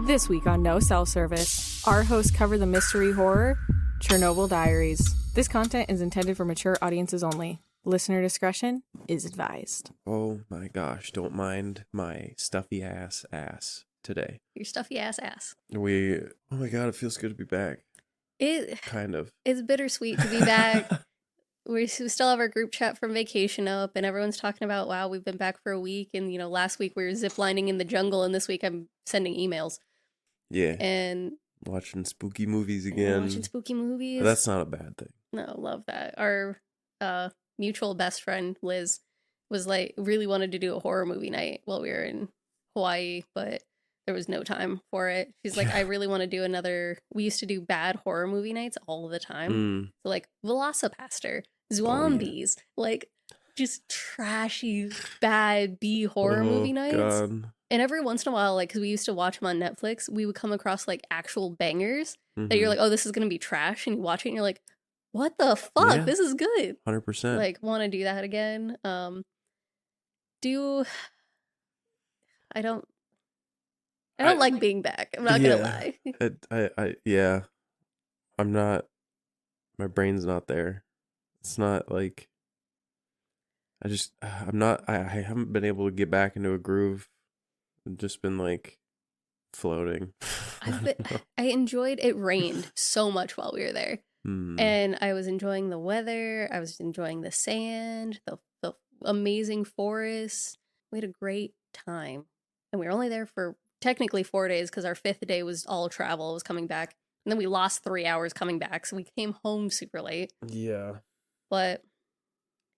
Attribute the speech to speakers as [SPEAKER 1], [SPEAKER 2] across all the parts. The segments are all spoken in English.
[SPEAKER 1] This week on No Cell Service, our hosts cover the mystery horror, Chernobyl Diaries. This content is intended for mature audiences only. Listener discretion is advised.
[SPEAKER 2] Oh my gosh, don't mind my stuffy ass today.
[SPEAKER 3] Your stuffy ass.
[SPEAKER 2] Oh my god, it feels good to be back. Kind of.
[SPEAKER 3] It's bittersweet to be back. We still have our group chat from vacation up, and everyone's talking about, wow, we've been back for a week, and, last week we were ziplining in the jungle, and this week I'm sending emails.
[SPEAKER 2] Yeah.
[SPEAKER 3] And
[SPEAKER 2] watching spooky movies again.
[SPEAKER 3] Watching spooky movies.
[SPEAKER 2] That's not a bad thing.
[SPEAKER 3] No, love that. Our mutual best friend, Liz, was like, really wanted to do a horror movie night while we were in Hawaii, but there was no time for it. She's like, I really want to do another. We used to do bad horror movie nights all the time. So like Velocipaster, Zombies, like just trashy, bad B horror movie nights. God. And every once in a while, like, because we used to watch them on Netflix, we would come across like actual bangers that you're like, oh, this is going to be trash. And you watch it and you're like, what the fuck? Yeah, this is good.
[SPEAKER 2] 100%.
[SPEAKER 3] Like, want to do that again. I don't like being back. I'm not gonna lie.
[SPEAKER 2] Yeah. I'm not. My brain's not there. It's not like. I'm not. I haven't been able to get back into a groove. I've just been like floating.
[SPEAKER 3] I enjoyed it. Rained so much while we were there, and I was enjoying the weather. I was enjoying the sand, the amazing forest. We had a great time, and we were only there for technically 4 days because our 5th day was all travel. It was coming back. And then we lost 3 hours coming back. So we came home super late.
[SPEAKER 2] Yeah.
[SPEAKER 3] But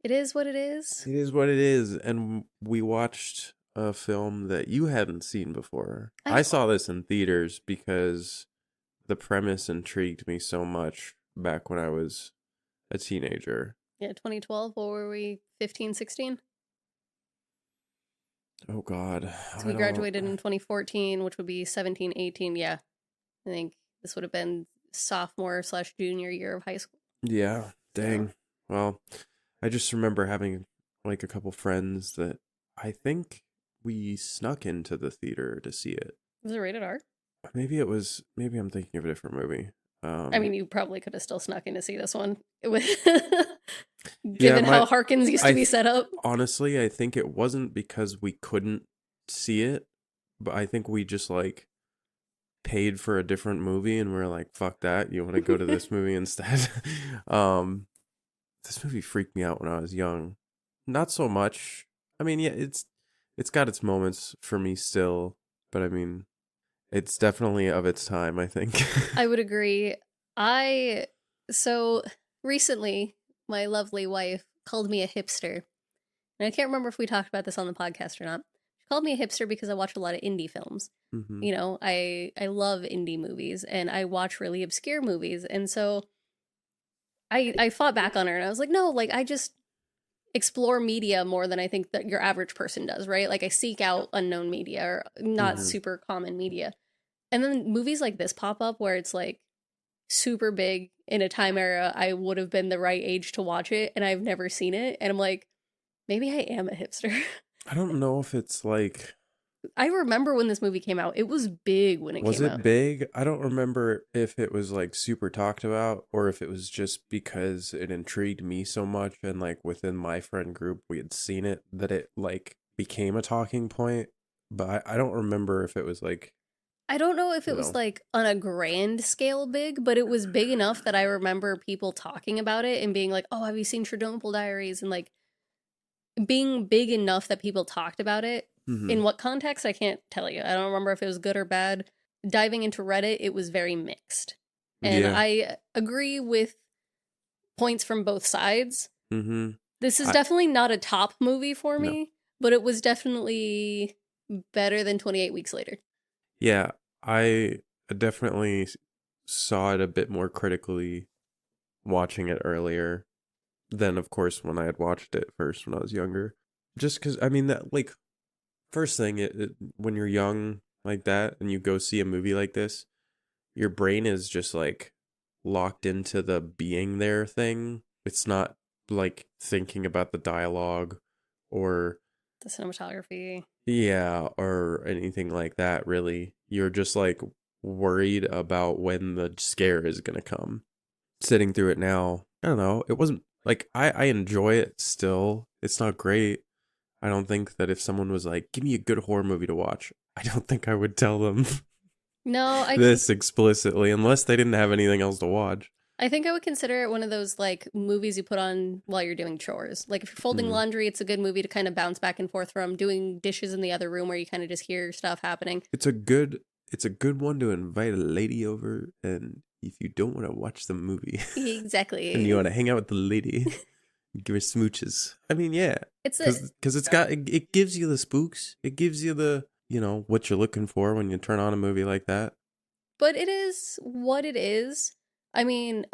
[SPEAKER 3] it is what it is.
[SPEAKER 2] It is what it is. And we watched a film that you hadn't seen before. I saw this in theaters because the premise intrigued me so much back when I was a teenager.
[SPEAKER 3] Yeah, 2012. What were we? 15, 16?
[SPEAKER 2] Oh, God.
[SPEAKER 3] So we graduated in 2014, which would be 17, 18. Yeah. I think this would have been sophomore/junior year of high school.
[SPEAKER 2] Yeah. Dang. Well, I just remember having like a couple friends that I think we snuck into the theater to see it.
[SPEAKER 3] Was it rated R?
[SPEAKER 2] Maybe I'm thinking of a different movie.
[SPEAKER 3] I mean, you probably could have still snuck in to see this one. Given how Harkins used to be set up.
[SPEAKER 2] Honestly, I think it wasn't because we couldn't see it, but I think we just like paid for a different movie and we're like, fuck that, you want to go to this movie instead. This movie freaked me out when I was young. Not so much. I mean, yeah, it's got its moments for me still, but I mean, it's definitely of its time, I think.
[SPEAKER 3] I would agree. So recently, my lovely wife called me a hipster. And I can't remember if we talked about this on the podcast or not. She called me a hipster because I watch a lot of indie films. Mm-hmm. I love indie movies and I watch really obscure movies. And so I fought back on her and I was like, no, like I just explore media more than I think that your average person does, right? Like I seek out unknown media or not super common media. And then movies like this pop up where it's like super big in a time era I would have been the right age to watch it and I've never seen it. And I'm like, maybe I am a hipster.
[SPEAKER 2] I don't know if it's like...
[SPEAKER 3] I remember when this movie came out. It was big when it came out.
[SPEAKER 2] Was it big? I don't remember if it was like super talked about or if it was just because it intrigued me so much and like within my friend group we had seen it that it like became a talking point. But I don't remember if it was like...
[SPEAKER 3] I don't know if it was like on a grand scale big, but it was big enough that I remember people talking about it and being like, oh, have you seen Chernobyl Diaries? And like being big enough that people talked about it. Mm-hmm. In what context, I can't tell you. I don't remember if it was good or bad. Diving into Reddit, it was very mixed. And I agree with points from both sides. Mm-hmm. This is definitely not a top movie for me, but it was definitely better than 28 Weeks Later.
[SPEAKER 2] Yeah, I definitely saw it a bit more critically watching it earlier than, of course, when I had watched it first when I was younger. Just because, I mean, that like... First thing, when you're young like that and you go see a movie like this, your brain is just like locked into the being there thing. It's not like thinking about the dialogue or
[SPEAKER 3] the cinematography.
[SPEAKER 2] Yeah, or anything like that, really. you're just like worried about when the scare is going to come. Sitting through it now, I don't know. It wasn't like I enjoy it still. It's not great. I don't think that if someone was like, give me a good horror movie to watch, I don't think I would tell them this explicitly unless they didn't have anything else to watch.
[SPEAKER 3] I think I would consider it one of those like movies you put on while you're doing chores. Like if you're folding laundry, it's a good movie to kind of bounce back and forth from. Doing dishes in the other room where you kind of just hear stuff happening.
[SPEAKER 2] It's a good one to invite a lady over, and if you don't want to watch the movie,
[SPEAKER 3] exactly,
[SPEAKER 2] and you want to hang out with the lady, give her smooches. I mean, yeah, because it gives you the spooks. It gives you the what you're looking for when you turn on a movie like that.
[SPEAKER 3] But it is what it is. I mean,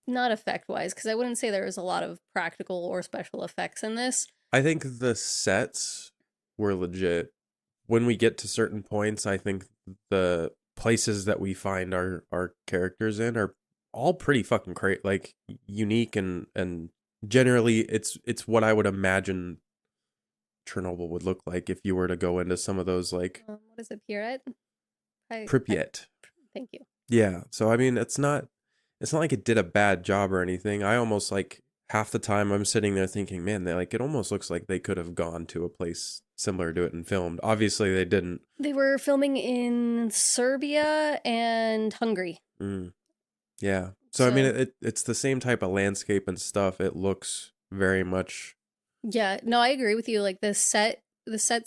[SPEAKER 3] not effect-wise, because I wouldn't say there was a lot of practical or special effects in this.
[SPEAKER 2] I think the sets were legit. When we get to certain points, I think the places that we find our characters in are all pretty fucking great, like unique and generally it's what I would imagine Chernobyl would look like if you were to go into some of those like
[SPEAKER 3] what is it, Pripyat?
[SPEAKER 2] Pripyat.
[SPEAKER 3] Thank you.
[SPEAKER 2] Yeah, so I mean, it's not like it did a bad job or anything. I almost like half the time I'm sitting there thinking, man, it almost looks like they could have gone to a place similar to it and filmed. Obviously, they didn't.
[SPEAKER 3] They were filming in Serbia and Hungary.
[SPEAKER 2] Yeah. So I mean, it's the same type of landscape and stuff. It looks very much.
[SPEAKER 3] Yeah, no, I agree with you. Like the set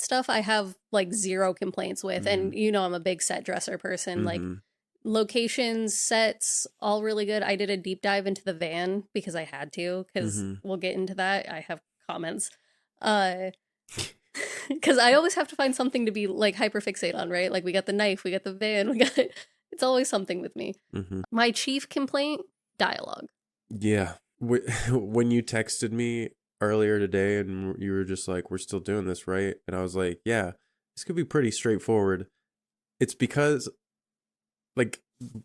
[SPEAKER 3] stuff, I have like zero complaints with, and I'm a big set dresser person. Like locations, sets, all really good. I did a deep dive into the van because I had to, because we'll get into that. I have comments. Because I always have to find something to be like hyperfixate on, right? Like we got the knife, we got the van, it's always something with me. My chief complaint, dialogue.
[SPEAKER 2] Yeah. When you texted me earlier today and you were just like, we're still doing this, right? And I was like, yeah, this could be pretty straightforward. It's because like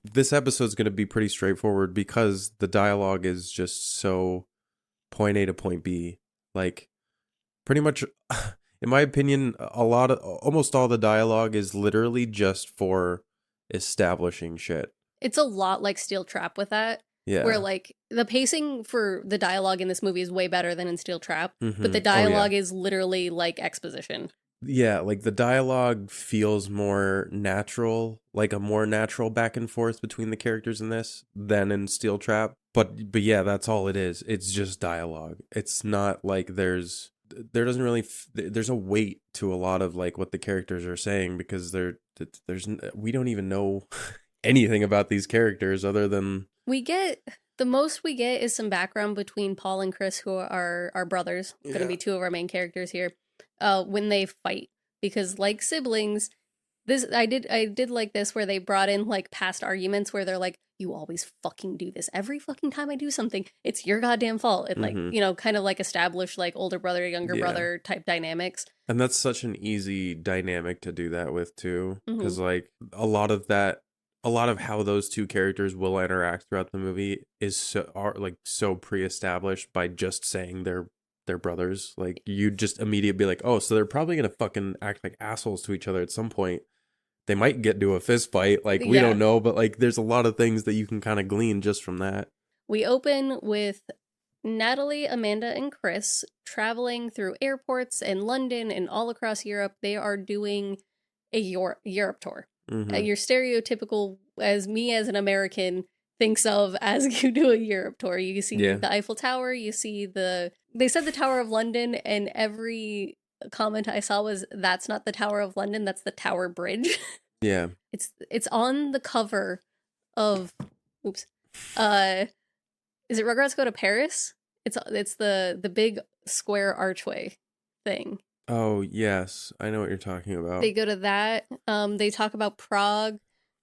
[SPEAKER 2] this episode's going to be pretty straightforward because the dialogue is just so point A to point B. Like pretty much, in my opinion, almost all the dialogue is literally just for establishing shit.
[SPEAKER 3] It's a lot like Steel Trap with that. Yeah. Where like the pacing for the dialogue in this movie is way better than in Steel Trap, but the dialogue is literally like exposition.
[SPEAKER 2] Yeah, like the dialogue feels more natural, like a more natural back and forth between the characters in this than in Steel Trap. But yeah, that's all it is. It's just dialogue. It's not like there's a weight to a lot of like what the characters are saying because we don't even know anything about these characters other than the most we get is some background between Paul and Chris, who are our brothers, going to be two of our main characters here, when they fight, because like siblings, I did like this where they brought in like past arguments where they're like, you always fucking do this every fucking time I do something, it's your goddamn fault, and like kind of like establish like older brother, younger brother type dynamics. And that's such an easy dynamic to do that with too, because like a lot of how those two characters will interact throughout the movie is so pre-established by just saying they're brothers. Like you just immediately be like, oh, so they're probably gonna fucking act like assholes to each other at some point. They might get to a fist fight, like we don't know, but like there's a lot of things that you can kind of glean just from that.
[SPEAKER 3] We open with Natalie, Amanda, and Chris traveling through airports in London and all across Europe. They are doing a Europe tour. Your stereotypical, as me as an American thinks of as you do a Europe tour. You see the Eiffel Tower, you see they said the Tower of London, and every comment I saw was, that's not the Tower of London, that's the Tower Bridge.
[SPEAKER 2] Yeah.
[SPEAKER 3] It's on the cover of is it Rugrats Go to Paris? It's the big square archway thing.
[SPEAKER 2] Oh, yes. I know what you're talking about.
[SPEAKER 3] They go to that. They talk about Prague.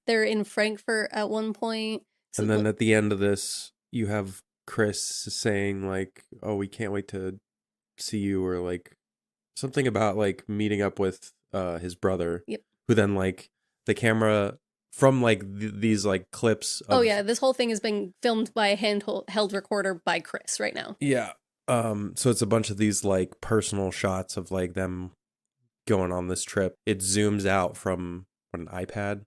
[SPEAKER 3] They're in Frankfurt at one point.
[SPEAKER 2] So and then at the end of this, you have Chris saying like, oh, we can't wait to see you, or like something about like meeting up with his brother. Yep. Who then like the camera from like these like clips.
[SPEAKER 3] This whole thing is being filmed by a handheld recorder by Chris right now.
[SPEAKER 2] Yeah. So it's a bunch of these like personal shots of like them going on this trip. It zooms out from an iPad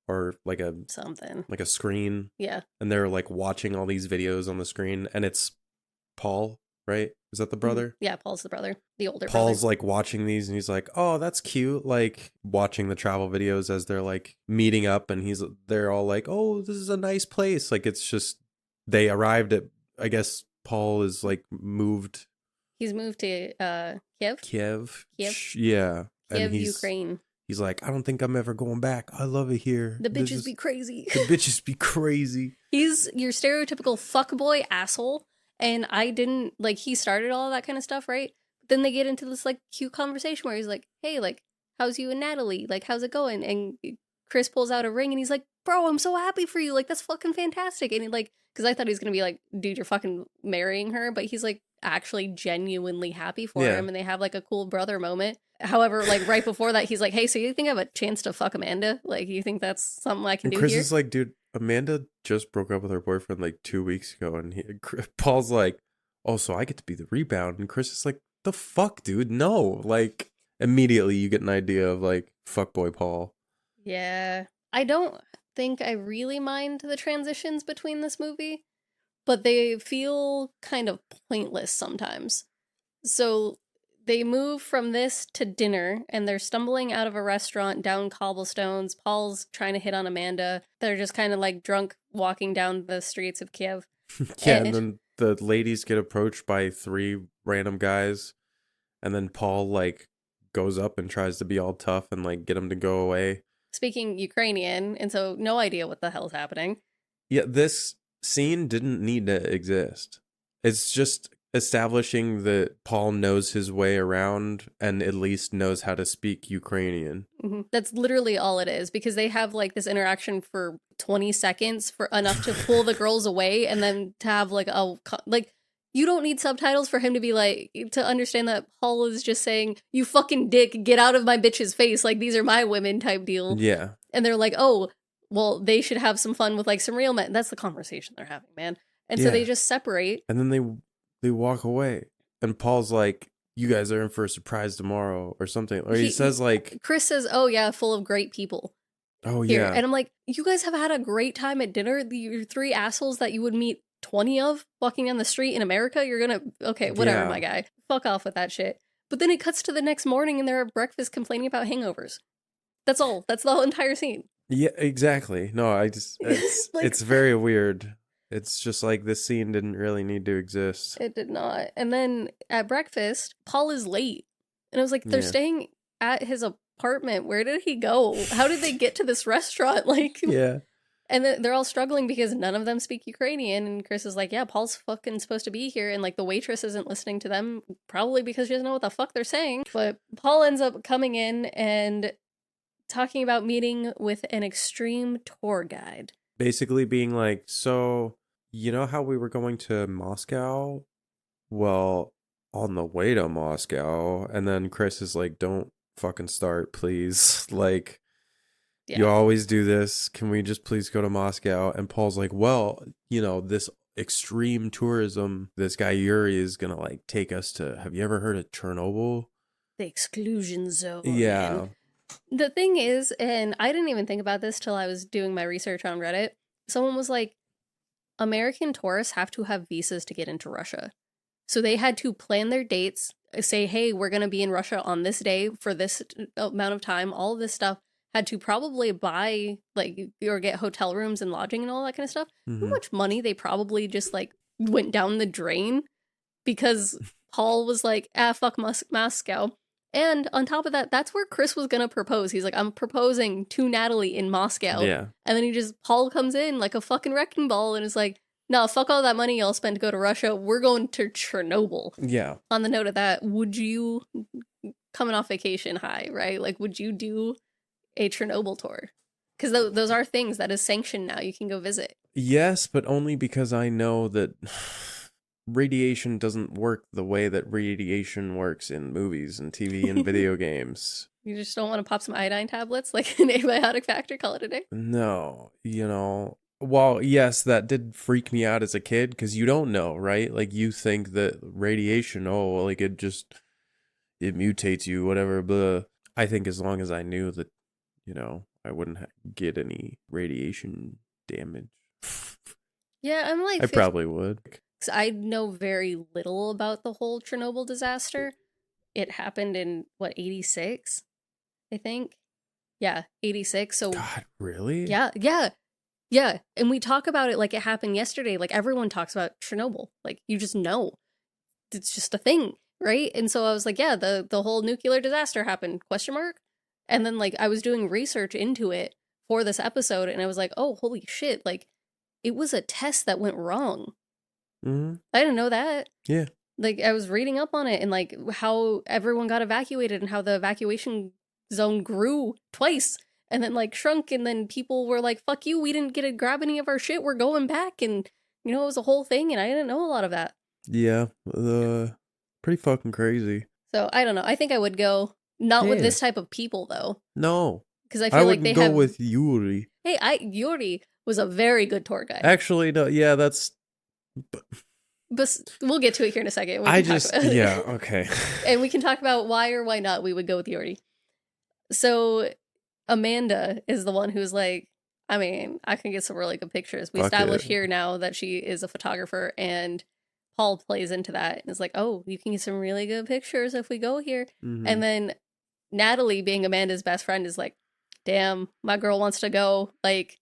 [SPEAKER 2] or like a
[SPEAKER 3] something,
[SPEAKER 2] like a screen.
[SPEAKER 3] Yeah.
[SPEAKER 2] And they're like watching all these videos on the screen, and it's Paul, right? Is that the brother?
[SPEAKER 3] Yeah, Paul's the brother, the older
[SPEAKER 2] Paul's
[SPEAKER 3] brother.
[SPEAKER 2] like watching these, and he's like, "Oh, that's cute." Like watching the travel videos as they're like meeting up, and they're all like, "Oh, this is a nice place." Like it's just they arrived at. I guess Paul is like moved.
[SPEAKER 3] He's moved to Kiev.
[SPEAKER 2] Kiev.
[SPEAKER 3] Kiev.
[SPEAKER 2] Yeah.
[SPEAKER 3] Kiev, Ukraine.
[SPEAKER 2] He's like, I don't think I'm ever going back. I love it here.
[SPEAKER 3] The bitches be crazy.
[SPEAKER 2] The bitches be crazy.
[SPEAKER 3] He's your stereotypical fuckboy asshole. And I didn't, like, he started all that kind of stuff, right? But then they get into this, like, cute conversation where he's like, hey, like, how's you and Natalie? Like, how's it going? And Chris pulls out a ring and he's like, bro, I'm so happy for you. Like, that's fucking fantastic. And he, like, because I thought he was going to be like, dude, you're fucking marrying her. But he's, like, actually genuinely happy for him. And they have, like, a cool brother moment. However, like, right before that, he's like, hey, so you think I have a chance to fuck Amanda? Like, you think that's something I can do
[SPEAKER 2] Chris
[SPEAKER 3] here?
[SPEAKER 2] is like, dude, Amanda just broke up with her boyfriend like 2 weeks ago. And Paul's like, oh, so I get to be the rebound. And Chris is like, the fuck, dude? No. Like, immediately you get an idea of, like, fuckboy Paul.
[SPEAKER 3] Yeah. I don't think I really mind the transitions between this movie, but they feel kind of pointless sometimes. So they move from this to dinner, and they're stumbling out of a restaurant down cobblestones. Paul's trying to hit on Amanda. They're just kind of like drunk walking down the streets of Kiev.
[SPEAKER 2] And then the ladies get approached by 3 random guys, and then Paul like goes up and tries to be all tough and like get them to go away.
[SPEAKER 3] Speaking Ukrainian, and so no idea what the hell's happening.
[SPEAKER 2] Yeah, this scene didn't need to exist. It's just establishing that Paul knows his way around and at least knows how to speak Ukrainian.
[SPEAKER 3] Mm-hmm. That's literally all it is, because they have like this interaction for 20 seconds for enough to pull the girls away, and then to have like you don't need subtitles for him to be like, to understand that Paul is just saying, you fucking dick, get out of my bitch's face, like these are my women type deal.
[SPEAKER 2] Yeah.
[SPEAKER 3] And they're like, oh, well, they should have some fun with like some real men. That's the conversation they're having, man. And so they just separate.
[SPEAKER 2] And then they walk away. And Paul's like, you guys are in for a surprise tomorrow or something. Or he says like...
[SPEAKER 3] Chris says, oh yeah, full of great people.
[SPEAKER 2] Oh
[SPEAKER 3] here.
[SPEAKER 2] Yeah.
[SPEAKER 3] And I'm like, you guys have had a great time at dinner. You're 3 assholes that you would meet 20 of walking down the street in America. You're gonna, okay, whatever, my guy. Fuck off with that shit. But then it cuts to the next morning and they're at breakfast complaining about hangovers. That's all. That's the whole entire scene.
[SPEAKER 2] Yeah, exactly. No, it's
[SPEAKER 3] like,
[SPEAKER 2] it's very weird. It's just like this scene didn't really need to exist.
[SPEAKER 3] It did not. And then at breakfast, Paul is late. And I was like, they're staying at his apartment. Where did he go? How did they get to this restaurant? Like,
[SPEAKER 2] yeah.
[SPEAKER 3] And they're all struggling because none of them speak Ukrainian. And Chris is like, yeah, Paul's fucking supposed to be here. And like the waitress isn't listening to them, probably because she doesn't know what the fuck they're saying. But Paul ends up coming in and talking about meeting with an extreme tour guide.
[SPEAKER 2] Basically being like, so, you know how we were going to Moscow? Well, on the way to Moscow. And then Chris is like, don't fucking start, please. Like... Yeah. You always do this. Can we just please go to Moscow? And Paul's like, well, you know, this extreme tourism, this guy Yuri is going to like take us to, have you ever heard of Chernobyl?
[SPEAKER 3] The exclusion zone.
[SPEAKER 2] Yeah.
[SPEAKER 3] The thing is, and I didn't even think about this till I was doing my research on Reddit. Someone was like, American tourists have to have visas to get into Russia. So they had to plan their dates, say, hey, we're going to be in Russia on this day for this amount of time, all of this stuff. Had to probably buy, like, or get hotel rooms and lodging and all that kind of stuff. Mm-hmm. How much money they probably just, like, went down the drain because Paul was like, fuck Moscow. And on top of that, that's where Chris was gonna propose. He's like, I'm proposing to Natalie in Moscow.
[SPEAKER 2] Yeah.
[SPEAKER 3] And then Paul comes in like a fucking wrecking ball and is like, no, fuck all that money y'all spent to go to Russia. We're going to Chernobyl.
[SPEAKER 2] Yeah.
[SPEAKER 3] On the note of that, would you, coming off vacation high, right? Like, would you do a Chernobyl tour? Because those are things that is sanctioned now. You can go visit.
[SPEAKER 2] Yes, but only because I know that radiation doesn't work the way that radiation works in movies and TV and video games.
[SPEAKER 3] You just don't want to pop some iodine tablets like an Abiotic Factor, call it a day?
[SPEAKER 2] No, while yes, that did freak me out as a kid because you don't know, right? Like you think that radiation, like it mutates you, whatever, blah. I think as long as I knew that I wouldn't get any radiation damage.
[SPEAKER 3] Yeah, I'm like...
[SPEAKER 2] I probably would.
[SPEAKER 3] I know very little about the whole Chernobyl disaster. It happened in, 86? I think? Yeah, 86. So
[SPEAKER 2] God, really?
[SPEAKER 3] Yeah. And we talk about it like it happened yesterday. Like, everyone talks about Chernobyl. Like, you just know. It's just a thing, right? And so I was like, yeah, the whole nuclear disaster happened, ? And then, like, I was doing research into it for this episode, and I was like, oh, holy shit, like, it was a test that went wrong.
[SPEAKER 2] Mm-hmm.
[SPEAKER 3] I didn't know that.
[SPEAKER 2] Yeah.
[SPEAKER 3] Like, I was reading up on it, and, like, how everyone got evacuated, and how the evacuation zone grew twice, and then, like, shrunk, and then people were like, fuck you, we didn't get to grab any of our shit, we're going back, and, it was a whole thing, and I didn't know a lot of that.
[SPEAKER 2] Yeah, pretty fucking crazy.
[SPEAKER 3] So, I don't know, I think I would go, not with this type of people, though.
[SPEAKER 2] No.
[SPEAKER 3] Because I feel like they
[SPEAKER 2] go with Yuri.
[SPEAKER 3] Hey, Yuri was a very good tour guide.
[SPEAKER 2] Actually, no, yeah, that's...
[SPEAKER 3] But we'll get to it here in a second.
[SPEAKER 2] Yeah, okay.
[SPEAKER 3] And we can talk about why or why not we would go with Yuri. So Amanda is the one who's like, I mean, I can get some really good pictures. We established here now that she is a photographer, and Paul plays into that and is like, oh, you can get some really good pictures if we go here.
[SPEAKER 2] Mm-hmm.
[SPEAKER 3] And then Natalie, being Amanda's best friend, is like, damn, my girl wants to go. Like,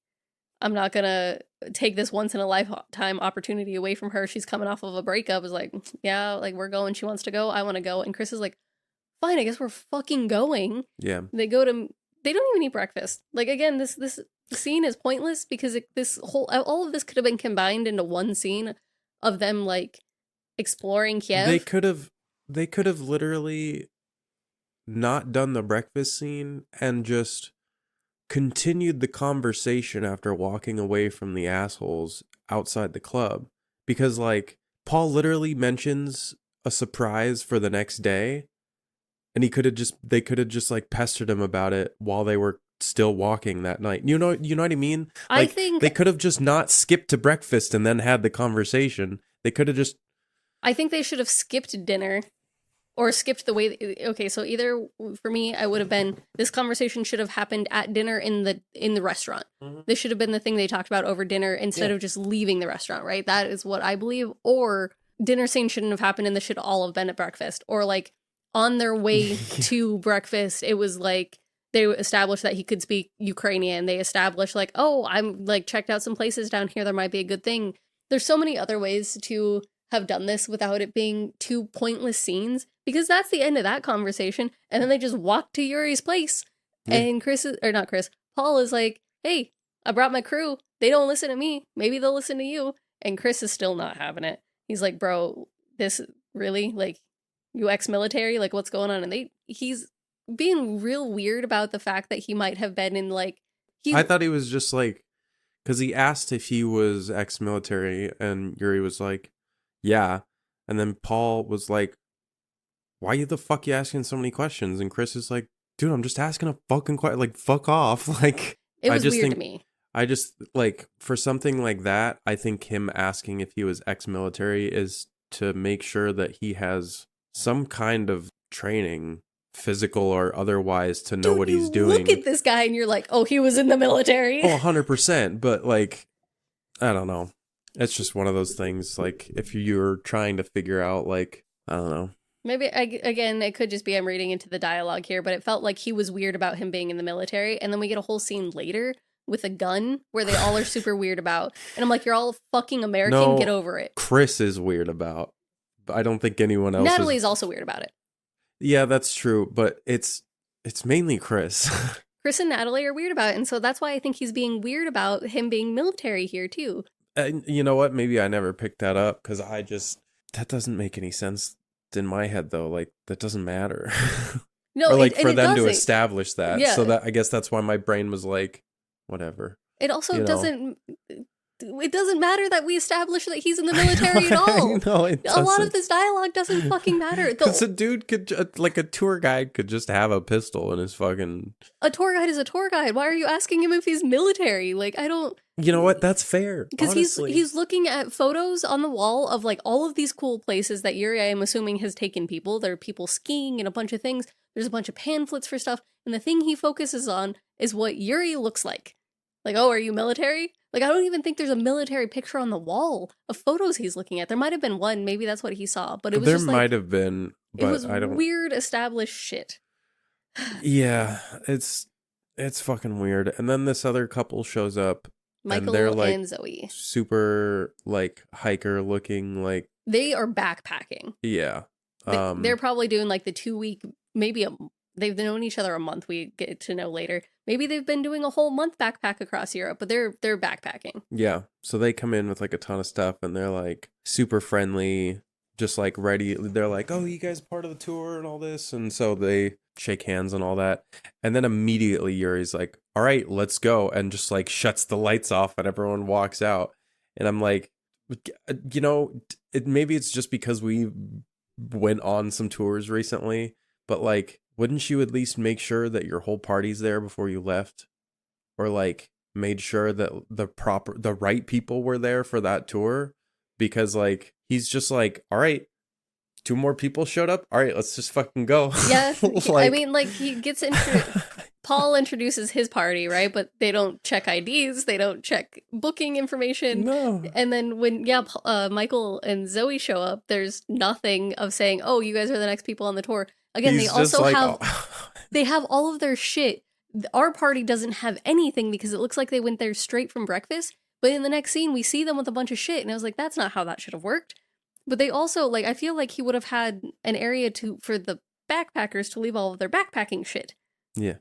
[SPEAKER 3] I'm not gonna take this once in a lifetime opportunity away from her. She's coming off of a breakup. Is like, yeah, like, we're going. She wants to go. I want to go. And Chris is like, fine, I guess we're fucking going.
[SPEAKER 2] Yeah.
[SPEAKER 3] They don't even eat breakfast. Like, again, this scene is pointless because all of this could have been combined into one scene of them, like, exploring Kiev.
[SPEAKER 2] They could have literally not done the breakfast scene and just continued the conversation after walking away from the assholes outside the club, because, like, Paul literally mentions a surprise for the next day, and they could have just like pestered him about it while they were still walking that night. You know what I mean? Like,
[SPEAKER 3] I think
[SPEAKER 2] they could have just not skipped to breakfast and then had the conversation. They could have just...
[SPEAKER 3] I think they should have skipped dinner. Or skipped the way... Okay, so either, for me, I would have been... This conversation should have happened at dinner in the restaurant. Mm-hmm. This should have been the thing they talked about over dinner instead of just leaving the restaurant, right? That is what I believe. Or dinner scene shouldn't have happened and this should all have been at breakfast. Or, like, on their way to breakfast, it was like... They established that he could speak Ukrainian. They established, like, oh, I'm, like, checked out some places down here. There might be a good thing. There's so many other ways to have done this without it being two pointless scenes, because that's the end of that conversation. And then they just walk to Yuri's place. Yeah. And Paul is like, hey, I brought my crew. They don't listen to me. Maybe they'll listen to you. And Chris is still not having it. He's like, bro, this really, like, you ex-military, like, what's going on? And he's being real weird about the fact that he might have been in, like,
[SPEAKER 2] I thought he was just like, because he asked if he was ex-military, and Yuri was like, yeah. And then Paul was like, why the fuck you asking so many questions? And Chris is like, dude, I'm just asking a fucking question. Like, fuck off. Like,
[SPEAKER 3] it was weird to me.
[SPEAKER 2] I just, like, for something like that, I think him asking if he was ex-military is to make sure that he has some kind of training, physical or otherwise, to know what he's doing.
[SPEAKER 3] Look at this guy and you're like, oh, he was in the military.
[SPEAKER 2] Oh, 100%. But, like, I don't know. It's just one of those things, like, if you're trying to figure out, like, I don't know.
[SPEAKER 3] Maybe, again, it could just be I'm reading into the dialogue here, but it felt like he was weird about him being in the military. And then we get a whole scene later with a gun where they all are super weird about. And I'm like, you're all fucking American,
[SPEAKER 2] no,
[SPEAKER 3] get over it.
[SPEAKER 2] Chris is weird about. But I don't think anyone else
[SPEAKER 3] Natalie's also weird about it.
[SPEAKER 2] Yeah, that's true, but it's mainly Chris.
[SPEAKER 3] Chris and Natalie are weird about it, and so that's why I think he's being weird about him being military here, too.
[SPEAKER 2] You know what? Maybe I never picked that up, because that doesn't make any sense in my head, though. Like, that doesn't matter.
[SPEAKER 3] No,
[SPEAKER 2] or, like, for them to establish that.
[SPEAKER 3] Yeah.
[SPEAKER 2] So that I guess that's why my brain was like, whatever.
[SPEAKER 3] It also doesn't... It doesn't matter that we establish that he's in the military at all.
[SPEAKER 2] No, it doesn't.
[SPEAKER 3] A lot of this dialogue doesn't fucking matter.
[SPEAKER 2] Because a dude could, like, a tour guide could just have a pistol in his fucking...
[SPEAKER 3] A tour guide is a tour guide. Why are you asking him if he's military? Like, I don't...
[SPEAKER 2] You know what? That's fair.
[SPEAKER 3] Because he's looking at photos on the wall of like all of these cool places that Yuri, I'm assuming, has taken people. There are people skiing and a bunch of things. There's a bunch of pamphlets for stuff. And the thing he focuses on is what Yuri looks like. Like, oh, are you military? Like, I don't even think there's a military picture on the wall of photos he's looking at. There might have been one. Maybe that's what he saw. But it was just like... There
[SPEAKER 2] might have been, but
[SPEAKER 3] it was
[SPEAKER 2] I don't...
[SPEAKER 3] weird established shit.
[SPEAKER 2] Yeah, it's fucking weird. And then this other couple shows up.
[SPEAKER 3] Michael
[SPEAKER 2] and, they're, like,
[SPEAKER 3] and Zoe.
[SPEAKER 2] Super, like, hiker looking, like...
[SPEAKER 3] They are backpacking.
[SPEAKER 2] Yeah.
[SPEAKER 3] They're probably doing, like, the 2-week, maybe they've known each other a month, we get to know later. Maybe they've been doing a whole month backpack across Europe, but they're backpacking.
[SPEAKER 2] Yeah. So they come in with, like, a ton of stuff, and they're, like, super friendly, just, like, ready. They're like, oh, you guys part of the tour and all this? And so they shake hands and all that. And then immediately Yuri's like, all right, let's go. And just like shuts the lights off and everyone walks out. And I'm like, you know, maybe it's just because we went on some tours recently, but like, wouldn't you at least make sure that your whole party's there before you left? Or like made sure that the right people were there for that tour? Because like, he's just like, all right, 2 more people showed up. All right, let's just fucking go.
[SPEAKER 3] Yeah, like... I mean, like he gets Paul introduces his party, right? But they don't check IDs. They don't check booking information. No. And then when Michael and Zoe show up, there's nothing of saying, "Oh, you guys are the next people on the tour." Again, they also like, have they have all of their shit. Our party doesn't have anything because it looks like they went there straight from breakfast. But in the next scene, we see them with a bunch of shit, and I was like, "That's not how that should have worked." But they also, like, I feel like he would have had an area for the backpackers to leave all of their backpacking shit.
[SPEAKER 2] Yeah.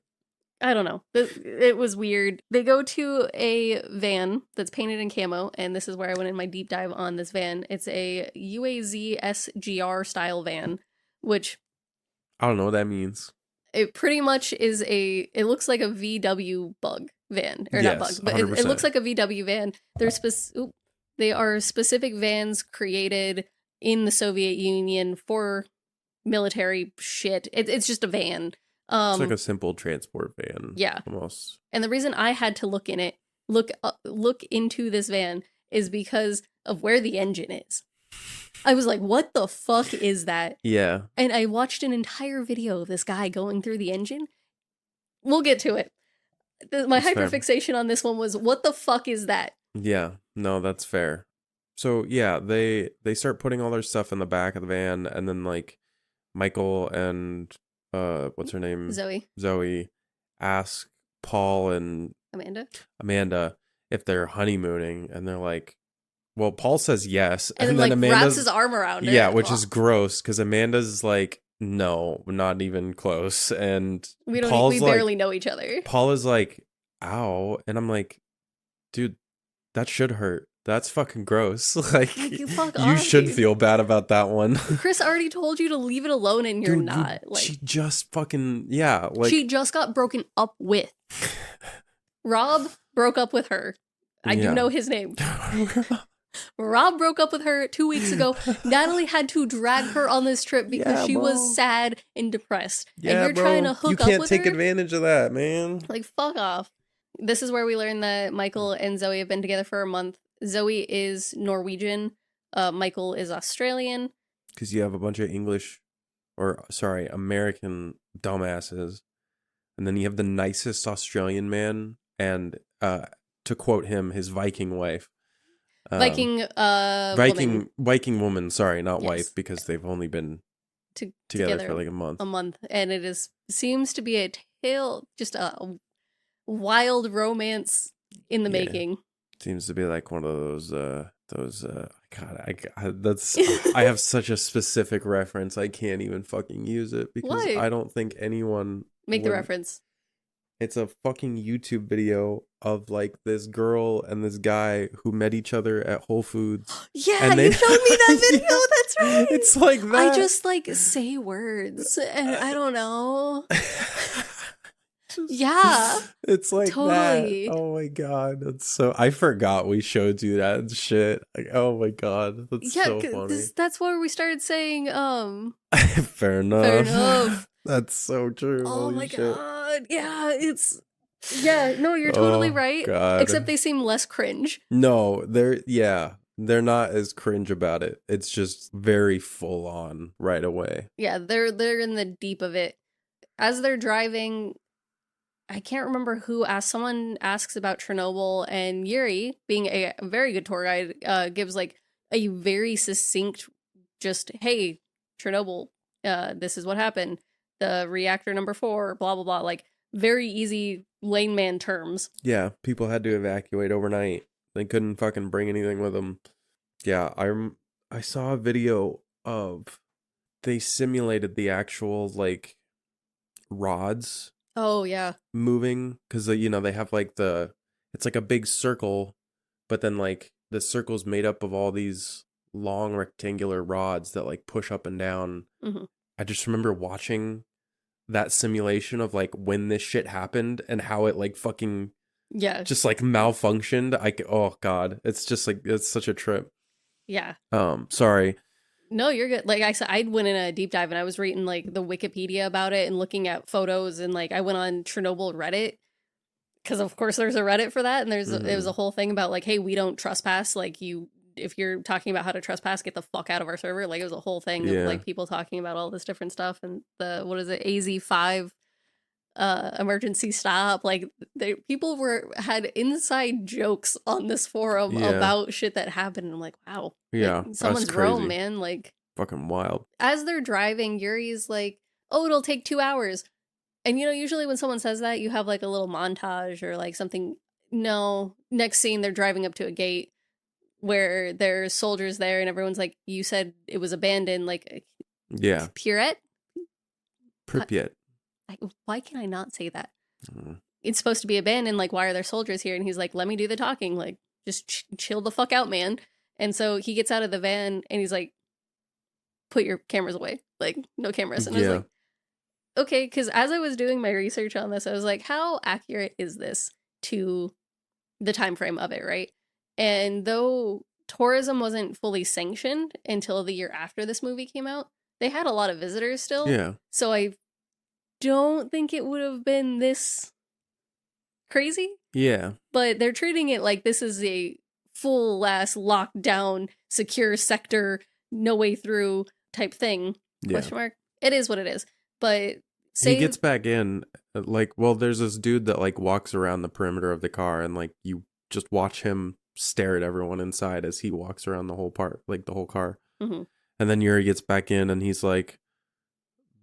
[SPEAKER 2] I
[SPEAKER 3] don't know. It was weird. They go to a van that's painted in camo, and this is where I went in my deep dive on this van. It's a UAZ SGR style van, which...
[SPEAKER 2] I don't know what that means.
[SPEAKER 3] It pretty much is it looks like a VW bug van. Or
[SPEAKER 2] yes,
[SPEAKER 3] not bug, but it looks like a VW van. They are specific vans created in the Soviet Union for military shit. It's just a van.
[SPEAKER 2] It's like a simple transport van.
[SPEAKER 3] Yeah.
[SPEAKER 2] Almost.
[SPEAKER 3] And the reason I had to look into this van is because of where the engine is. I was like, what the fuck is that?
[SPEAKER 2] Yeah.
[SPEAKER 3] And I watched an entire video of this guy going through the engine. We'll get to it. My hyperfixation on this one was, what the fuck is that?
[SPEAKER 2] Yeah. No, that's fair. So yeah, they start putting all their stuff in the back of the van, and then like Michael and what's her name? Zoe ask Paul and Amanda if they're honeymooning, and they're like, well, Paul says yes,
[SPEAKER 3] and then like Amanda wraps his arm around her.
[SPEAKER 2] Yeah, which is gross because Amanda's like, no, not even close, and
[SPEAKER 3] we barely know each other.
[SPEAKER 2] Paul is like, ow, and I'm like, dude, that should hurt. That's fucking gross. Like you should feel bad about that one.
[SPEAKER 3] Chris already told you to leave it alone, and you're not. Like
[SPEAKER 2] she just fucking
[SPEAKER 3] she just got broken up with. Rob broke up with her. I do know his name. Rob broke up with her 2 weeks ago. Natalie had to drag her on this trip because she was sad and depressed.
[SPEAKER 2] Yeah,
[SPEAKER 3] and you're trying to hook up with her.
[SPEAKER 2] You can't take advantage of that, man.
[SPEAKER 3] Like, fuck off. This is where we learn that Michael and Zoe have been together for a month. Zoe is Norwegian. Michael is Australian.
[SPEAKER 2] Because you have a bunch of American dumbasses. And then you have the nicest Australian man. And to quote him, his Viking wife.
[SPEAKER 3] Viking
[SPEAKER 2] woman, sorry, not wife, because they've only been together for like a month.
[SPEAKER 3] And it seems to be a tale, just a wild romance in the making.
[SPEAKER 2] Seems to be like one of those God, I have such a specific reference, I can't even fucking use it because I don't think anyone
[SPEAKER 3] the reference.
[SPEAKER 2] It's a fucking YouTube video of like this girl and this guy who met each other at Whole Foods.
[SPEAKER 3] Yeah, and you showed me that video. That's right.
[SPEAKER 2] It's like that.
[SPEAKER 3] I just like say words and I don't know. Yeah.
[SPEAKER 2] It's like totally. That. Oh my god. That's so I forgot we showed you that shit. Like, oh my god. That's so funny.
[SPEAKER 3] That's where we started saying
[SPEAKER 2] Fair enough. That's so true.
[SPEAKER 3] Oh my god. Yeah, it's Yeah, no, you're totally right.
[SPEAKER 2] God.
[SPEAKER 3] Except they seem less cringe.
[SPEAKER 2] No, they're not as cringe about it. It's just very full on right away.
[SPEAKER 3] Yeah, they're in the deep of it. As they're driving, I can't remember who someone asks about Chernobyl, and Yuri, being a very good tour guide, gives like a very succinct, just, hey, Chernobyl, this is what happened. The reactor number 4, blah, blah, blah. Like, very easy layman terms.
[SPEAKER 2] Yeah, people had to evacuate overnight. They couldn't fucking bring anything with them. Yeah, I saw a video of they simulated the actual like rods
[SPEAKER 3] Oh, yeah.
[SPEAKER 2] moving because they have like it's like a big circle, but then like the circle's made up of all these long rectangular rods that like push up and down.
[SPEAKER 3] Mm-hmm.
[SPEAKER 2] I just remember watching that simulation of like when this shit happened and how it like fucking just like malfunctioned. Oh god, it's just like it's such a trip.
[SPEAKER 3] Yeah.
[SPEAKER 2] Sorry.
[SPEAKER 3] No, you're good. Like I said, I went in a deep dive and I was reading like the Wikipedia about it and looking at photos, and like I went on Chernobyl Reddit because of course there's a Reddit for that, and it was a whole thing about like, hey, we don't trespass. Like if you're talking about how to trespass, get the fuck out of our server. Like it was a whole thing of like people talking about all this different stuff, and the what is it, AZ5 emergency stop. Like people had inside jokes on this forum about shit that happened. And I'm like, wow,
[SPEAKER 2] yeah,
[SPEAKER 3] like, someone's Rome, man. Like
[SPEAKER 2] fucking wild. As
[SPEAKER 3] they're driving, Yuri's like, oh, it'll take 2 hours. And usually when someone says that, you have like a little montage or like something. No, next scene they're driving up to a gate where there's soldiers there, and everyone's like, you said it was abandoned. Like,
[SPEAKER 2] yeah,
[SPEAKER 3] Pripyat. Why can I not say that? It's supposed to be abandoned. Like, why are there soldiers here? And he's like, let me do the talking. Like, just chill the fuck out, man. And so he gets out of the van and he's like, put your cameras away. Like, no cameras. And I was like, okay. Because as I was doing my research on this, I was like, how accurate is this to the time frame of it, right? And though tourism wasn't fully sanctioned until the year after this movie came out, they had a lot of visitors still.
[SPEAKER 2] Yeah.
[SPEAKER 3] So I don't think it would have been this crazy.
[SPEAKER 2] Yeah.
[SPEAKER 3] But they're treating it like this is a full ass lockdown, secure sector, no way through type thing.
[SPEAKER 2] Yeah.
[SPEAKER 3] Question mark. It is what it is. But
[SPEAKER 2] he gets back in, like, well, there's this dude that like walks around the perimeter of the car, and like you just watch him stare at everyone inside as he walks around the whole car.
[SPEAKER 3] Mm-hmm.
[SPEAKER 2] And then Yuri gets back in and he's like,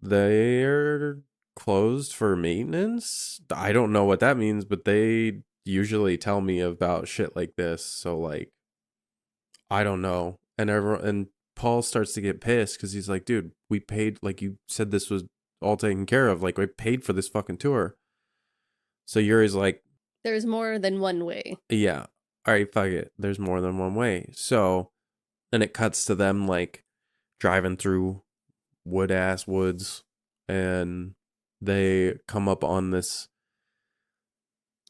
[SPEAKER 2] they're closed for maintenance? I don't know what that means, but they usually tell me about shit like this, so like I don't know. And Paul starts to get pissed because he's like, dude, we paid, like you said this was all taken care of, like we paid for this fucking tour. So Yuri's like,
[SPEAKER 3] there's more than one way.
[SPEAKER 2] Yeah. All right, fuck it. There's more than one way. So, and it cuts to them like driving through woods, and they come up on this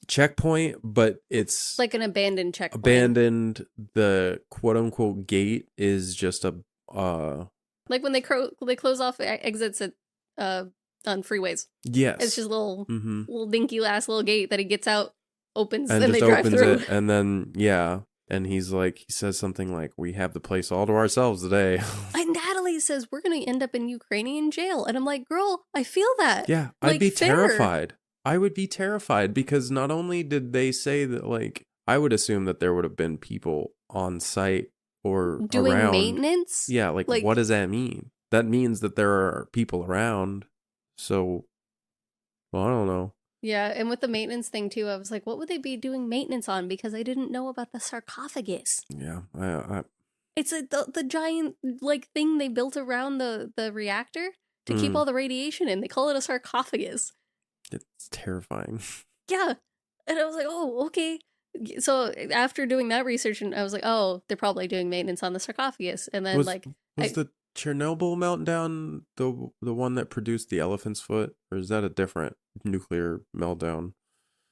[SPEAKER 2] checkpoint, but it's
[SPEAKER 3] like an abandoned checkpoint.
[SPEAKER 2] The quote unquote gate is just a
[SPEAKER 3] like when they close off exits at on freeways.
[SPEAKER 2] Yes.
[SPEAKER 3] It's just a little dinky last little gate that he gets out, opens, and they
[SPEAKER 2] just
[SPEAKER 3] drive through
[SPEAKER 2] it, and then and he's like, he says something like, we have the place all to ourselves today.
[SPEAKER 3] And Natalie says, we're going to end up in Ukrainian jail. And I'm like, girl, I feel that.
[SPEAKER 2] Yeah,
[SPEAKER 3] like,
[SPEAKER 2] I'd be terrified. I would be terrified because not only did they say that, like, I would assume that there would have been people on site or
[SPEAKER 3] doing
[SPEAKER 2] around.
[SPEAKER 3] Maintenance.
[SPEAKER 2] Yeah, like what does that mean? That means that there are people around. So, well, I don't know.
[SPEAKER 3] Yeah, and with the maintenance thing too, I was like, what would they be doing maintenance on? Because I didn't know about the sarcophagus.
[SPEAKER 2] Yeah,
[SPEAKER 3] it's the giant like thing they built around the reactor to keep all the radiation in. They call it a sarcophagus.
[SPEAKER 2] It's terrifying.
[SPEAKER 3] Yeah, and I was like, oh, okay. So after doing that research, and I was like, oh, they're probably doing maintenance on the sarcophagus, and then
[SPEAKER 2] was the Chernobyl meltdown the one that produced the elephant's foot, or is that a different nuclear meltdown?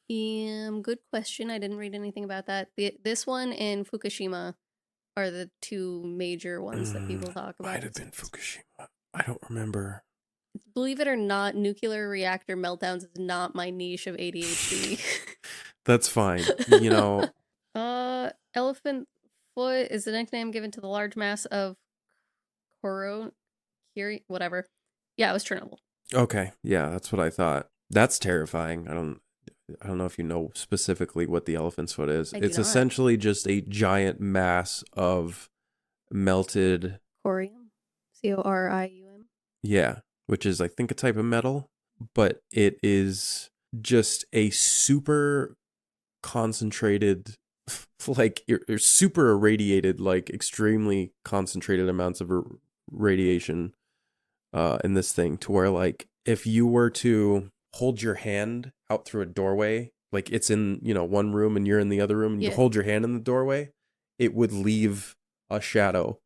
[SPEAKER 3] Good question. I didn't read anything about that. This one and Fukushima are the two major ones that people talk about.
[SPEAKER 2] Might have been Fukushima. I don't remember.
[SPEAKER 3] Believe it or not, nuclear reactor meltdowns is not my niche of ADHD.
[SPEAKER 2] That's fine.
[SPEAKER 3] Elephant foot is the nickname given to the large mass of Carey, whatever. Yeah, it was Chernobyl.
[SPEAKER 2] Okay, yeah, that's what I thought. That's terrifying. I don't know if you know specifically what the elephant's foot is. It's essentially just a giant mass of melted
[SPEAKER 3] corium, corium.
[SPEAKER 2] Yeah, which is I think a type of metal, but it is just a super concentrated, like you're super irradiated, like extremely concentrated amounts of radiation in this thing, to where like if you were to hold your hand out through a doorway, like it's in one room and you're in the other room, and you hold your hand in the doorway, it would leave a shadow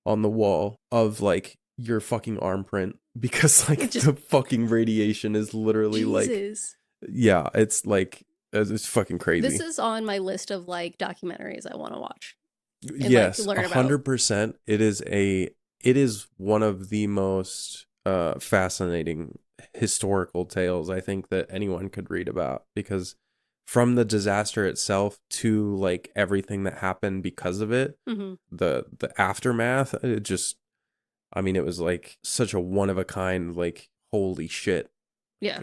[SPEAKER 2] on the wall of like your fucking arm print, because like the fucking radiation is literally
[SPEAKER 3] Jesus.
[SPEAKER 2] like, yeah, it's like it's fucking crazy.
[SPEAKER 3] This is on my list of like documentaries I want to watch.
[SPEAKER 2] Yes, 100%. It is one of the most fascinating historical tales I think that anyone could read about, because from the disaster itself to like everything that happened because of it, the aftermath, it just, I mean, it was like such a one of a kind, like holy shit.
[SPEAKER 3] Yeah.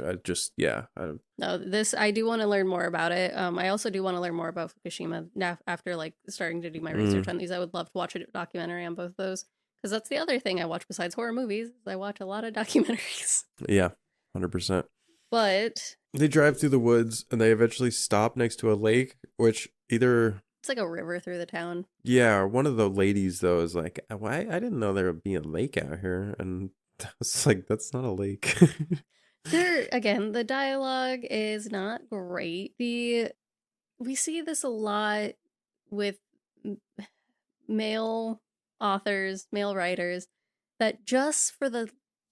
[SPEAKER 3] No, this, I do want to learn more about it. I also do want to learn more about Fukushima after like starting to do my research on these. I would love to watch a documentary on both of those, because that's the other thing I watch besides horror movies. I watch a lot of documentaries.
[SPEAKER 2] Yeah, 100%.
[SPEAKER 3] But
[SPEAKER 2] they drive through the woods and they eventually stop next to a lake, which either...
[SPEAKER 3] It's like a river through the town.
[SPEAKER 2] Yeah, one of the ladies, though, is like, why? I didn't know there would be a lake out here. And it's like, that's not a lake.
[SPEAKER 3] Again, the dialogue is not great. We see this a lot with male authors, male writers, that just for the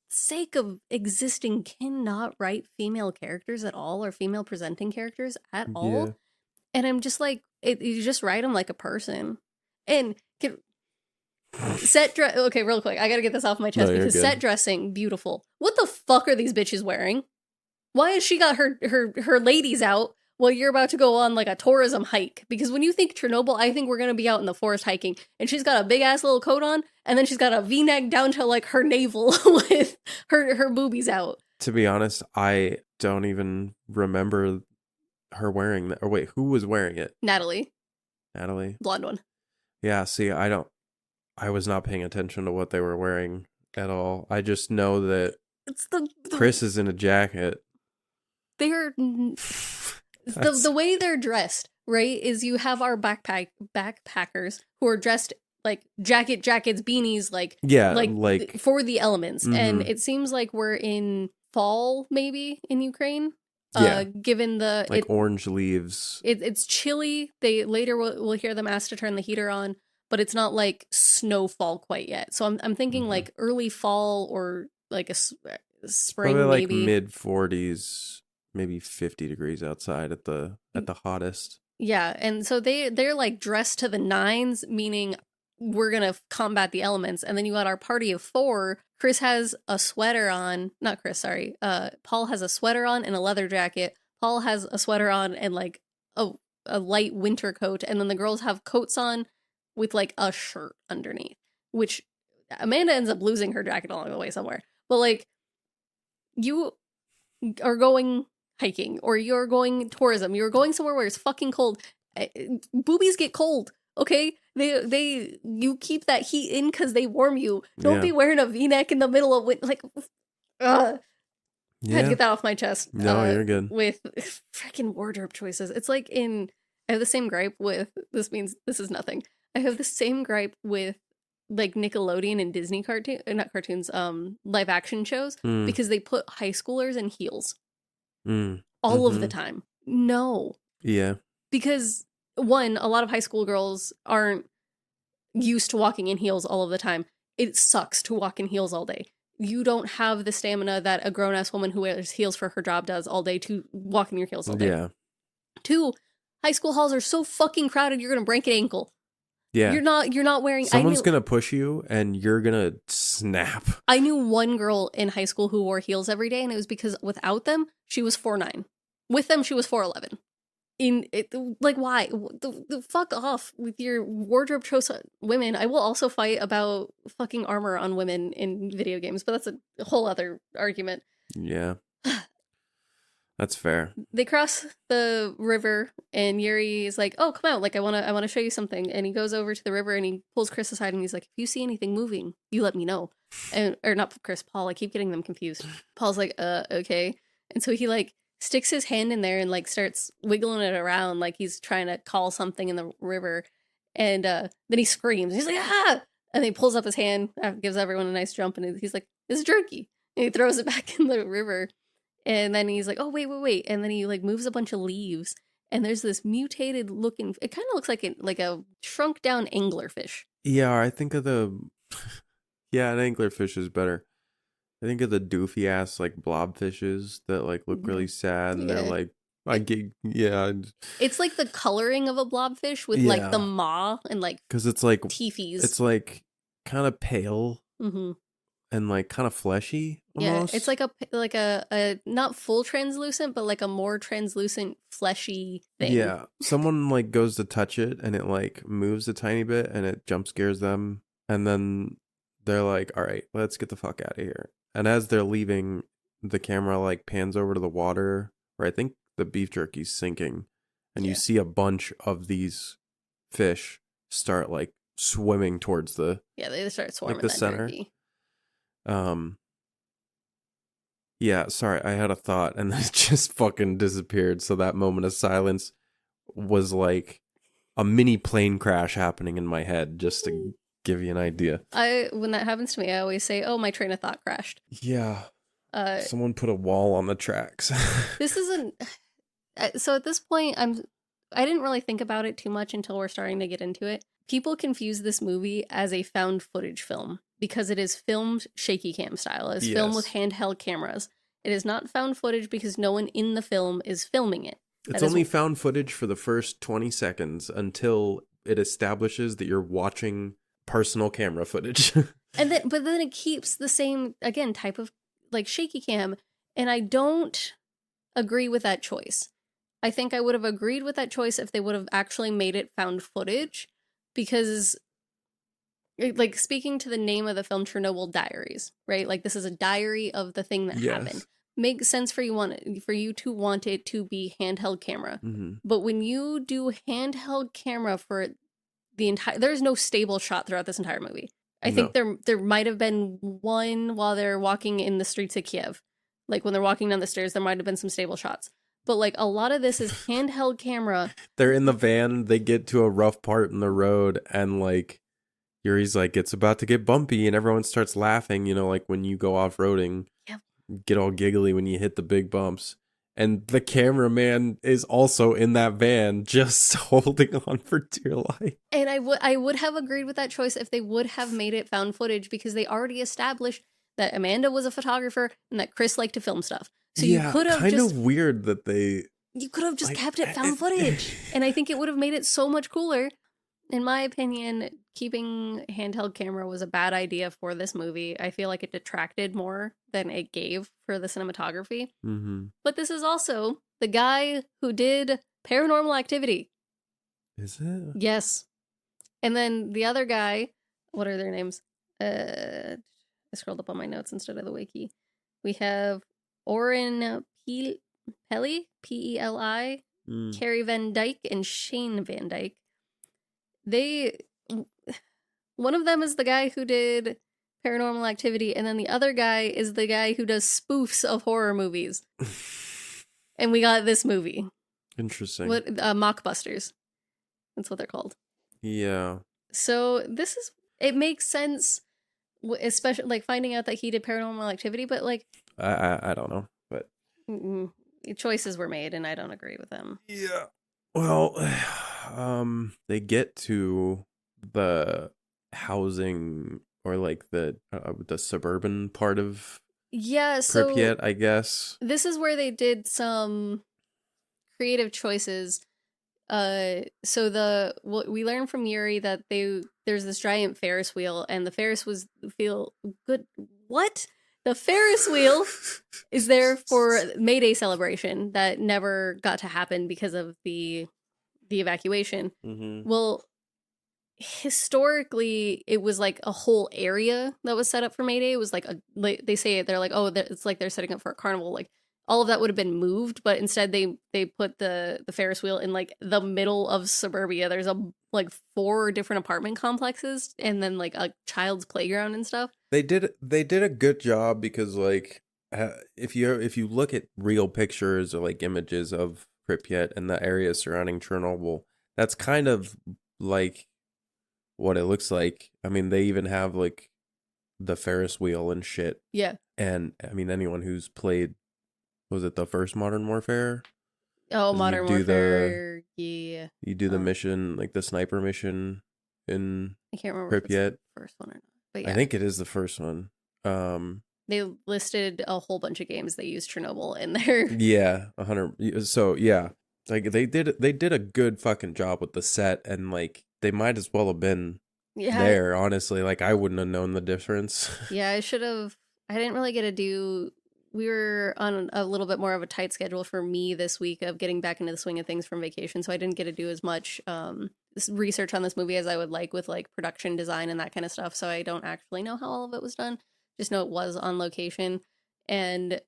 [SPEAKER 3] sake of existing cannot write female characters at all, or female presenting characters at all. Yeah. And I'm just like, you just write them like a person. And okay, real quick, I gotta get this off my chest, because set dressing, beautiful. What the fuck are these bitches wearing? Why has she got her ladies out while you're about to go on like a tourism hike? Because when you think Chernobyl, I think we're gonna be out in the forest hiking, and she's got a big ass little coat on, and then she's got a V-neck down to like her navel with her boobies out.
[SPEAKER 2] To be honest, I don't even remember her wearing that. Or wait, who was wearing it?
[SPEAKER 3] Natalie, blonde one.
[SPEAKER 2] Yeah, see, I was not paying attention to what they were wearing at all. I just know that
[SPEAKER 3] it's the
[SPEAKER 2] Chris is in a jacket.
[SPEAKER 3] They're the way they're dressed, right? Is you have our backpackers who are dressed like jackets, beanies, like for the elements. And it seems like we're in fall, maybe in Ukraine. Given the
[SPEAKER 2] like orange leaves,
[SPEAKER 3] it's chilly. They later will hear them ask to turn the heater on, but it's not like snowfall quite yet. So I'm thinking like early fall, or like a spring,
[SPEAKER 2] probably
[SPEAKER 3] maybe
[SPEAKER 2] like mid 40s, maybe 50 degrees outside at the hottest.
[SPEAKER 3] Yeah, and so they're like dressed to the nines, meaning we're gonna combat the elements. And then you got our party of 4. Chris has a sweater on. Not Chris, sorry. Paul has a sweater on and a leather jacket. Paul has a sweater on and like a light winter coat. And then the girls have coats on with like a shirt underneath, which Amanda ends up losing her jacket along the way somewhere. But like, you are going hiking, or you're going tourism. You're going somewhere where it's fucking cold. Boobies get cold. Okay, you keep that heat in because they warm you. Don't be wearing a V-neck in the middle of winter. Like, I had to get that off my chest.
[SPEAKER 2] No, you're good.
[SPEAKER 3] With freaking wardrobe choices, it's like I have the same gripe with. This means this is nothing. I have the same gripe with like Nickelodeon and Disney not cartoons, live action shows, because they put high schoolers in heels all of the time. No.
[SPEAKER 2] Yeah.
[SPEAKER 3] Because one, a lot of high school girls aren't used to walking in heels all of the time. It sucks to walk in heels all day. You don't have the stamina that a grown-ass woman who wears heels for her job does all day to walk in your heels all day.
[SPEAKER 2] Yeah.
[SPEAKER 3] 2, high school halls are so fucking crowded, you're going to break an ankle.
[SPEAKER 2] Yeah.
[SPEAKER 3] You're not wearing...
[SPEAKER 2] Someone's going to push you and you're going to snap.
[SPEAKER 3] I knew one girl in high school who wore heels every day, and it was because without them, she was 4'9". With them, she was 4'11". Why? The fuck off with your wardrobe choice on women. I will also fight about fucking armor on women in video games, but that's a whole other argument.
[SPEAKER 2] Yeah. That's fair.
[SPEAKER 3] They cross the river, and Yuri is like, "Oh, come out! Like, I wanna show you something." And he goes over to the river, and he pulls Chris aside, and he's like, "If you see anything moving, you let me know." Or not Chris, Paul. I keep getting them confused. Paul's like, okay." And so he like sticks his hand in there and like starts wiggling it around, like he's trying to call something in the river. And then he screams. He's like, "Ah!" And he pulls up his hand, gives everyone a nice jump, and he's like, "This is jerky." And he throws it back in the river. And then he's like, "Oh, wait." And then he like moves a bunch of leaves. And there's this mutated looking, it kind of looks like a shrunk down anglerfish.
[SPEAKER 2] Yeah, I think of an anglerfish is better. I think of the doofy ass like blobfishes that like look really sad, and they're like, It's
[SPEAKER 3] like the coloring of a blobfish with like the maw and like,
[SPEAKER 2] because it's like
[SPEAKER 3] teethies.
[SPEAKER 2] It's like kind of pale. Mm-hmm. And like kind of fleshy almost.
[SPEAKER 3] Yeah, it's like a not full translucent, but like a more translucent fleshy thing.
[SPEAKER 2] Yeah, someone like goes to touch it and it like moves a tiny bit and it jump scares them, and then they're like, "All right, let's get the fuck out of here." And as they're leaving, the camera like pans over to the water where I think the beef jerky's sinking, and you see a bunch of these fish start like swimming towards they
[SPEAKER 3] start swarming
[SPEAKER 2] like the center.
[SPEAKER 3] Jerky.
[SPEAKER 2] Yeah, sorry, I had a thought and then it just fucking disappeared. So that moment of silence was like a mini plane crash happening in my head, just to give you an idea.
[SPEAKER 3] When that happens to me, I always say, "Oh, my train of thought crashed."
[SPEAKER 2] Yeah. Someone put a wall on the tracks.
[SPEAKER 3] This isn't... So at this point, I didn't really think about it too much until we're starting to get into it. People confuse this movie as a found footage film because it is filmed shaky cam style. It is filmed with handheld cameras. It is not found footage because no one in the film is filming it.
[SPEAKER 2] It's only found footage for the first 20 seconds until it establishes that you're watching personal camera footage.
[SPEAKER 3] But then it keeps the same, again, type of like shaky cam. And I don't agree with that choice. I think I would have agreed with that choice if they would have actually made it found footage. Because, like, speaking to the name of the film, Chernobyl Diaries, right? Like, this is a diary of the thing that happened. Makes sense for you to want it to be handheld camera. Mm-hmm. But when you do handheld camera for the entire... There's no stable shot throughout this entire movie. I think there might have been one while they're walking in the streets of Kiev. Like, when they're walking down the stairs, there might have been some stable shots. But, like, a lot of this is handheld camera.
[SPEAKER 2] They're in the van, they get to a rough part in the road, and, like, Yuri's like, "It's about to get bumpy," and everyone starts laughing, you know, like when you go off-roading. Yep. Get all giggly when you hit the big bumps. And the cameraman is also in that van, just holding on for dear life.
[SPEAKER 3] And I would have agreed with that choice if they would have made it found footage, because they already established that Amanda was a photographer and that Chris liked to film stuff. So you could have
[SPEAKER 2] kind of weird that
[SPEAKER 3] you could have just kept it found footage. And I think it would have made it so much cooler. In my opinion, keeping handheld camera was a bad idea for this movie. I feel like it detracted more than it gave for the cinematography. Mm-hmm. But this is also the guy who did Paranormal Activity.
[SPEAKER 2] Is it?
[SPEAKER 3] Yes. And then the other guy, what are their names? I scrolled up on my notes instead of the wiki. We have Oren Peli, P-E-L-I, Carey Van Dyke, and Shane Van Dyke. One of them is the guy who did Paranormal Activity, and then the other guy is the guy who does spoofs of horror movies. And we got this movie.
[SPEAKER 2] Interesting.
[SPEAKER 3] Mockbusters. That's what they're called.
[SPEAKER 2] Yeah. So
[SPEAKER 3] it makes sense, especially like finding out that he did Paranormal Activity, but like
[SPEAKER 2] I don't know, but
[SPEAKER 3] choices were made, and I don't agree with them.
[SPEAKER 2] Yeah. Well, they get to the housing, or like the suburban part of Pripyat, I guess.
[SPEAKER 3] This is where they did some creative choices So what we learned from Yuri that there's this giant Ferris wheel, and the Ferris wheel is there for May Day celebration that never got to happen because of the evacuation.
[SPEAKER 2] Mm-hmm.
[SPEAKER 3] Well, historically, it was like a whole area that was set up for May Day. It was like they say it. They're like, oh, it's like they're setting up for a carnival. Like all of that would have been moved, but instead they put the Ferris wheel in like the middle of suburbia. There's like 4 different apartment complexes, and then like a child's playground and stuff.
[SPEAKER 2] They did a good job because like if you look at real pictures or like images of Pripyat and the area surrounding Chernobyl, that's kind of like what it looks like. I mean, they even have like the Ferris wheel and shit.
[SPEAKER 3] Yeah.
[SPEAKER 2] And I mean, anyone who's played, was it the first Modern Warfare?
[SPEAKER 3] Oh, Modern Warfare. Yeah.
[SPEAKER 2] You do the mission, like the sniper mission in
[SPEAKER 3] I can't remember
[SPEAKER 2] Pripyat.
[SPEAKER 3] if it's the first one or not. But yeah.
[SPEAKER 2] I think it is the first one.
[SPEAKER 3] They listed a whole bunch of games that use Chernobyl in there.
[SPEAKER 2] Yeah, 100. So yeah, like they did a good fucking job with the set, and like they might as well have been there. Honestly, like I wouldn't have known the difference.
[SPEAKER 3] Yeah, I didn't really get to do. We were on a little bit more of a tight schedule for me this week of getting back into the swing of things from vacation, so I didn't get to do as much research on this movie as I would like with like production design and that kind of stuff. So I don't actually know how all of it was done. Just know it was on location, and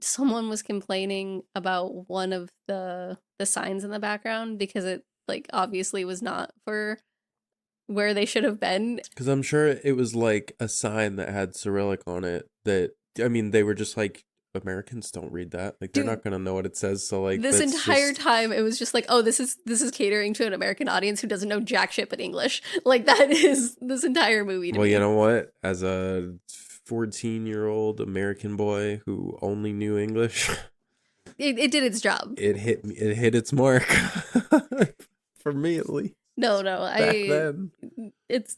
[SPEAKER 3] someone was complaining about one of the signs in the background because it like obviously was not for where they should have been.
[SPEAKER 2] Because I'm sure it was like a sign that had Cyrillic on it that, I mean, they were just like, Americans don't read that. Like they're not gonna know what it says. So like
[SPEAKER 3] this entire time it was just like, oh, this is catering to an American audience who doesn't know jack shit but English. Like that is this entire movie to me.
[SPEAKER 2] You know what? As a 14-year-old American boy who only knew English,
[SPEAKER 3] it did its job.
[SPEAKER 2] It hit its mark. For me at least.
[SPEAKER 3] No,
[SPEAKER 2] then.
[SPEAKER 3] It's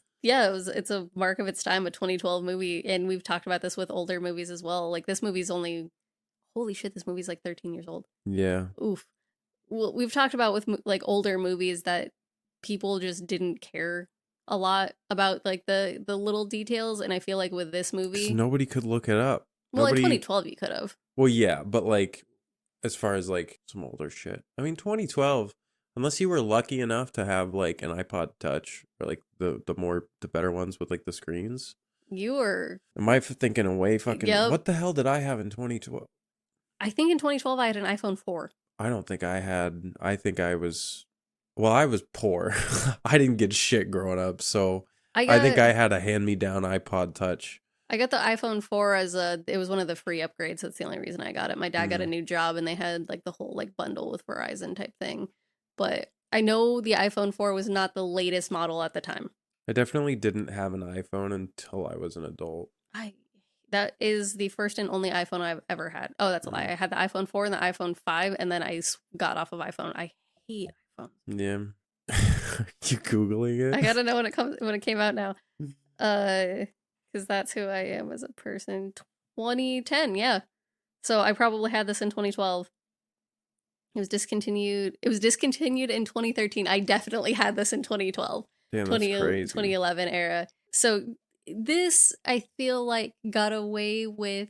[SPEAKER 3] a mark of its time, a 2012 movie, and we've talked about this with older movies as well. Like this movie's holy shit, this movie's like 13 years old.
[SPEAKER 2] Yeah.
[SPEAKER 3] Oof. Well, we've talked about with like older movies that people just didn't care a lot about like the little details, and I feel like with this movie,
[SPEAKER 2] nobody could look it up.
[SPEAKER 3] Well, like 2012, you could have.
[SPEAKER 2] Well, yeah, but like as far as like some older shit, I mean, 2012. Unless you were lucky enough to have like an iPod Touch or like the better ones with like the screens.
[SPEAKER 3] You were.
[SPEAKER 2] Am I thinking away fucking?
[SPEAKER 3] Yep.
[SPEAKER 2] What the hell did I have in 2012?
[SPEAKER 3] I think in 2012 I had an iPhone 4.
[SPEAKER 2] I don't think I had. I think I was. Well, I was poor. I didn't get shit growing up, so I think I had a hand-me-down iPod Touch.
[SPEAKER 3] I got the iPhone 4 it was one of the free upgrades. That's the only reason I got it. My dad got a new job and they had like the whole like bundle with Verizon type thing. But I know the iPhone 4 was not the latest model at the time.
[SPEAKER 2] I definitely didn't have an iPhone until I was an adult.
[SPEAKER 3] That is the first and only iPhone I've ever had. Oh, that's a lie. I had the iPhone 4 and the iPhone 5, and then I got off of iPhone. I hate iPhone.
[SPEAKER 2] Yeah. You Googling it?
[SPEAKER 3] I gotta know when it came out now. Because that's who I am as a person. 2010, yeah. So I probably had this in 2012. It was discontinued in 2013. I definitely had this in 2012.
[SPEAKER 2] Damn, that's crazy.
[SPEAKER 3] 2011 era. So this, I feel like, got away with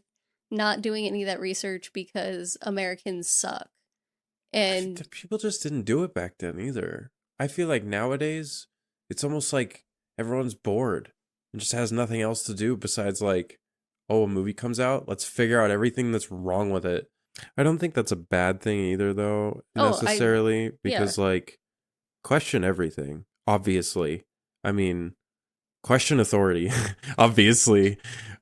[SPEAKER 3] not doing any of that research because Americans suck. And
[SPEAKER 2] people just didn't do it back then either. I feel like nowadays, it's almost like everyone's bored and just has nothing else to do besides like, oh, a movie comes out, let's figure out everything that's wrong with it. I don't think that's a bad thing either, though, necessarily, because, like, question everything, obviously. I mean, question authority, obviously.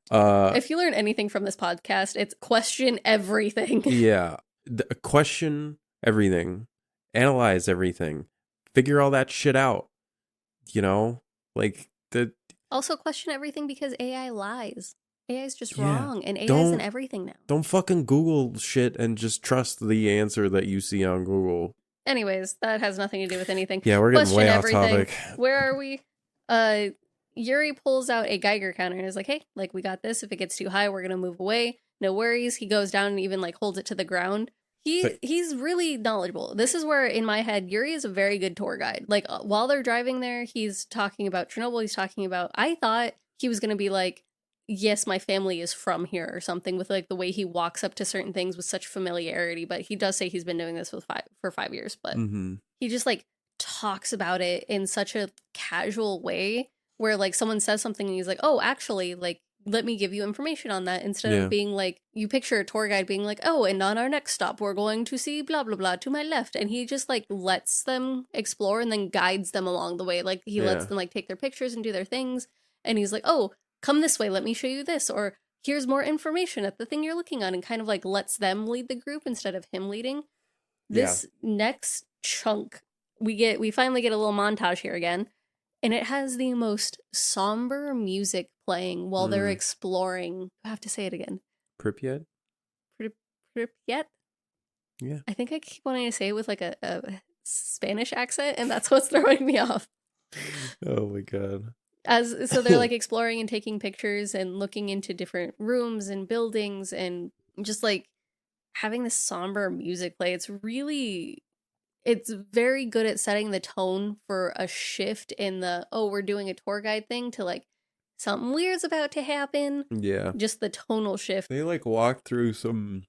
[SPEAKER 3] If you learn anything from this podcast, it's question everything.
[SPEAKER 2] Yeah. Question everything. Analyze everything. Figure all that shit out. You know? Like,
[SPEAKER 3] Also question everything because AI lies. AI is just wrong, and AI is in everything now.
[SPEAKER 2] Don't fucking Google shit and just trust the answer that you see on Google.
[SPEAKER 3] Anyways, that has nothing to do with anything.
[SPEAKER 2] Yeah, we're getting way off topic.
[SPEAKER 3] Where are we? Yuri pulls out a Geiger counter and is like, hey, like, we got this. If it gets too high, we're going to move away. No worries. He goes down and even, like, holds it to the ground. He's really knowledgeable. This is where, in my head, Yuri is a very good tour guide. Like, while they're driving there, he's talking about Chernobyl. He's talking about, I thought he was going to be like, yes, my family is from here or something, with like the way he walks up to certain things with such familiarity. But he does say he's been doing this for 5 years. But he just like talks about it in such a casual way where like someone says something and he's like, oh, actually, like, let me give you information on that, instead of being like, you picture a tour guide being like, oh, and on our next stop, we're going to see blah, blah, blah to my left. And he just like lets them explore and then guides them along the way. Like he lets them like take their pictures and do their things. And he's like, oh, come this way. Let me show you this. Or here's more information at the thing you're looking on, and kind of like lets them lead the group instead of him leading. This next chunk, we finally get a little montage here again. And it has the most somber music playing while they're exploring. I have to say it again.
[SPEAKER 2] Pripyat?
[SPEAKER 3] Pripyat?
[SPEAKER 2] Yeah.
[SPEAKER 3] I think I keep wanting to say it with like a Spanish accent, and that's what's throwing me off.
[SPEAKER 2] Oh my god.
[SPEAKER 3] So they're like exploring and taking pictures and looking into different rooms and buildings and just like having this somber music play. It's very good at setting the tone for a shift in the, oh, we're doing a tour guide thing, to like something weird's about to happen.
[SPEAKER 2] Yeah.
[SPEAKER 3] Just the tonal shift.
[SPEAKER 2] They like walk through some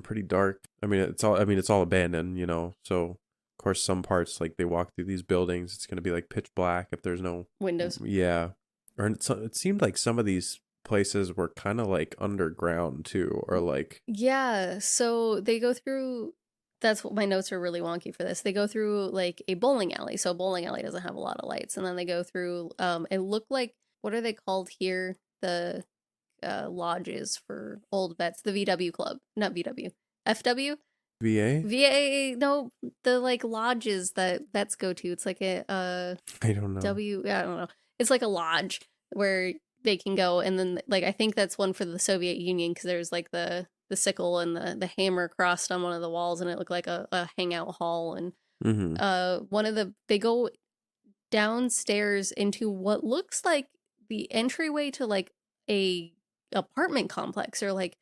[SPEAKER 2] pretty dark. It's all abandoned, you know. So of course some parts, like they walk through these buildings, it's going to be like pitch black if there's no
[SPEAKER 3] windows.
[SPEAKER 2] Yeah. Or it seemed like some of these places were kind of like underground too, or like
[SPEAKER 3] yeah, so they go through, that's what my notes are really wonky for this. They go through like a bowling alley. So a bowling alley doesn't have a lot of lights. And then they go through, it looked like, what are they called here? The lodges for old vets. The VW club. Not VW. FW?
[SPEAKER 2] VA?
[SPEAKER 3] VA, no, the like lodges that vets go to. It's like a
[SPEAKER 2] I don't know.
[SPEAKER 3] I don't know. It's like a lodge where they can go. And then like, I think that's one for the Soviet Union, because there's like the sickle and the hammer crossed on one of the walls, and it looked like a hangout hall. And they go downstairs into what looks like the entryway to like a apartment complex or like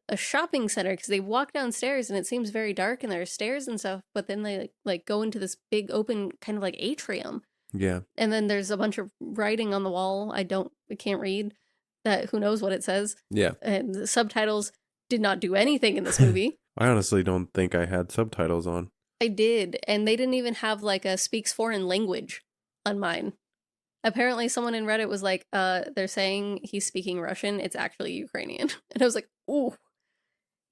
[SPEAKER 3] a shopping center, because they walk downstairs and it seems very dark and there are stairs and stuff, but then they like go into this big open kind of like atrium.
[SPEAKER 2] Yeah.
[SPEAKER 3] And then there's a bunch of writing on the wall. I can't read that. Who knows what it says? Yeah. And the subtitles did not do anything in this movie.
[SPEAKER 2] I honestly don't think I had subtitles on.
[SPEAKER 3] I did, and they didn't even have like a speaks foreign language on mine. Apparently someone in Reddit was like, they're saying he's speaking Russian, it's actually Ukrainian. And I was like, ooh,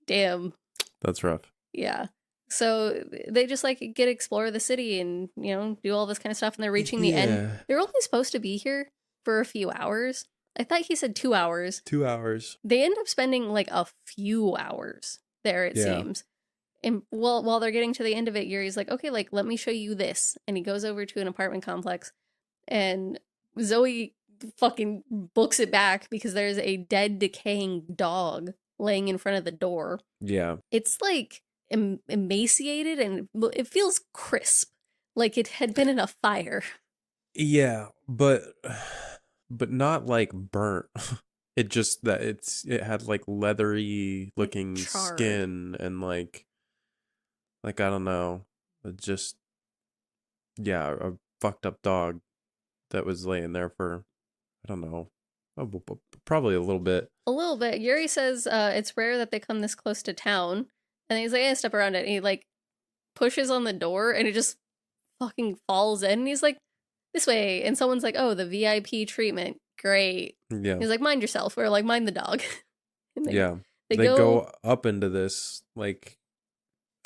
[SPEAKER 3] damn.
[SPEAKER 2] That's rough.
[SPEAKER 3] Yeah. So they just like explore the city and, you know, do all this kind of stuff, and they're reaching the end. They're only supposed to be here for a few hours. I thought he said 2 hours.
[SPEAKER 2] 2 hours.
[SPEAKER 3] They end up spending like a few hours there, it seems. And while they're getting to the end of it, Yuri's like, okay, like, let me show you this. And he goes over to an apartment complex, and Zoe fucking books it back because there's a dead, decaying dog laying in front of the door. Yeah. It's like emaciated, and it feels crisp, like it had been in a fire.
[SPEAKER 2] Yeah, but not like burnt. It just that it had like leathery looking skin, and like I don't know, just a fucked up dog that was laying there for, I don't know, probably a little bit.
[SPEAKER 3] A little bit. Yuri says it's rare that they come this close to town, and he's like, step around it, and he like pushes on the door, and it just fucking falls in, and he's like, this way, and someone's like, oh, the VIP treatment, great. Yeah. He's like, mind yourself, or like, mind the dog. And they go
[SPEAKER 2] up into this like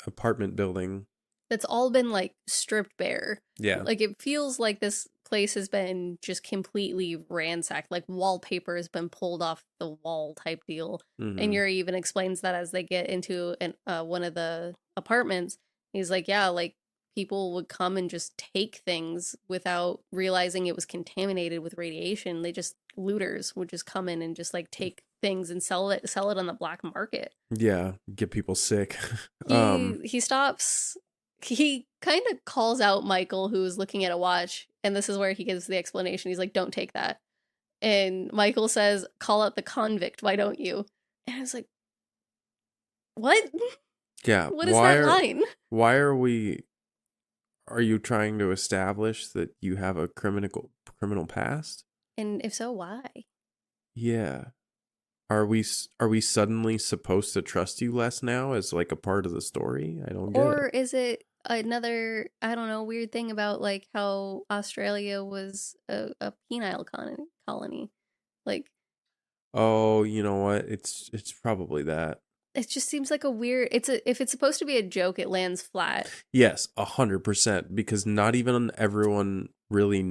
[SPEAKER 2] apartment building
[SPEAKER 3] that's all been like stripped bare.
[SPEAKER 2] Yeah.
[SPEAKER 3] Like it feels like this place has been just completely ransacked. Like wallpaper has been pulled off the wall type deal. Mm-hmm. And Yuri even explains that as they get into one of the apartments. He's like, yeah, like people would come and just take things without realizing it was contaminated with radiation. Looters would just come in and just like take things and sell it on the black market.
[SPEAKER 2] Yeah, get people sick.
[SPEAKER 3] He stops. He kind of calls out Michael, who's looking at a watch, and this is where he gives the explanation. He's like, don't take that. And Michael says, call out the convict, why don't you? And I was like, what?
[SPEAKER 2] Yeah.
[SPEAKER 3] What is that line?
[SPEAKER 2] Why are you trying to establish that you have a criminal past?
[SPEAKER 3] And if so, why?
[SPEAKER 2] Yeah. Are we suddenly supposed to trust you less now as like a part of the story? I don't get it.
[SPEAKER 3] Or is it another, I don't know, weird thing about like how Australia was a penile colony? Like,
[SPEAKER 2] oh, you know what? It's probably that.
[SPEAKER 3] it just seems like a weird. If it's supposed to be a joke, it lands flat.
[SPEAKER 2] Yes, 100%. Because not even everyone really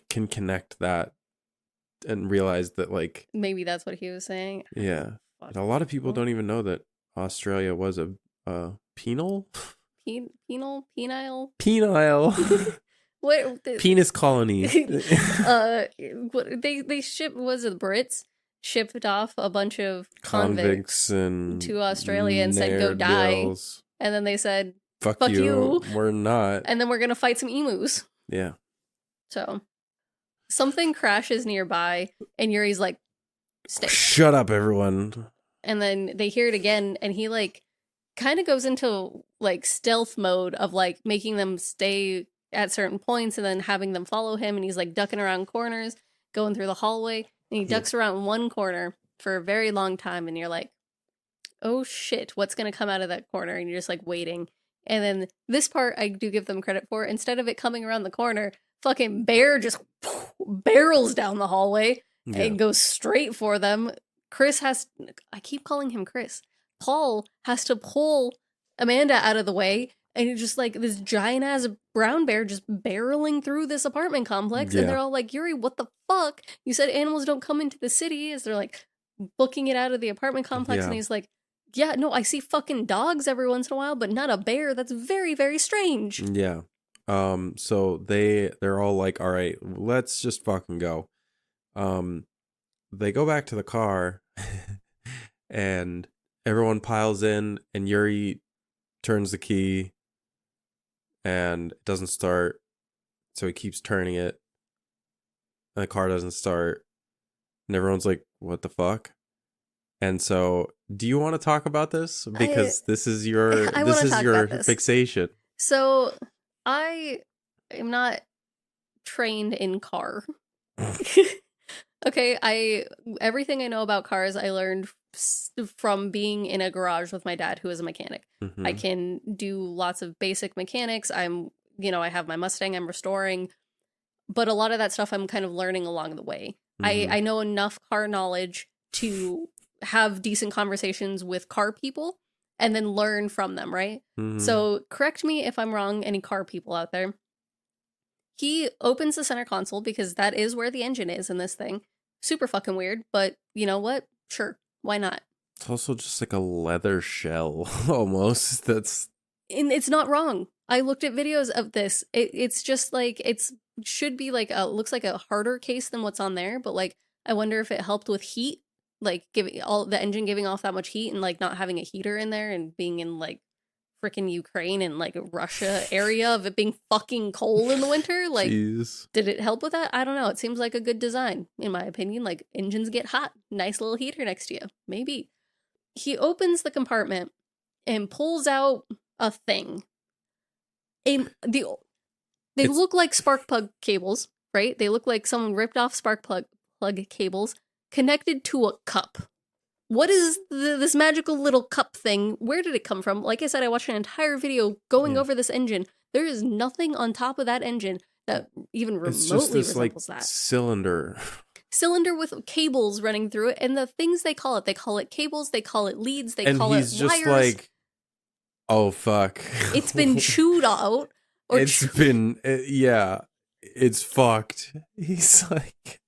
[SPEAKER 2] can connect that and realize that like
[SPEAKER 3] Maybe that's what he was saying.
[SPEAKER 2] yeah, and a lot of people don't even know that Australia was a penile what penis colony.
[SPEAKER 3] They shipped, was it the Brits shipped off a bunch of convicts
[SPEAKER 2] and
[SPEAKER 3] to Australia and said go die, and then they said fuck you,
[SPEAKER 2] we're not,
[SPEAKER 3] and then we're gonna fight some emus.
[SPEAKER 2] Yeah.
[SPEAKER 3] So something crashes nearby and Yuri's like, stay.
[SPEAKER 2] Shut up, everyone.
[SPEAKER 3] And then they hear it again, and he like kind of goes into like stealth mode of like making them stay at certain points and then having them follow him, and he's like ducking around corners, going through the hallway, and he ducks around one corner for a very long time, and you're like, oh shit, what's gonna come out of that corner? And you're just like waiting. And then this part I do give them credit for. Instead of it coming around the corner, fucking bear just barrels down the hallway and goes straight for them. I keep calling him Chris. Paul has to pull Amanda out of the way, and you're just like this giant ass brown bear just barreling through this apartment complex. And they're all like, Yuri, what the fuck? You said animals don't come into the city. As they're like booking it out of the apartment complex. And he's like, yeah, no, I see fucking dogs every once in a while, but not a bear. That's very, very strange.
[SPEAKER 2] Yeah. So they're all like, all right, let's just fucking go. They go back to the car and everyone piles in, and Yuri turns the key and it doesn't start. So he keeps turning it and the car doesn't start. And everyone's like, what the fuck? And so do you want to talk about this? Because this is your fixation.
[SPEAKER 3] So I am not trained in car. Okay, everything I know about cars I learned from being in a garage with my dad, who is a mechanic. Mm-hmm. I can do lots of basic mechanics. I have my Mustang I'm restoring, but a lot of that stuff I'm kind of learning along the way. Mm-hmm. I know enough car knowledge to have decent conversations with car people and then learn from them, right? Mm-hmm. So correct me if I'm wrong, any car people out there. He opens the center console because that is where the engine is in this thing. Super fucking weird, but you know what? Sure, why not?
[SPEAKER 2] It's also just like a leather shell, almost. And
[SPEAKER 3] it's not wrong. I looked at videos of this. It's just like, should be like looks like a harder case than what's on there, but like I wonder if it helped with heat, like giving all the engine giving off that much heat and like not having a heater in there and being in like freaking Ukraine and like Russia area of it being fucking cold in the winter. Like,
[SPEAKER 2] jeez.
[SPEAKER 3] Did it help with that? I don't know. It seems like a good design, in my opinion. Like, engines get hot. Nice little heater next to you. Maybe. He opens the compartment and pulls out a thing. They look like spark plug cables, right? They look like someone ripped off spark plug cables connected to a cup. What is this magical little cup thing? Where did it come from? Like I said, I watched an entire video going over this engine. There is nothing on top of that engine that even remotely resembles that.
[SPEAKER 2] Cylinder
[SPEAKER 3] with cables running through it, and the things they call it cables, they call it leads, they call it wires.
[SPEAKER 2] And he's just like, oh fuck.
[SPEAKER 3] It's been chewed out.
[SPEAKER 2] It's fucked. He's like,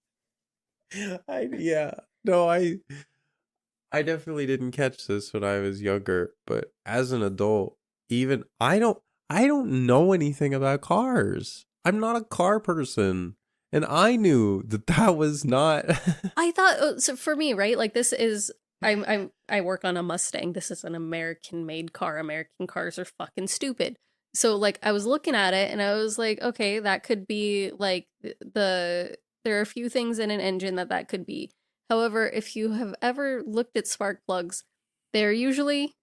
[SPEAKER 2] I definitely didn't catch this when I was younger, but as an adult, even I don't know anything about cars. I'm not a car person, and I knew that was not.
[SPEAKER 3] I thought so for me, right? Like this is I work on a Mustang. This is an American-made car. American cars are fucking stupid. So like I was looking at it and I was like, okay, that could be like there are a few things in an engine that could be. However, if you have ever looked at spark plugs, they're usually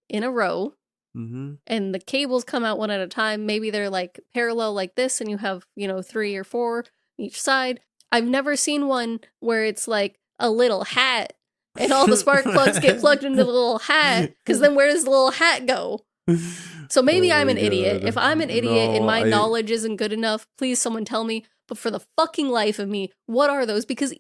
[SPEAKER 3] in a row
[SPEAKER 2] Mm-hmm.
[SPEAKER 3] And the cables come out one at a time. Maybe they're like parallel like this, and you have, 3 or 4 each side. I've never seen one where it's like a little hat and all the spark plugs get plugged into the little hat, because then where does the little hat go? So maybe I'm an idiot. If I'm an idiot and my knowledge isn't good enough, please someone tell me. But for the fucking life of me, what are those? Because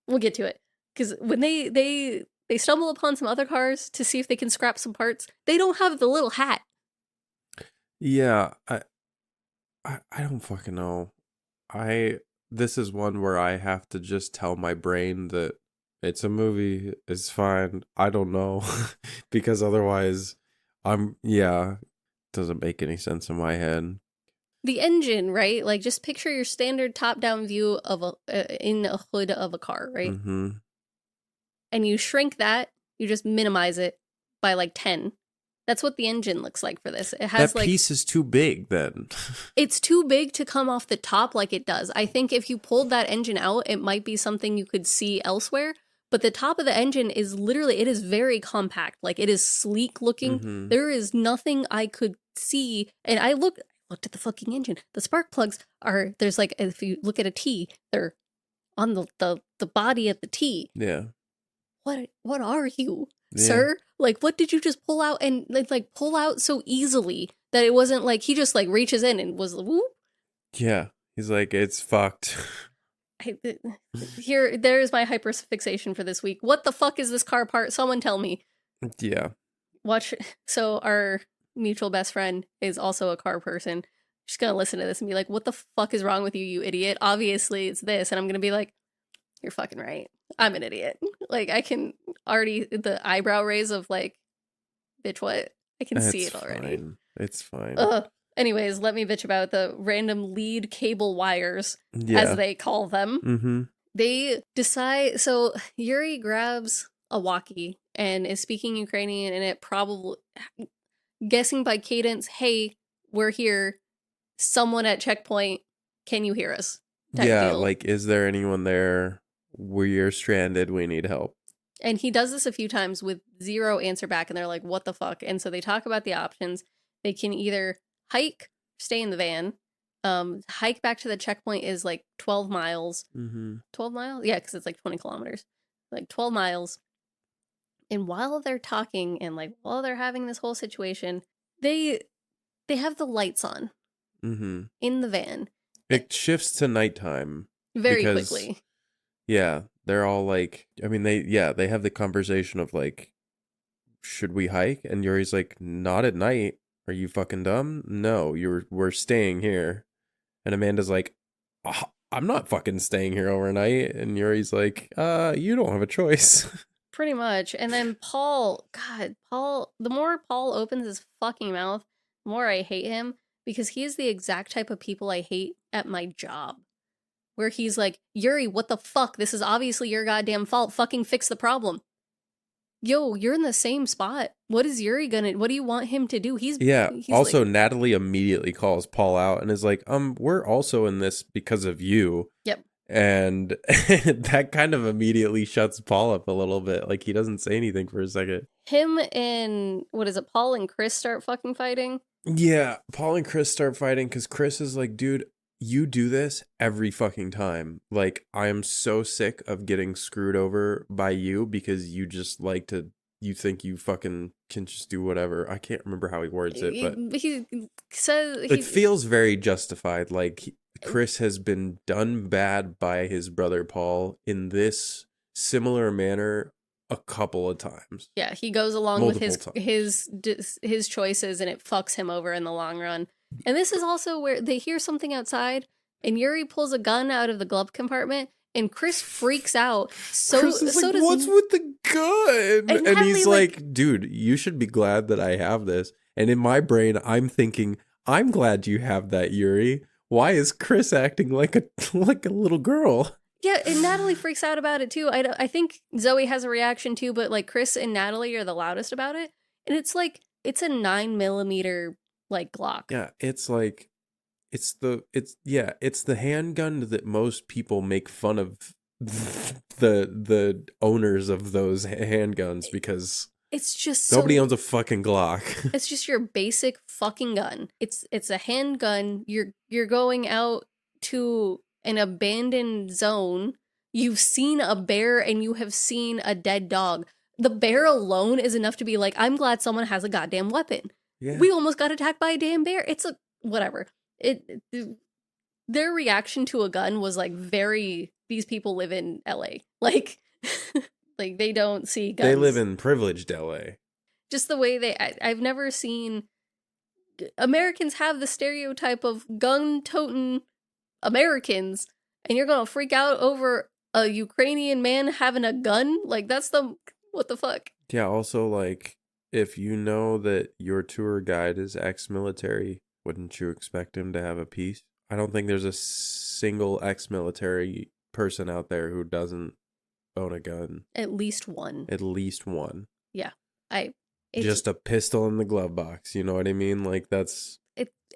[SPEAKER 3] we'll get to it. Because when they stumble upon some other cars to see if they can scrap some parts, they don't have the little hat.
[SPEAKER 2] Yeah, I don't fucking know. This is one where I have to just tell my brain that it's a movie, it's fine. I don't know. Because otherwise doesn't make any sense in my head.
[SPEAKER 3] The engine, right? Like, just picture your standard top-down view of in a hood of a car, right?
[SPEAKER 2] Mm-hmm.
[SPEAKER 3] And you shrink that, you just minimize it by like 10. That's what the engine looks like for this. It has
[SPEAKER 2] that piece is too big then.
[SPEAKER 3] It's too big to come off the top like it does. I think if you pulled that engine out, it might be something you could see elsewhere. But the top of the engine is it is very compact. Like, it is sleek looking.
[SPEAKER 2] Mm-hmm.
[SPEAKER 3] There is nothing I could see. And I looked at the fucking engine. The spark plugs there's like, if you look at a T, they're on the body of the T.
[SPEAKER 2] Yeah.
[SPEAKER 3] What are you, sir? Like, what did you just pull out and like pull out so easily that it wasn't like he just like reaches in and was whoop?
[SPEAKER 2] Yeah. He's like, it's fucked.
[SPEAKER 3] There's my hyperfixation for this week. What the fuck is this car part? Someone tell me.
[SPEAKER 2] Yeah.
[SPEAKER 3] So our mutual best friend is also a car person. She's gonna listen to this and be like, what the fuck is wrong with you, you idiot? Obviously it's this. And I'm gonna be like, you're fucking right. I'm an idiot. Like, I can already, the eyebrow raise of like, bitch, what? I can see it already.
[SPEAKER 2] Fine. It's fine.
[SPEAKER 3] Anyways, let me bitch about the random lead cable wires, as they call them.
[SPEAKER 2] Mm-hmm.
[SPEAKER 3] They decide, so Yuri grabs a walkie and is speaking Ukrainian, and it probably, guessing by cadence, hey, we're here, someone at checkpoint, can you hear us? Deal.
[SPEAKER 2] Like, is there anyone there? We're stranded, we need help.
[SPEAKER 3] And he does this a few times with zero answer back, and they're like, what the fuck? And so they talk about the options. They can either hike, stay in the van. Hike back to the checkpoint is like 12 miles.
[SPEAKER 2] Mm-hmm.
[SPEAKER 3] 12 miles? Yeah, because it's like 20 kilometers. Like 12 miles. And while they're talking and like while they're having this whole situation, they have the lights on in the van.
[SPEAKER 2] It shifts to nighttime.
[SPEAKER 3] Very quickly.
[SPEAKER 2] Yeah, they're all like, I mean, they have the conversation of like, should we hike? And Yuri's like, not at night. Are you fucking dumb? No, we're staying here. And Amanda's like, oh, I'm not fucking staying here overnight. And Yuri's like, you don't have a choice.
[SPEAKER 3] Pretty much. And then Paul, the more Paul opens his fucking mouth, the more I hate him, because he is the exact type of people I hate at my job. Where he's like, Yuri, what the fuck? This is obviously your goddamn fault. Fucking fix the problem. Yo, you're in the same spot. What is Yuri what do you want him to do? He's
[SPEAKER 2] also
[SPEAKER 3] like,
[SPEAKER 2] Natalie immediately calls Paul out and is like, we're also in this because of you.
[SPEAKER 3] Yep.
[SPEAKER 2] And that kind of immediately shuts Paul up a little bit. Like, he doesn't say anything for a second.
[SPEAKER 3] Him and, Paul and Chris start fucking fighting?
[SPEAKER 2] Yeah, Paul and Chris start fighting because Chris is like, dude, you do this every fucking time. Like, I am so sick of getting screwed over by you because you just like to, you think you fucking can just do whatever. I can't remember how he words it, but
[SPEAKER 3] he says
[SPEAKER 2] it feels very justified. Like, Chris has been done bad by his brother Paul in this similar manner a couple of times.
[SPEAKER 3] Yeah, he goes along
[SPEAKER 2] Multiple
[SPEAKER 3] with his choices, and it fucks him over in the long run. And this is also where they hear something outside, and Yuri pulls a gun out of the glove compartment, and Chris freaks out.
[SPEAKER 2] Chris is like, what's with the gun? And he's like, dude, you should be glad that I have this. And in my brain, I'm thinking, I'm glad you have that, Yuri. Why is Chris acting like a little girl?
[SPEAKER 3] Yeah, and Natalie freaks out about it too. I think Zoe has a reaction too, but like Chris and Natalie are the loudest about it. And it's like, it's a 9mm like Glock.
[SPEAKER 2] Yeah, it's like, it's the handgun that most people make fun of the owners of those handguns because
[SPEAKER 3] It's just
[SPEAKER 2] Nobody owns a fucking Glock.
[SPEAKER 3] It's just your basic fucking gun. It's a handgun. You're going out to an abandoned zone. You've seen a bear and you have seen a dead dog. The bear alone is enough to be like, I'm glad someone has a goddamn weapon. Yeah. We almost got attacked by a damn bear. It's a whatever. Their reaction to a gun was like very, these people live in LA. Like like they don't see guns.
[SPEAKER 2] They live in privileged LA.
[SPEAKER 3] Just the way I've never seen Americans have the stereotype of gun-toting Americans, and you're gonna freak out over a Ukrainian man having a gun? Like, what the fuck?
[SPEAKER 2] Yeah, also, like, if you know that your tour guide is ex-military, wouldn't you expect him to have a piece? I don't think there's a single ex-military person out there who doesn't own a gun.
[SPEAKER 3] At least one.
[SPEAKER 2] Yeah.
[SPEAKER 3] Just
[SPEAKER 2] a pistol in the glove box, you know what I mean? Like, that's...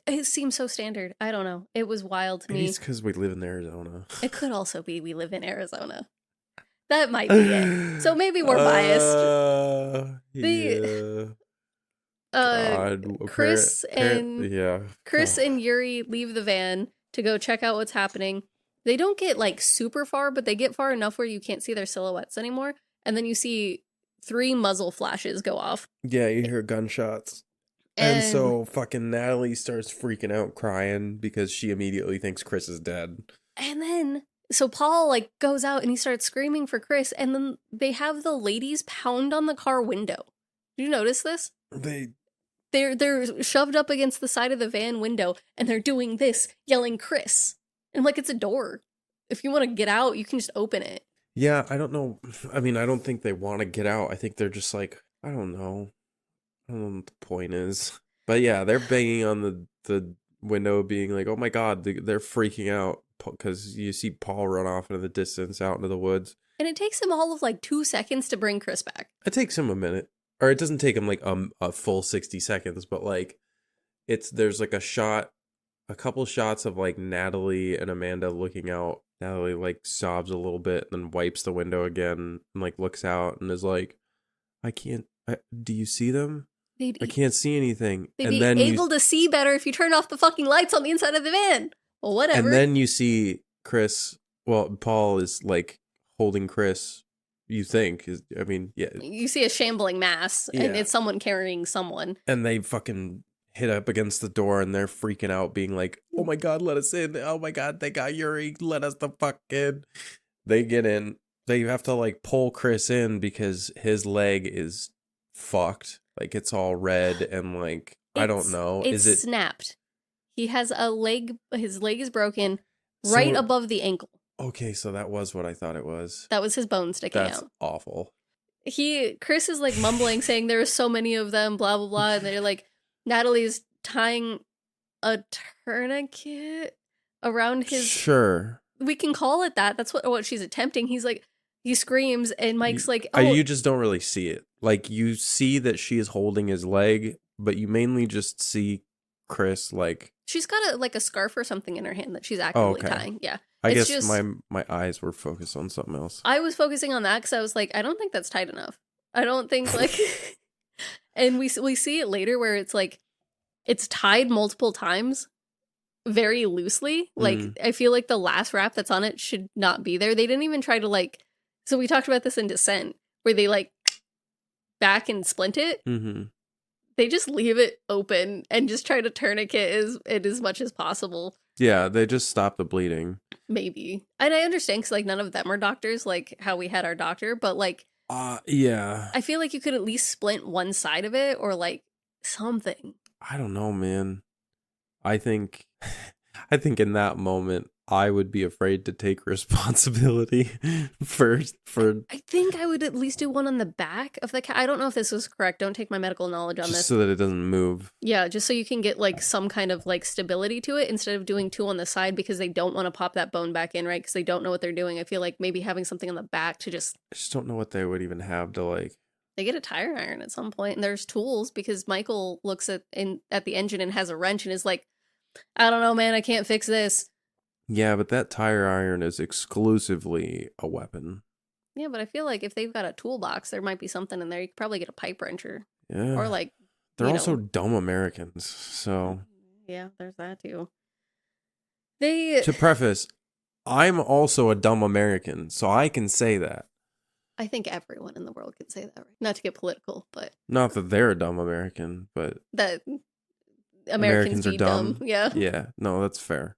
[SPEAKER 3] It seems so standard. I don't know. It was wild to me.
[SPEAKER 2] It's because we live in Arizona.
[SPEAKER 3] It could also be we live in Arizona. That might be it. So maybe we're biased.
[SPEAKER 2] Yeah.
[SPEAKER 3] Chris and Yuri leave the van to go check out what's happening. They don't get like super far, but they get far enough where you can't see their silhouettes anymore. And then you see 3 muzzle flashes go off.
[SPEAKER 2] Yeah, you hear gunshots. And so fucking Natalie starts freaking out, crying, because she immediately thinks Chris is dead. And
[SPEAKER 3] then, so Paul, like, goes out and he starts screaming for Chris, and then they have the ladies pound on the car window. Did you notice this? They're shoved up against the side of the van window, and they're doing this, yelling Chris. And I'm like, it's a door. If you want to get out, you can just open it.
[SPEAKER 2] Yeah, I don't know. I mean, I don't think they want to get out. I think they're just like, I don't know what the point is. But yeah, they're banging on the window, being like, oh my God, they're freaking out because you see Paul run off into the distance out into the woods.
[SPEAKER 3] And it takes him all of like 2 seconds to bring Chris back.
[SPEAKER 2] It takes him a minute. Or it doesn't take him like a full 60 seconds, but like there's like a couple shots of like Natalie and Amanda looking out. Natalie like sobs a little bit and then wipes the window again and like looks out and is like, do you see them? I can't see anything.
[SPEAKER 3] They'd be able to see better if you turn off the fucking lights on the inside of the van. Well, whatever.
[SPEAKER 2] And then you see Paul is like holding Chris. You think yeah.
[SPEAKER 3] You see a shambling mass, and it's someone carrying someone.
[SPEAKER 2] And they fucking hit up against the door, and they're freaking out, being like, "Oh my God, let us in! Oh my God, they got Yuri! Let us the fuck in!" They get in. They have to like pull Chris in because his leg is fucked. Like it's all red and like I don't know.
[SPEAKER 3] Is it snapped? He has a leg. His leg is broken right above the ankle.
[SPEAKER 2] Okay, so that was what I thought it was.
[SPEAKER 3] That was his bone sticking out.
[SPEAKER 2] That's awful.
[SPEAKER 3] Chris is like mumbling, saying there are so many of them, blah, blah, blah. And they're like, Natalie's tying a tourniquet around his...
[SPEAKER 2] Sure.
[SPEAKER 3] We can call it that. That's what she's attempting. He's like, he screams and Mike's like,
[SPEAKER 2] oh. You just don't really see it. Like you see that she is holding his leg, but you mainly just see Chris like...
[SPEAKER 3] She's got a scarf or something in her hand that she's actively tying. Yeah.
[SPEAKER 2] I guess just, my eyes were focused on something else.
[SPEAKER 3] I was focusing on that because I was like, I don't think that's tight enough. I don't think like... And we see it later where it's like, it's tied multiple times very loosely. Like, I feel like the last wrap that's on it should not be there. They didn't even try to like... So we talked about this in Descent, where they like back and splint it. Mm-hmm. They just leave it open and just try to tourniquet it as much as possible.
[SPEAKER 2] Yeah, they just stop the bleeding.
[SPEAKER 3] Maybe. And I understand because like none of them are doctors, like how we had our doctor, but like...
[SPEAKER 2] yeah.
[SPEAKER 3] I feel like you could at least splint one side of it or like something. I
[SPEAKER 2] don't know, man. I think in that moment, I would be afraid to take responsibility for...
[SPEAKER 3] I think I would at least do one on the back of the cat. I don't know if this was correct. Don't take my medical knowledge on this.
[SPEAKER 2] Just so that it doesn't move.
[SPEAKER 3] Yeah, just so you can get like some kind of like stability to it instead of doing 2 on the side because they don't want to pop that bone back in, right? Because they don't know what they're doing. I feel like maybe having something on the back to just...
[SPEAKER 2] I just don't know what they would even have to like...
[SPEAKER 3] They get a tire iron at some point and there's tools because Michael looks at the engine and has a wrench and is like, I don't know, man, I can't fix this.
[SPEAKER 2] Yeah, but that tire iron is exclusively a weapon.
[SPEAKER 3] Yeah, but I feel like if they've got a toolbox, there might be something in there. You could probably get a pipe wrencher.
[SPEAKER 2] Yeah.
[SPEAKER 3] Or like,
[SPEAKER 2] they're also dumb Americans, so.
[SPEAKER 3] Yeah, there's that too. To
[SPEAKER 2] preface, I'm also a dumb American, so I can say that.
[SPEAKER 3] I think everyone in the world can say that, right? Not to get political, but.
[SPEAKER 2] Not that they're a dumb American, but.
[SPEAKER 3] That Americans be dumb. Yeah.
[SPEAKER 2] Yeah, no, that's fair.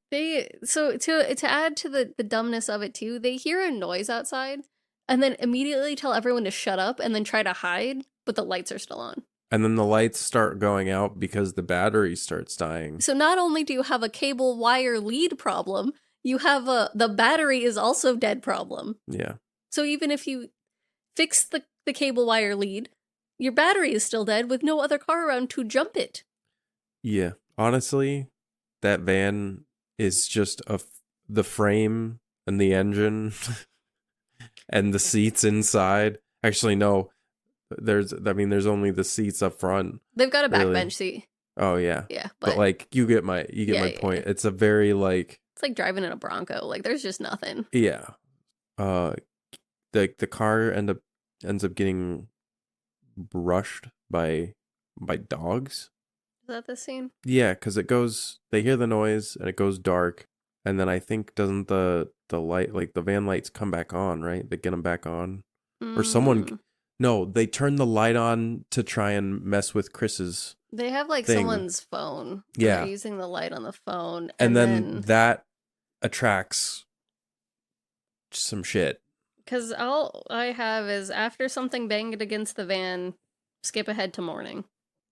[SPEAKER 3] So to add to the dumbness of it too, they hear a noise outside and then immediately tell everyone to shut up and then try to hide, but the lights are still on.
[SPEAKER 2] And then the lights start going out because the battery starts dying.
[SPEAKER 3] So not only do you have a cable wire lead problem, you have the battery is also dead problem.
[SPEAKER 2] Yeah.
[SPEAKER 3] So even if you fix the cable wire lead, your battery is still dead with no other car around to jump it.
[SPEAKER 2] Yeah. Honestly, that van is just the frame and the engine and the seats inside. Actually, no. There's only the seats up front.
[SPEAKER 3] They've got a backbench seat.
[SPEAKER 2] Oh yeah.
[SPEAKER 3] Yeah,
[SPEAKER 2] but like you get my point. Yeah. It's a very like
[SPEAKER 3] it's like driving in a Bronco. Like there's just nothing.
[SPEAKER 2] Yeah. The car ends up getting brushed by dogs.
[SPEAKER 3] Is that the scene?
[SPEAKER 2] Yeah, because they hear the noise and it goes dark, and then I think doesn't the light, like the van lights, come back on, right? They get them back on, or someone. No, they turn the light on to try and mess with Chris's.
[SPEAKER 3] They have like someone's phone.
[SPEAKER 2] Yeah.
[SPEAKER 3] They're using the light on the phone.
[SPEAKER 2] And then that attracts some shit.
[SPEAKER 3] Because all I have is after something banged against the van, skip ahead to morning.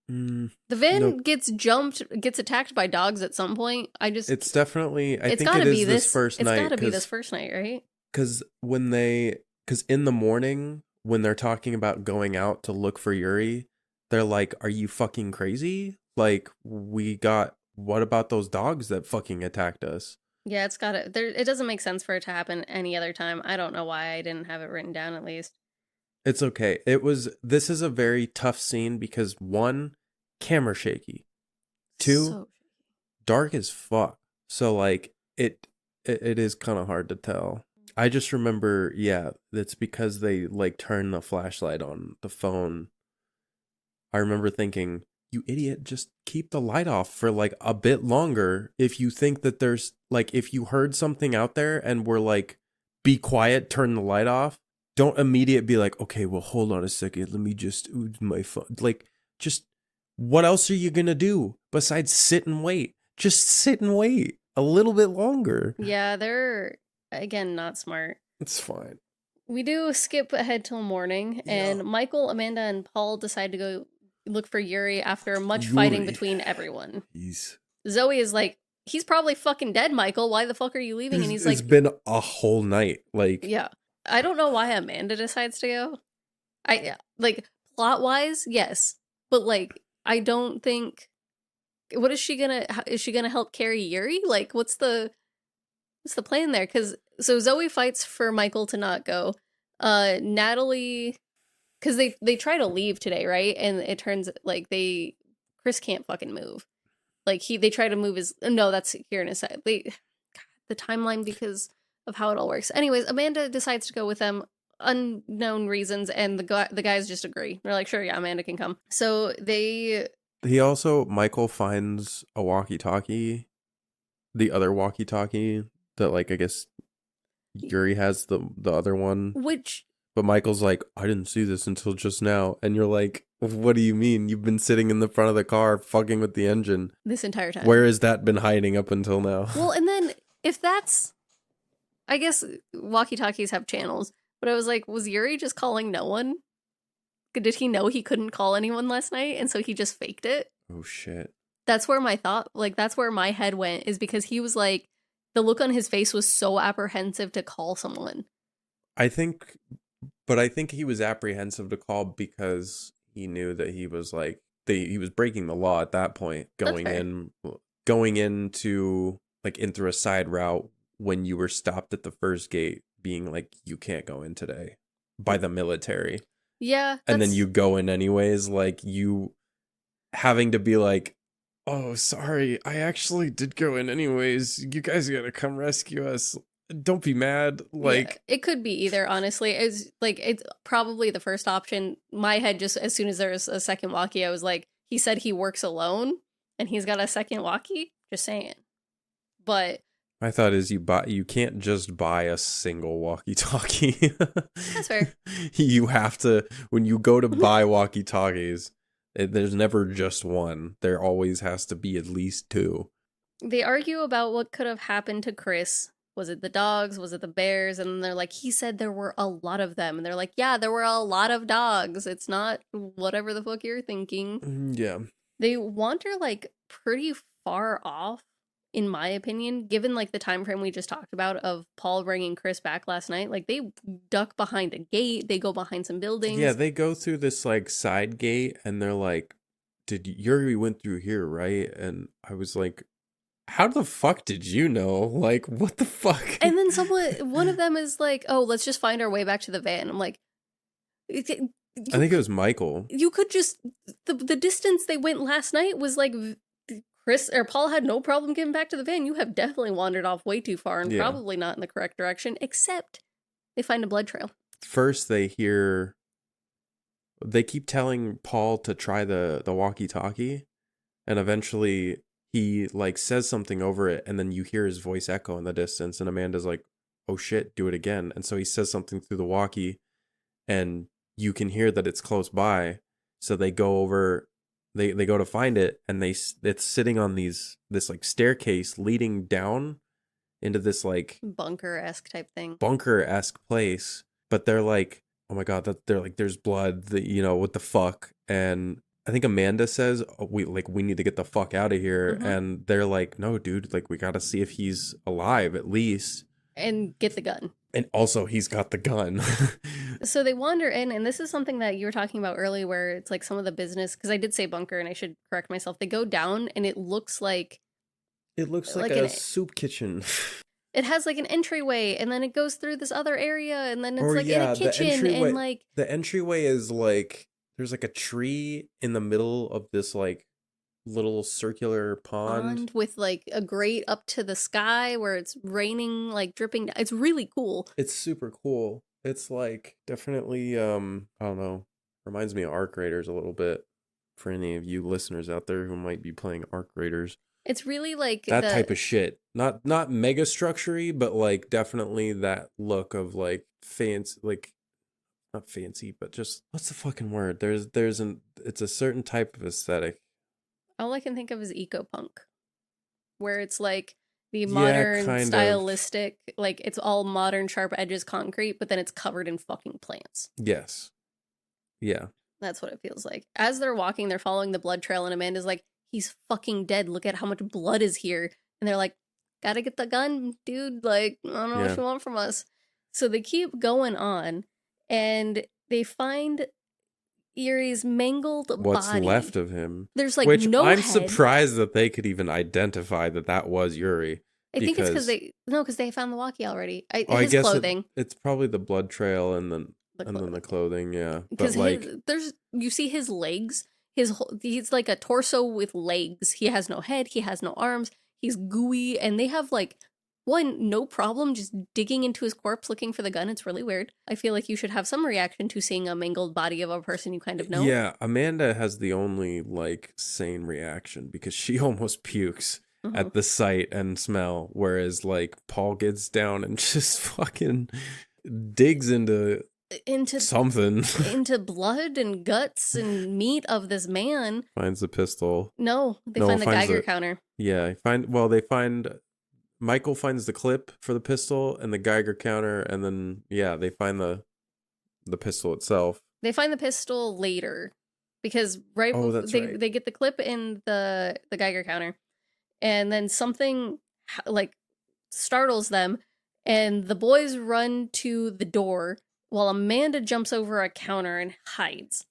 [SPEAKER 3] The van gets attacked by dogs at some point.
[SPEAKER 2] It's definitely, I think it is this first night.
[SPEAKER 3] It's gotta be this first night, right?
[SPEAKER 2] Because in the morning, when they're talking about going out to look for Yuri, they're like, are you fucking crazy? Like, what about those dogs that fucking attacked us?
[SPEAKER 3] Yeah, it doesn't make sense for it to happen any other time. I don't know why I didn't have it written down at least.
[SPEAKER 2] It's okay. This is a very tough scene because 1, camera shaky. 2, dark as fuck. So like, it is kind of hard to tell. I just remember, yeah, that's because they like turn the flashlight on the phone. I remember thinking, you idiot, just keep the light off for like a bit longer. If you think that there's like, if you heard something out there and we're like, be quiet, turn the light off. Don't immediately be like, okay, well, hold on a second. Let me just use my phone. Like, just what else are you going to do besides sit and wait? Just sit and wait a little bit longer.
[SPEAKER 3] Yeah, they're... Again, not smart.
[SPEAKER 2] It's fine.
[SPEAKER 3] We do skip ahead till morning, and Michael, Amanda, and Paul decide to go look for Yuri after much fighting between everyone. Zoe is like, he's probably fucking dead, Michael. Why the fuck are you leaving? And he's like...
[SPEAKER 2] It's been a whole night. Like...
[SPEAKER 3] Yeah. I don't know why Amanda decides to go. Plot-wise, yes. But, like, I don't think... What is she gonna help carry Yuri? Like, what's the plan there? So Zoe fights for Michael to not go. Natalie, because they try to leave today, right? And it turns like Chris can't fucking move. Like they try to move that's here in a sec. The timeline because of how it all works. Anyways, Amanda decides to go with them, unknown reasons, and the guys just agree. They're like, sure, yeah, Amanda can come. So
[SPEAKER 2] Michael finds a walkie-talkie, the other walkie-talkie that, like, I guess Yuri has the other one. But Michael's like, I didn't see this until just now. And you're like, what do you mean? You've been sitting in the front of the car fucking with the engine
[SPEAKER 3] this entire time.
[SPEAKER 2] Where has that been hiding up until now?
[SPEAKER 3] Well, and then if that's... I guess walkie-talkies have channels. But I was like, was Yuri just calling no one? Did he know he couldn't call anyone last night? And so he just faked it?
[SPEAKER 2] Oh, shit.
[SPEAKER 3] That's where that's where my head went, is because he was like, the look on his face was so apprehensive to call someone.
[SPEAKER 2] I think he was apprehensive to call because he knew that he was like, he was breaking the law at that point, going into like in through a side route when you were stopped at the first gate, being like, you can't go in today by the military.
[SPEAKER 3] Yeah.
[SPEAKER 2] And then you go in anyways, like you having to be like, oh, sorry, I actually did go in anyways. You guys gotta come rescue us. don't be mad. Like,
[SPEAKER 3] yeah, it could be either, honestly. It's probably the first option. My head just, as soon as there was a second walkie, I was like, he said he works alone and he's got a second walkie. Just saying. But
[SPEAKER 2] my thought is you can't just buy a single walkie-talkie.
[SPEAKER 3] That's fair.
[SPEAKER 2] You have to, when you go to buy walkie-talkies, there's never just one. There always has to be at least two.
[SPEAKER 3] They argue about what could have happened to Chris. Was it the dogs? Was it the bears? And they're like, he said there were a lot of them. And they're like, yeah, there were a lot of dogs. It's not whatever the fuck you're thinking.
[SPEAKER 2] Yeah.
[SPEAKER 3] They wander like pretty far off, in my opinion, given like the time frame we just talked about of Paul bringing Chris back last night. Like they duck behind a gate. They go behind some buildings.
[SPEAKER 2] Yeah, they go through this like side gate and they're like, Yuri went through here, right? And I was like, how the fuck did you know? Like, what the fuck?
[SPEAKER 3] And then one of them is like, oh, let's just find our way back to the van. I'm like,
[SPEAKER 2] I think it was Michael.
[SPEAKER 3] You could just, the distance they went last night was like, Chris or Paul had no problem getting back to the van. You have definitely wandered off way too far and probably not in the correct direction, except they find a blood trail.
[SPEAKER 2] First, they keep telling Paul to try the walkie-talkie, and eventually he like says something over it, and then you hear his voice echo in the distance, and Amanda's like, oh shit, do it again. And so he says something through the walkie, and you can hear that it's close by. So they go over, they go to find it, and it's sitting on this like staircase leading down into this like
[SPEAKER 3] bunker-esque type thing.
[SPEAKER 2] Bunker-esque place. But they're like, oh my God, they're like, there's blood, what the fuck? And I think Amanda says, oh, we need to get the fuck out of here. Mm-hmm. And they're like, no, dude, like we got to see if he's alive at least.
[SPEAKER 3] And get the gun.
[SPEAKER 2] And also he's got the gun.
[SPEAKER 3] So they wander in, and this is something that you were talking about earlier where it's like some of the business, because I did say bunker and I should correct myself. They go down and it looks like
[SPEAKER 2] a soup kitchen.
[SPEAKER 3] It has like an entryway, and then it goes through this other area, and then it's in a kitchen, and like
[SPEAKER 2] the entryway is like there's like a tree in the middle of this like little circular pond
[SPEAKER 3] with like a grate up to the sky where it's raining, like dripping. It's really cool.
[SPEAKER 2] It's super cool. It's like definitely I don't know, reminds me of Arc Raiders a little bit. For any of you listeners out there who might be playing Arc Raiders.
[SPEAKER 3] It's really like
[SPEAKER 2] that type of shit. Not mega structure-y, but like definitely that look of like fancy, like not fancy, but just what's the fucking word? It's a certain type of aesthetic.
[SPEAKER 3] All I can think of is eco-punk, where it's like the modern stylistic, like it's all modern sharp edges concrete, but then it's covered in fucking plants.
[SPEAKER 2] Yes. Yeah.
[SPEAKER 3] That's what it feels like. As they're walking, they're following the blood trail, and Amanda's like, he's fucking dead. Look at how much blood is here. And they're like, gotta get the gun, dude. Like, I don't know what you want from us. So they keep going on, and they find Yuri's mangled body.
[SPEAKER 2] What's left of him.
[SPEAKER 3] There's like
[SPEAKER 2] Which
[SPEAKER 3] no
[SPEAKER 2] I'm
[SPEAKER 3] head.
[SPEAKER 2] surprised that they could even identify that was Yuri.
[SPEAKER 3] I think it's because they found the walkie already.
[SPEAKER 2] I guess clothing. It's probably the blood trail and then the clothing, yeah.
[SPEAKER 3] Because you see his legs. He's like a torso with legs. He has no head. He has no arms. He's gooey, and they have like no problem just digging into his corpse looking for the gun. It's really weird. I feel like you should have some reaction to seeing a mangled body of a person you kind of know.
[SPEAKER 2] Yeah, Amanda has the only like sane reaction because she almost pukes at the sight and smell, whereas like Paul gets down and just fucking digs into something,
[SPEAKER 3] into blood and guts and meat of this man.
[SPEAKER 2] Finds the pistol.
[SPEAKER 3] No, they find the Geiger counter.
[SPEAKER 2] Yeah, Michael finds the clip for the pistol and the Geiger counter, and then they find the pistol itself.
[SPEAKER 3] They find the pistol later because they get the clip in the Geiger counter, and then something like startles them, and the boys run to the door while Amanda jumps over a counter and hides.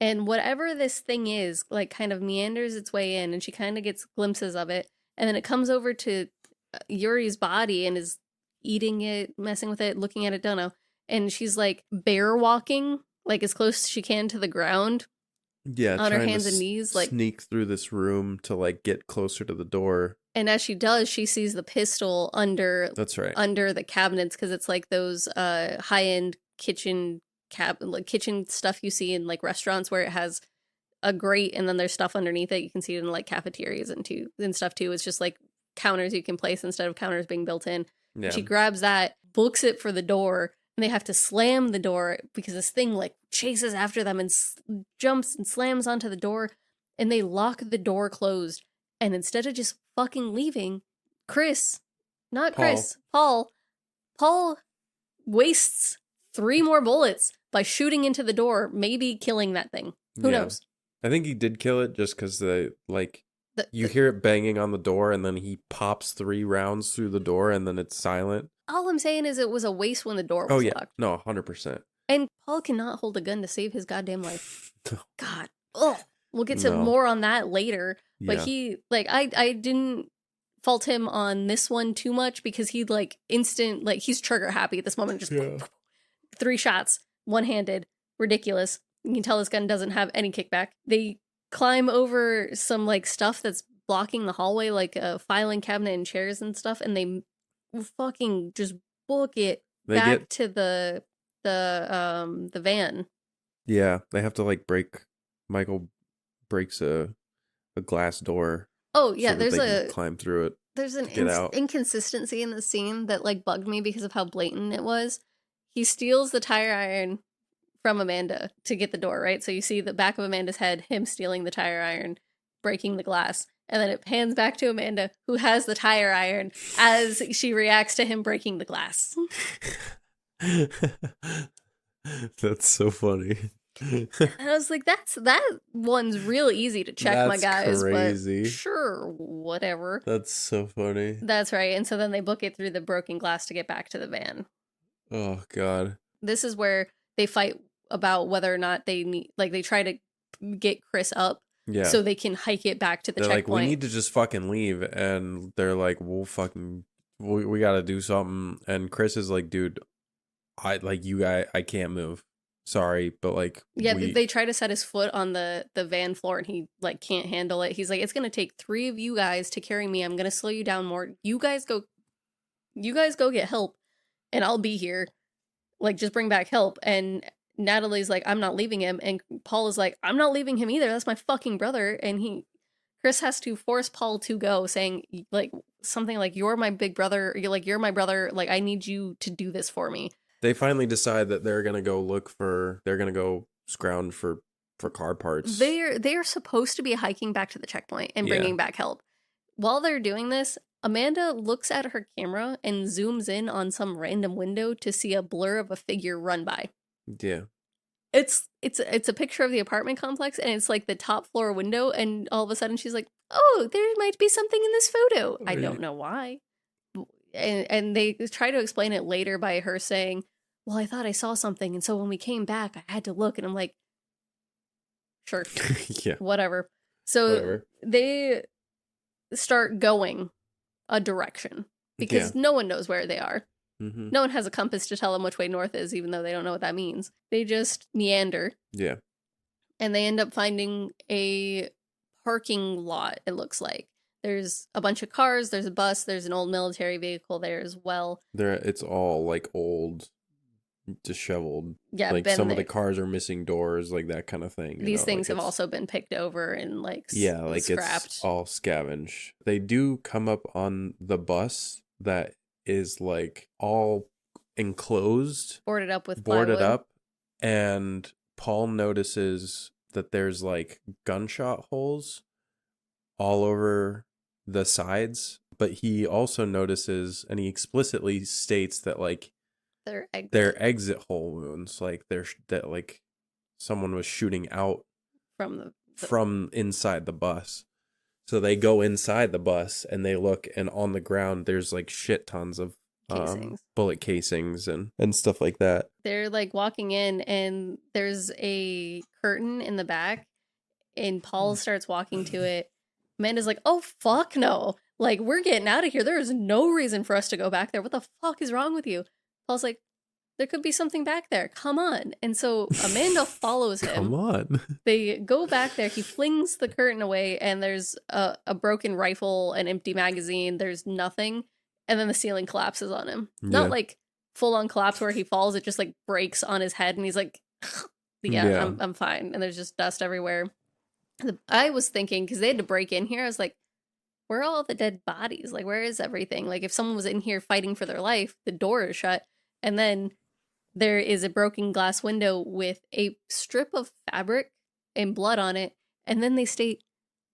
[SPEAKER 3] And whatever this thing is, like, kind of meanders its way in, and she kind of gets glimpses of it, and then it comes over to Yuri's body and is eating it, messing with it, looking at it, don't know. And she's like bear walking, like as close as she can to the ground.
[SPEAKER 2] Yeah,
[SPEAKER 3] on her hands and knees, like
[SPEAKER 2] sneak through this room to like get closer to the door.
[SPEAKER 3] And as she does, she sees the pistol under
[SPEAKER 2] That's right.
[SPEAKER 3] under the cabinets, because it's like those high-end kitchen kitchen stuff you see in like restaurants where it has a grate and then there's stuff underneath it. You can see it in like cafeterias and stuff too. It's just like counters you can place instead of counters being built in.
[SPEAKER 2] Yeah.
[SPEAKER 3] She grabs that, books it for the door, and they have to slam the door because this thing like chases after them and jumps and slams onto the door, and they lock the door closed. And instead of just fucking leaving, Paul wastes 3 more bullets by shooting into the door, maybe killing that thing. Who knows?
[SPEAKER 2] I think he did kill it just because you hear it banging on the door, and then he pops 3 rounds through the door, and then it's silent.
[SPEAKER 3] All I'm saying is it was a waste when the door was locked.
[SPEAKER 2] No, 100%.
[SPEAKER 3] And Paul cannot hold a gun to save his goddamn life. God. Ugh. We'll get to more on that later. But he, like, I didn't fault him on this one too much because he, like, he's trigger happy at this moment. Just 3 shots, one-handed, ridiculous. You can tell this gun doesn't have any kickback. They climb over some, like, stuff that's blocking the hallway, like a filing cabinet and chairs and stuff, and they fucking just book it back to the van.
[SPEAKER 2] Yeah, they have to, like, Michael breaks a glass door.
[SPEAKER 3] Oh yeah,
[SPEAKER 2] so they can climb through it.
[SPEAKER 3] There's an inconsistency in the scene that like bugged me because of how blatant it was. He steals the tire iron from Amanda to get the door, right? So you see the back of Amanda's head, him stealing the tire iron, breaking the glass, and then it pans back to Amanda, who has the tire iron as she reacts to him breaking the glass.
[SPEAKER 2] That's so funny.
[SPEAKER 3] And I was like, that one's real easy to check, my guys.
[SPEAKER 2] Crazy.
[SPEAKER 3] But sure, whatever.
[SPEAKER 2] That's so funny.
[SPEAKER 3] That's right. And so then they book it through the broken glass to get back to the van.
[SPEAKER 2] Oh, God.
[SPEAKER 3] This is where they fight about whether or not they need, like, they try to get Chris up so they can hike it back to the checkpoint.
[SPEAKER 2] They're like, we need to just fucking leave. And they're like, we got to do something. And Chris is like, dude, I can't move. Sorry, but like
[SPEAKER 3] they try to set his foot on the van floor and he like can't handle it. He's like, it's gonna take 3 of you guys to carry me. I'm gonna slow you down more. You guys go get help and I'll be here. Like, just bring back help. And Natalie's like, I'm not leaving him. And Paul is like, I'm not leaving him either. That's my fucking brother. And Chris has to force Paul to go, saying like something like, you're my big brother. You're my brother. Like, I need you to do this for me.
[SPEAKER 2] They finally decide that they're gonna go scrounge for car parts.
[SPEAKER 3] They're supposed to be hiking back to the checkpoint and bringing back help. While they're doing this, Amanda looks at her camera and zooms in on some random window to see a blur of a figure run by.
[SPEAKER 2] Yeah.
[SPEAKER 3] It's a picture of the apartment complex, and it's like the top floor window, and all of a sudden she's like, oh, there might be something in this photo. Right. I don't know why. And they try to explain it later by her saying, well, I thought I saw something, and so when we came back, I had to look, and I'm like, sure, whatever. So they start going a direction because no one knows where they are. Mm-hmm. No one has a compass to tell them which way north is, even though they don't know what that means. They just meander. Yeah. And they end up finding a parking lot, it looks like. There's a bunch of cars, there's a bus, there's an old military vehicle there as well. It's all like old, disheveled. Yeah,
[SPEAKER 2] like some of the cars are missing doors, like that kind of thing.
[SPEAKER 3] These things have also been picked over and like scrapped.
[SPEAKER 2] It's all scavenged. They do come up on the bus that is like all enclosed,
[SPEAKER 3] boarded up,
[SPEAKER 2] and Paul notices that there's like gunshot holes all over the sides, but he also notices, and he explicitly states that like they're exit hole wounds, like that like someone was shooting out from inside the bus. So they go inside the bus and they look, and on the ground there's like shit tons of bullet casings and stuff like that.
[SPEAKER 3] They're like walking in, and there's a curtain in the back, and Paul starts walking to it. Amanda's like, oh, fuck no. Like, we're getting out of here. There is no reason for us to go back there. What the fuck is wrong with you? Paul's like, There could be something back there. Come on. And so Amanda follows him.
[SPEAKER 2] Come on.
[SPEAKER 3] They go back there. He flings the curtain away, and there's a broken rifle, an empty magazine. There's nothing. And then the ceiling collapses on him. Not like full-on collapse where he falls. It just like breaks on his head, and he's like, I'm fine. And there's just dust everywhere. I was thinking, because they had to break in here, I was like, where are all the dead bodies? Like, where is everything? Like, if someone was in here fighting for their life, the door is shut, and then there is a broken glass window with a strip of fabric and blood on it, and then they state,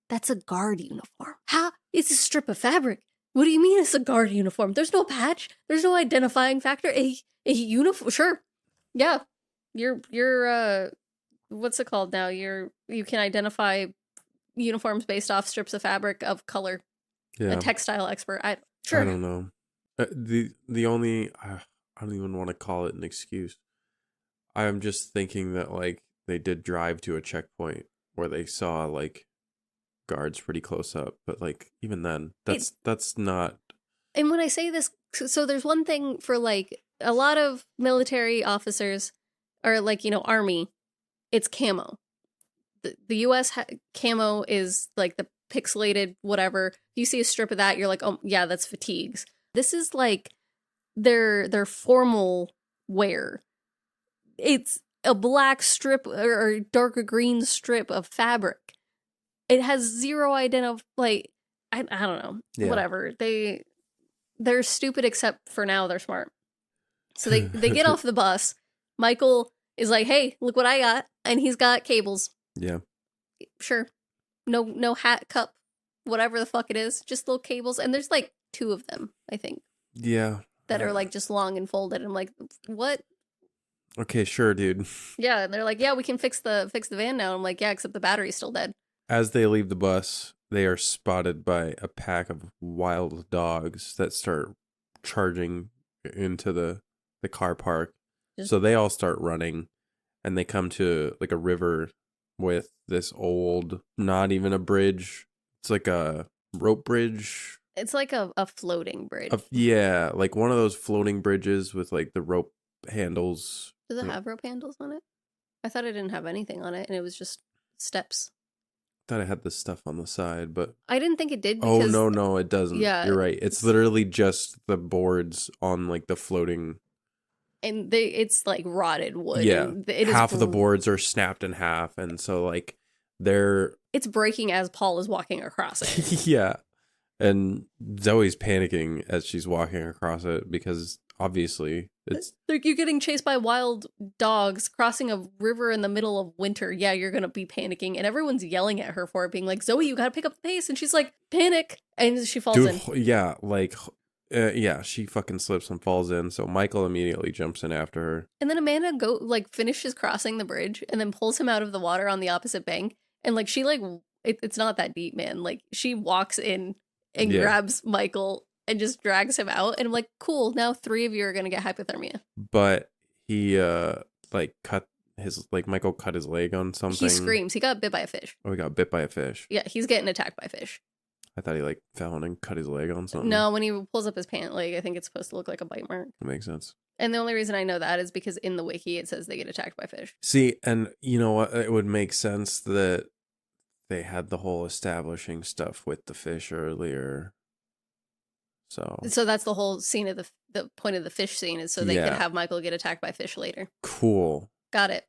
[SPEAKER 3] that's a guard uniform. How? It's a strip of fabric. What do you mean it's a guard uniform? There's no patch. There's no identifying factor. A uniform, sure. Yeah. You're what's it called now? You can identify uniforms based off strips of fabric of color. Yeah. A textile expert. Sure.
[SPEAKER 2] I don't know. The only I don't even want to call it an excuse. I'm just thinking that like they did drive to a checkpoint where they saw like guards pretty close up, but like even then that's not.
[SPEAKER 3] And when I say this, so there's one thing for like a lot of military officers or like, you know, army, it's camo. The US camo is like the pixelated whatever. If you see a strip of that, you're like, oh yeah, that's fatigues. This is like their formal wear. It's a black strip or darker green strip of fabric. It has zero I don't know. Yeah. Whatever. They're stupid except for now they're smart. So they get off the bus. Michael is like, hey, look what I got. And he's got cables.
[SPEAKER 2] Yeah.
[SPEAKER 3] Sure. No hat, cup, whatever the fuck it is. Just little cables. And there's like 2 of them, I think.
[SPEAKER 2] Yeah.
[SPEAKER 3] That are like just long and folded. I'm like, what?
[SPEAKER 2] Okay, sure, dude.
[SPEAKER 3] Yeah, and they're like, yeah, we can fix the van now. I'm like, yeah, except the battery's still dead.
[SPEAKER 2] As they leave the bus, they are spotted by a pack of wild dogs that start charging into the car park. So they all start running, and they come to like a river with this old, not even a bridge. It's like a rope bridge.
[SPEAKER 3] It's like a floating bridge.
[SPEAKER 2] Yeah, like one of those floating bridges with like the rope handles.
[SPEAKER 3] Does it have rope handles on it? I thought it didn't have anything on it, and it was just steps.
[SPEAKER 2] I thought it had this stuff on the side, but
[SPEAKER 3] I didn't think it did. Because...
[SPEAKER 2] Oh no, it doesn't. Yeah, you're right. It's literally just the boards on like the floating.
[SPEAKER 3] And it's like rotted wood.
[SPEAKER 2] Yeah, half of the boards are snapped in half, and so like
[SPEAKER 3] it's breaking as Paul is walking across it.
[SPEAKER 2] Yeah, and Zoe's panicking as she's walking across it because obviously it's
[SPEAKER 3] like you're getting chased by wild dogs crossing a river in the middle of winter. Yeah, you're gonna be panicking, and everyone's yelling at her for it, being like, "Zoe, you gotta pick up the pace," and she's like, "Panic," and she falls in.
[SPEAKER 2] Yeah, like. Yeah, she fucking slips and falls in, so Michael immediately jumps in after her.
[SPEAKER 3] And then Amanda finishes crossing the bridge and then pulls him out of the water on the opposite bank. And like she it's not that deep, man. Like she walks in and grabs Michael and just drags him out. And I'm like, cool, now 3 of you are gonna get hypothermia.
[SPEAKER 2] But he Michael cut his leg on something.
[SPEAKER 3] He screams. He got bit by a fish.
[SPEAKER 2] Oh, he got bit by a fish.
[SPEAKER 3] Yeah, he's getting attacked by fish.
[SPEAKER 2] I thought he fell and cut his leg on something.
[SPEAKER 3] No, when he pulls up his pant leg, I think it's supposed to look like a bite mark.
[SPEAKER 2] That makes sense.
[SPEAKER 3] And the only reason I know that is because in the wiki it says they get attacked by fish.
[SPEAKER 2] See, and you know what? It would make sense that they had the whole establishing stuff with the fish earlier. So
[SPEAKER 3] that's the whole scene of the point of the fish scene is so they could have Michael get attacked by fish later.
[SPEAKER 2] Cool.
[SPEAKER 3] Got it.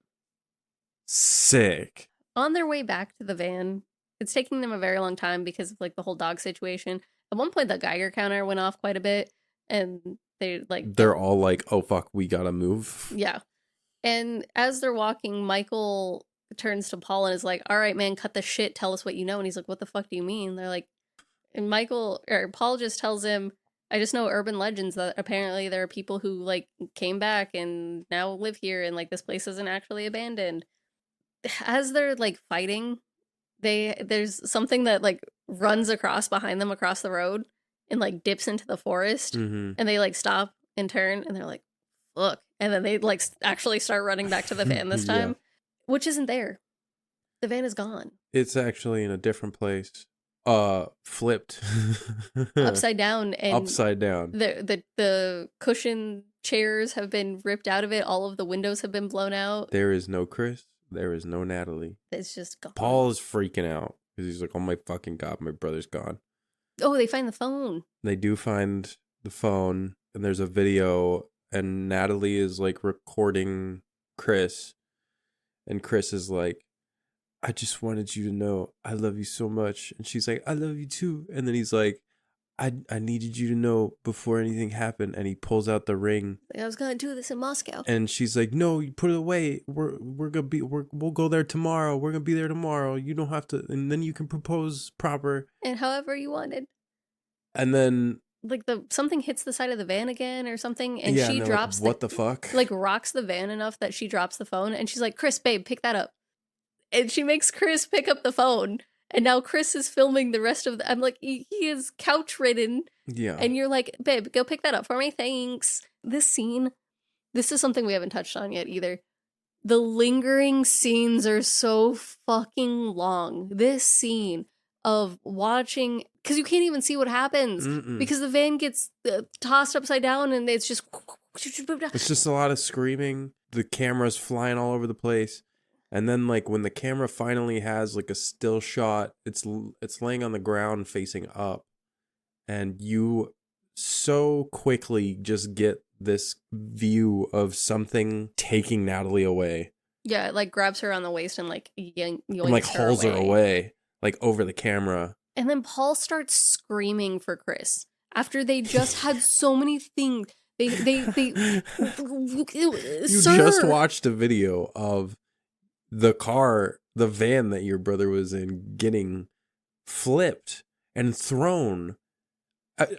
[SPEAKER 2] Sick.
[SPEAKER 3] On their way back to the van, it's taking them a very long time because of like the whole dog situation. At one point, the Geiger counter went off quite a bit, and they're all like, "Oh fuck, we gotta move." Yeah, and as they're walking, Michael turns to Paul and is like, "All right, man, cut the shit. Tell us what you know." And he's like, "What the fuck do you mean?" They're like, and Paul just tells him, "I just know urban legends that apparently there are people who like came back and now live here, and like this place isn't actually abandoned." As they're like fighting. There's something that like runs across behind them across the road and like dips into the forest and they like stop and turn and they're like, look. And then they like actually start running back to the van this time, which isn't there. The van is gone.
[SPEAKER 2] It's actually in a different place Flipped.
[SPEAKER 3] Upside down, and
[SPEAKER 2] upside down.
[SPEAKER 3] The cushion chairs have been ripped out of it. All of the windows have been blown out.
[SPEAKER 2] There is no Chris. There is no Natalie.
[SPEAKER 3] It's just gone.
[SPEAKER 2] Paul is freaking out because he's like, "Oh my fucking god, my brother's gone."
[SPEAKER 3] Oh, they find the phone.
[SPEAKER 2] They do find the phone, and there's a video, and Natalie is like recording Chris, and Chris is like, "I just wanted you to know I love you so much," and she's like, "I love you too," and then he's like, I needed you to know before anything happened," and he pulls out the ring.
[SPEAKER 3] I was gonna do this in Moscow.
[SPEAKER 2] And she's like, "No, you put it away. We'll go there tomorrow. We're gonna be there tomorrow. You don't have to, and then you can propose proper
[SPEAKER 3] and however you wanted."
[SPEAKER 2] And then
[SPEAKER 3] like something hits the side of the van again or something, and she drops
[SPEAKER 2] like, what the fuck?
[SPEAKER 3] Like rocks the van enough that she drops the phone, and she's like, "Chris, babe, pick that up." And she makes Chris pick up the phone. And now Chris is filming the rest of I'm like, he is couch ridden.
[SPEAKER 2] Yeah.
[SPEAKER 3] And you're like, "Babe, go pick that up for me. Thanks." This scene, this is something we haven't touched on yet either. The lingering scenes are so fucking long. This scene of watching, because you can't even see what happens. Because the van gets tossed upside down and it's just
[SPEAKER 2] a lot of screaming. The camera's flying all over the place. And then, like, when the camera finally has, like, a still shot, it's laying on the ground facing up. And you so quickly just get this view of something taking Natalie away.
[SPEAKER 3] Yeah, it, like, grabs her on the waist and, like, yoinks
[SPEAKER 2] and, like, hauls her away, like, over the camera.
[SPEAKER 3] And then Paul starts screaming for Chris. After they just had so many things. You
[SPEAKER 2] just watched a video of the van that your brother was in getting flipped and thrown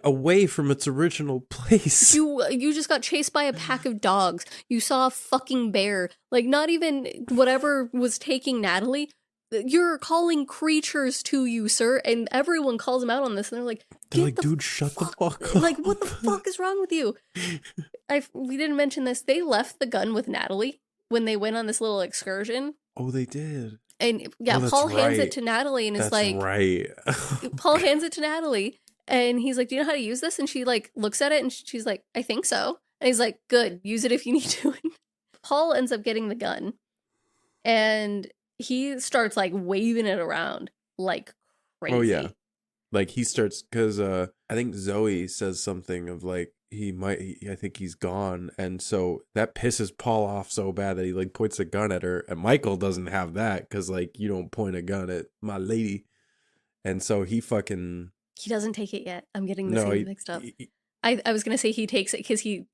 [SPEAKER 2] away from its original place.
[SPEAKER 3] You just got chased by a pack of dogs. You saw a fucking bear. Like, not even whatever was taking Natalie. You're calling creatures to you, sir, and everyone calls him out on this, and they're like,
[SPEAKER 2] dude, shut the fuck up.
[SPEAKER 3] Like, what the fuck is wrong with you? We didn't mention this. They left the gun with Natalie when they went on this little excursion.
[SPEAKER 2] Oh, they did.
[SPEAKER 3] And yeah, Paul hands it to Natalie and is like,
[SPEAKER 2] right.
[SPEAKER 3] Paul hands it to Natalie and he's like, "Do you know how to use this?" And she like looks at it and she's like, "I think so." And he's like, "Good, use it if you need to." Paul ends up getting the gun and he starts like waving it around like crazy.
[SPEAKER 2] Oh yeah. Like he starts, because I think Zoe says something of like, I think he's gone. And so that pisses Paul off so bad that he like points a gun at her. And Michael doesn't have that because like, you don't point a gun at my lady. And so he
[SPEAKER 3] doesn't take it yet. I'm getting the scene mixed up. I was going to say he takes it because he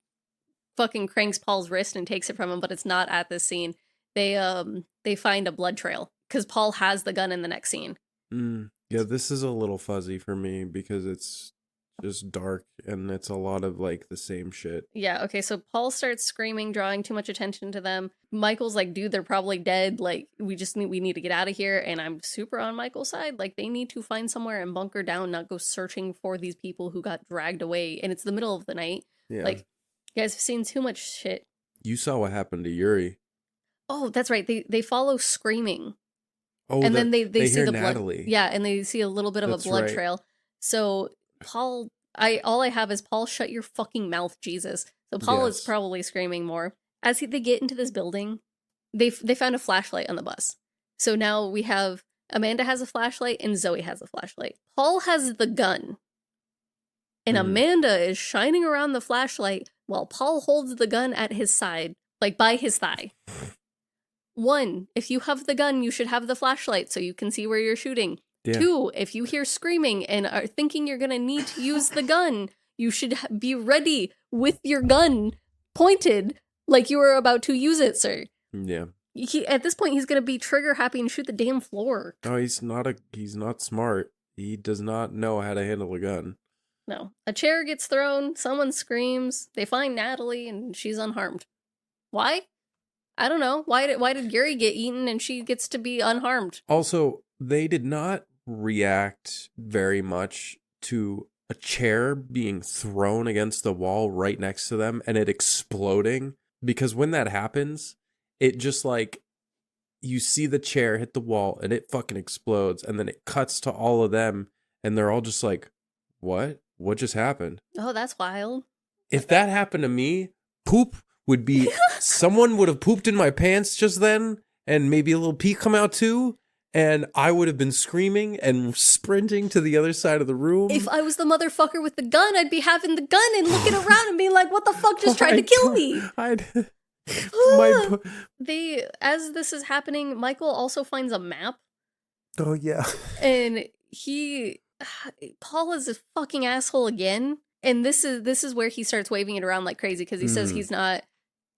[SPEAKER 3] fucking cranks Paul's wrist and takes it from him, but it's not at this scene. They find a blood trail because Paul has the gun in the next scene.
[SPEAKER 2] Yeah, this is a little fuzzy for me because it's just dark and it's a lot of like the same shit.
[SPEAKER 3] Yeah, okay, so Paul starts screaming, drawing too much attention to them. Michael's like, "Dude, they're probably dead. Like, we need to get out of here." And I'm super on Michael's side. Like, they need to find somewhere and bunker down, not go searching for these people who got dragged away. And it's the middle of the night. Yeah. Like, you guys have seen too much shit.
[SPEAKER 2] You saw what happened to Yuri.
[SPEAKER 3] Oh, that's right. They follow screaming. Oh, and then they see the
[SPEAKER 2] Natalie.
[SPEAKER 3] Blood. Yeah, and they see a little bit of a blood trail. So Paul, all I have is Paul, shut your fucking mouth, Jesus. So Paul is probably screaming more. As they get into this building, they found a flashlight on the bus. So now we have Amanda has a flashlight and Zoe has a flashlight. Paul has the gun. And Amanda is shining around the flashlight while Paul holds the gun at his side, like by his thigh. 1, if you have the gun, you should have the flashlight so you can see where you're shooting. Yeah. 2, if you hear screaming and are thinking you're going to need to use the gun, you should be ready with your gun pointed like you were about to use it, sir.
[SPEAKER 2] Yeah.
[SPEAKER 3] At this point, he's going to be trigger happy and shoot the damn floor.
[SPEAKER 2] No, he's not smart. He does not know how to handle a gun.
[SPEAKER 3] No. A chair gets thrown, someone screams, they find Natalie, and she's unharmed. Why? I don't know. Why did Gary get eaten and she gets to be unharmed?
[SPEAKER 2] Also, they did not react very much to a chair being thrown against the wall right next to them and it exploding. Because when that happens, it just like, you see the chair hit the wall and it fucking explodes. And then it cuts to all of them and they're all just like, what just happened?
[SPEAKER 3] Oh, that's wild.
[SPEAKER 2] If that happened to me, poop would be someone would have pooped in my pants just then, and maybe a little pee come out too, and I would have been screaming and sprinting to the other side of the room.
[SPEAKER 3] If I was the motherfucker with the gun, I'd be having the gun and looking around and being like, what the fuck just tried to kill me? As this is happening, Michael also finds a map.
[SPEAKER 2] Oh, yeah.
[SPEAKER 3] And Paul is a fucking asshole again. And this is where he starts waving it around like crazy because he says he's not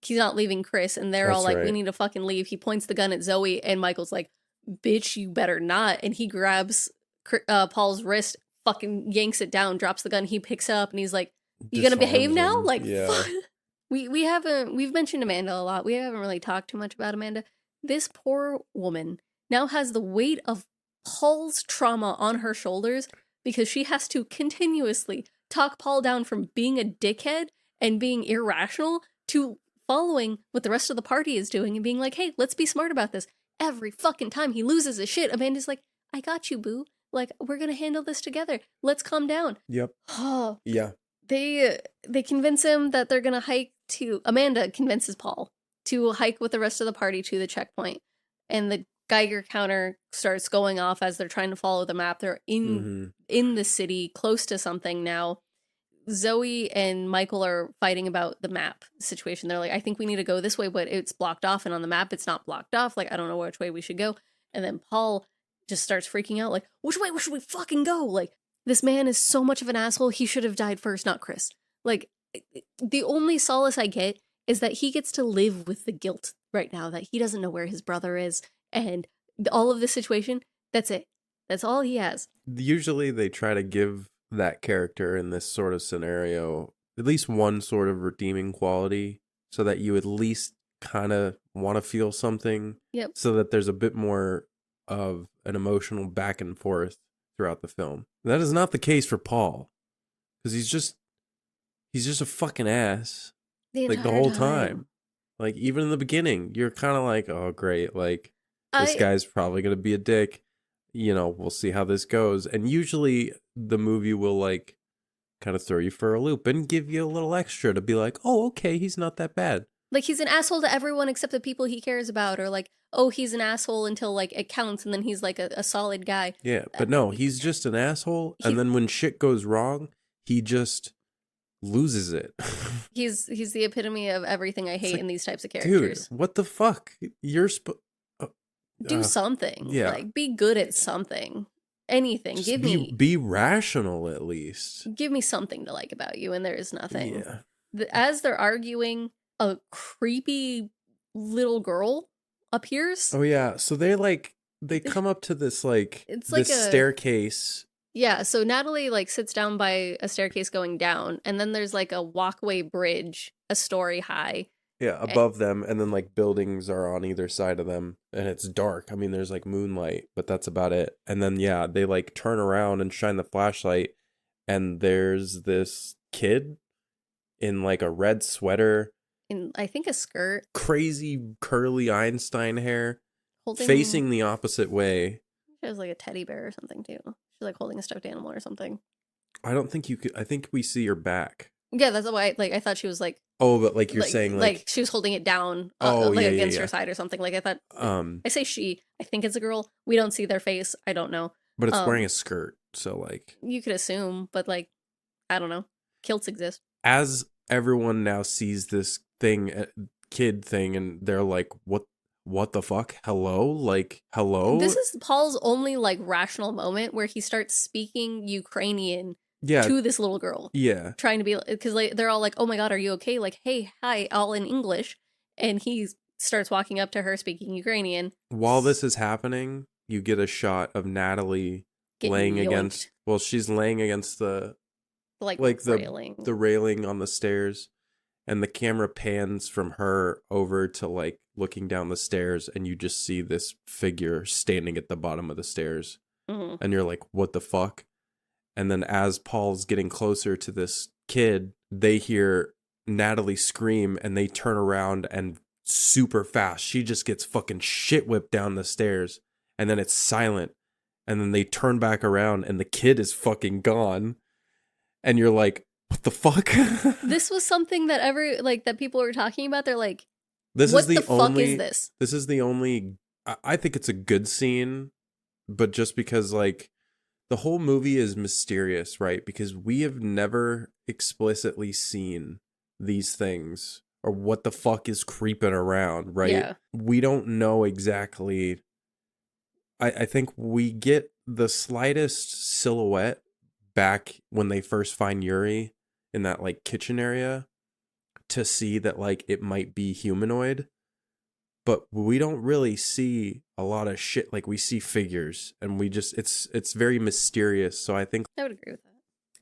[SPEAKER 3] leaving Chris, and they're all like, we need to fucking leave. He points the gun at Zoe, and Michael's like, bitch, you better not. And he grabs Paul's wrist, fucking yanks it down, drops the gun. He picks it up, and he's like, you gonna behave now? Like, fuck. We've mentioned Amanda a lot. We haven't really talked too much about Amanda. This poor woman now has the weight of Paul's trauma on her shoulders because she has to continuously talk Paul down from being a dickhead and being irrational to following what the rest of the party is doing and being like, hey, let's be smart about this. Every fucking time he loses his shit, Amanda's like, I got you, boo. Like, we're gonna handle this together. Let's calm down.
[SPEAKER 2] Yep.
[SPEAKER 3] Oh.
[SPEAKER 2] Yeah.
[SPEAKER 3] They convince him that they're gonna hike to... Amanda convinces Paul to hike with the rest of the party to the checkpoint. And the Geiger counter starts going off as they're trying to follow the map. They're in the city, close to something now. Zoe and Michael are fighting about the map situation. They're like, I think we need to go this way, but it's blocked off. And on the map, it's not blocked off. Like, I don't know which way we should go. And then Paul just starts freaking out, like, which way should we fucking go? Like, this man is so much of an asshole. He should have died first, not Chris. Like, the only solace I get is that he gets to live with the guilt right now, that he doesn't know where his brother is. And all of this situation, that's it. That's all he has.
[SPEAKER 2] Usually they try to give that character in this sort of scenario at least one sort of redeeming quality so that you at least kind of want to feel something.
[SPEAKER 3] Yep.
[SPEAKER 2] So that there's a bit more of an emotional back and forth throughout the film. That is not the case for Paul, because he's just a fucking ass the whole time. Like, even in the beginning, you're kind of like, oh great, like this guy's probably gonna be a dick. You know, we'll see how this goes. And usually the movie will like kind of throw you for a loop and give you a little extra to be like, oh, okay, he's not that bad.
[SPEAKER 3] Like, he's an asshole to everyone except the people he cares about, or like, oh, he's an asshole until like it counts, and then he's like a solid guy.
[SPEAKER 2] Yeah, but no, he's just an asshole, and then when shit goes wrong, he just loses it.
[SPEAKER 3] He's the epitome of everything I hate in these types of characters.
[SPEAKER 2] Dude, what the fuck? You're
[SPEAKER 3] do something.
[SPEAKER 2] Yeah.
[SPEAKER 3] Like, be good at something. Anything.
[SPEAKER 2] Just be rational at least.
[SPEAKER 3] Give me something to like about you, and there is nothing.
[SPEAKER 2] Yeah.
[SPEAKER 3] As they're arguing, a creepy little girl appears.
[SPEAKER 2] Oh yeah, so they come up to this it's like this staircase.
[SPEAKER 3] Yeah, so Natalie like sits down by a staircase going down, and then there's like a walkway bridge a story high.
[SPEAKER 2] Yeah, above them, and then like buildings are on either side of them, and it's dark. I mean, there's like moonlight, but that's about it. And then yeah, they like turn around and shine the flashlight, and there's this kid in like a red sweater,
[SPEAKER 3] in I think a skirt,
[SPEAKER 2] crazy curly Einstein hair, facing the opposite way.
[SPEAKER 3] She has like a teddy bear or something too. She's like holding a stuffed animal or something.
[SPEAKER 2] I don't think you could. I think we see her back.
[SPEAKER 3] Yeah, that's why. I thought she was like.
[SPEAKER 2] Oh, but like you're saying,
[SPEAKER 3] like she was holding it down, against her side or something. Like I thought. I say she. I think it's a girl. We don't see their face. I don't know.
[SPEAKER 2] But it's wearing a skirt, so like.
[SPEAKER 3] You could assume, but like, I don't know. Kilts exist.
[SPEAKER 2] As everyone now sees this kid thing, and they're like, what the fuck? Hello? Like, hello?
[SPEAKER 3] This is Paul's only like rational moment where he starts speaking Ukrainian to this little girl.
[SPEAKER 2] Yeah.
[SPEAKER 3] Trying to be, because like, they're all like, oh my God, are you okay? Like, hey, hi, all in English. And he starts walking up to her speaking Ukrainian.
[SPEAKER 2] While this is happening, you get a shot of Natalie laying against, she's laying against the
[SPEAKER 3] railing.
[SPEAKER 2] The railing on the stairs. And the camera pans from her over to like looking down the stairs, and you just see this figure standing at the bottom of the stairs.
[SPEAKER 3] Mm-hmm.
[SPEAKER 2] And you're like, what the fuck? And then as Paul's getting closer to this kid, they hear Natalie scream, and they turn around, and super fast, she just gets fucking shit whipped down the stairs. And then it's silent. and then they turn back around and the kid is fucking gone. And you're like, what the fuck?
[SPEAKER 3] This was something that that people were talking about. They're like,
[SPEAKER 2] this
[SPEAKER 3] what
[SPEAKER 2] is the
[SPEAKER 3] the fuck
[SPEAKER 2] only,
[SPEAKER 3] is this?
[SPEAKER 2] This is the only, I think it's a good scene, but just because like the whole movie is mysterious, right? Because we have never explicitly seen these things or what the fuck is creeping around, right?
[SPEAKER 3] Yeah.
[SPEAKER 2] We don't know exactly. I think we get the slightest silhouette back when they first find Yuri in that like kitchen area to see that like it might be humanoid, but we don't really see a lot of shit. Like we see figures and we just it's very mysterious. So I think
[SPEAKER 3] I would agree with that.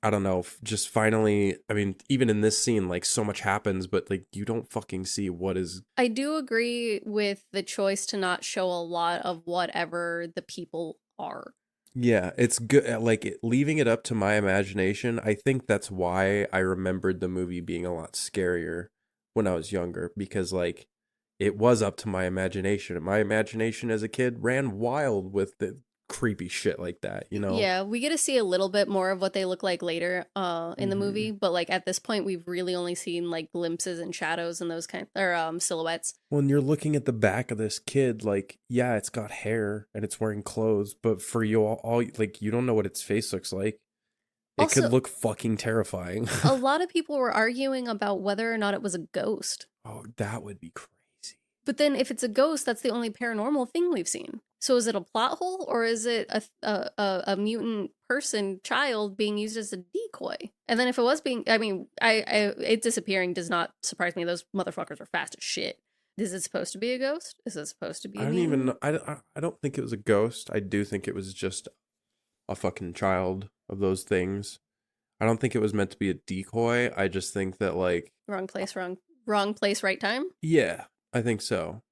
[SPEAKER 2] I don't know, just finally, I mean, even in this scene, like so much happens, but like you don't fucking see what is.
[SPEAKER 3] I do agree with the choice to not show a lot of whatever the people are.
[SPEAKER 2] Yeah, it's good. Like leaving it up to my imagination. I think that's why I remembered the movie being a lot scarier when I was younger, because like it was up to my imagination. My imagination as a kid ran wild with the creepy shit like that, you know?
[SPEAKER 3] Yeah, we get to see a little bit more of what they look like later in the movie, but like at this point we've really only seen like glimpses and shadows and those silhouettes.
[SPEAKER 2] When you're looking at the back of this kid, like, yeah, it's got hair and it's wearing clothes, but for you all like you don't know what its face looks like. It
[SPEAKER 3] Also,
[SPEAKER 2] could look fucking terrifying.
[SPEAKER 3] A lot of people were arguing about whether or not it was a ghost.
[SPEAKER 2] Oh, that would be crazy.
[SPEAKER 3] But then if it's a ghost, that's the only paranormal thing we've seen. So is it a plot hole or is it a mutant child being used as a decoy? And then if it was it disappearing does not surprise me. Those motherfuckers are fast as shit. Is it supposed to be a ghost? Is it supposed to be
[SPEAKER 2] I don't even know. I don't think it was a ghost. I do think it was just a fucking child of those things. I don't think it was meant to be a decoy. I just think that like
[SPEAKER 3] wrong place, right time.
[SPEAKER 2] Yeah, I think so.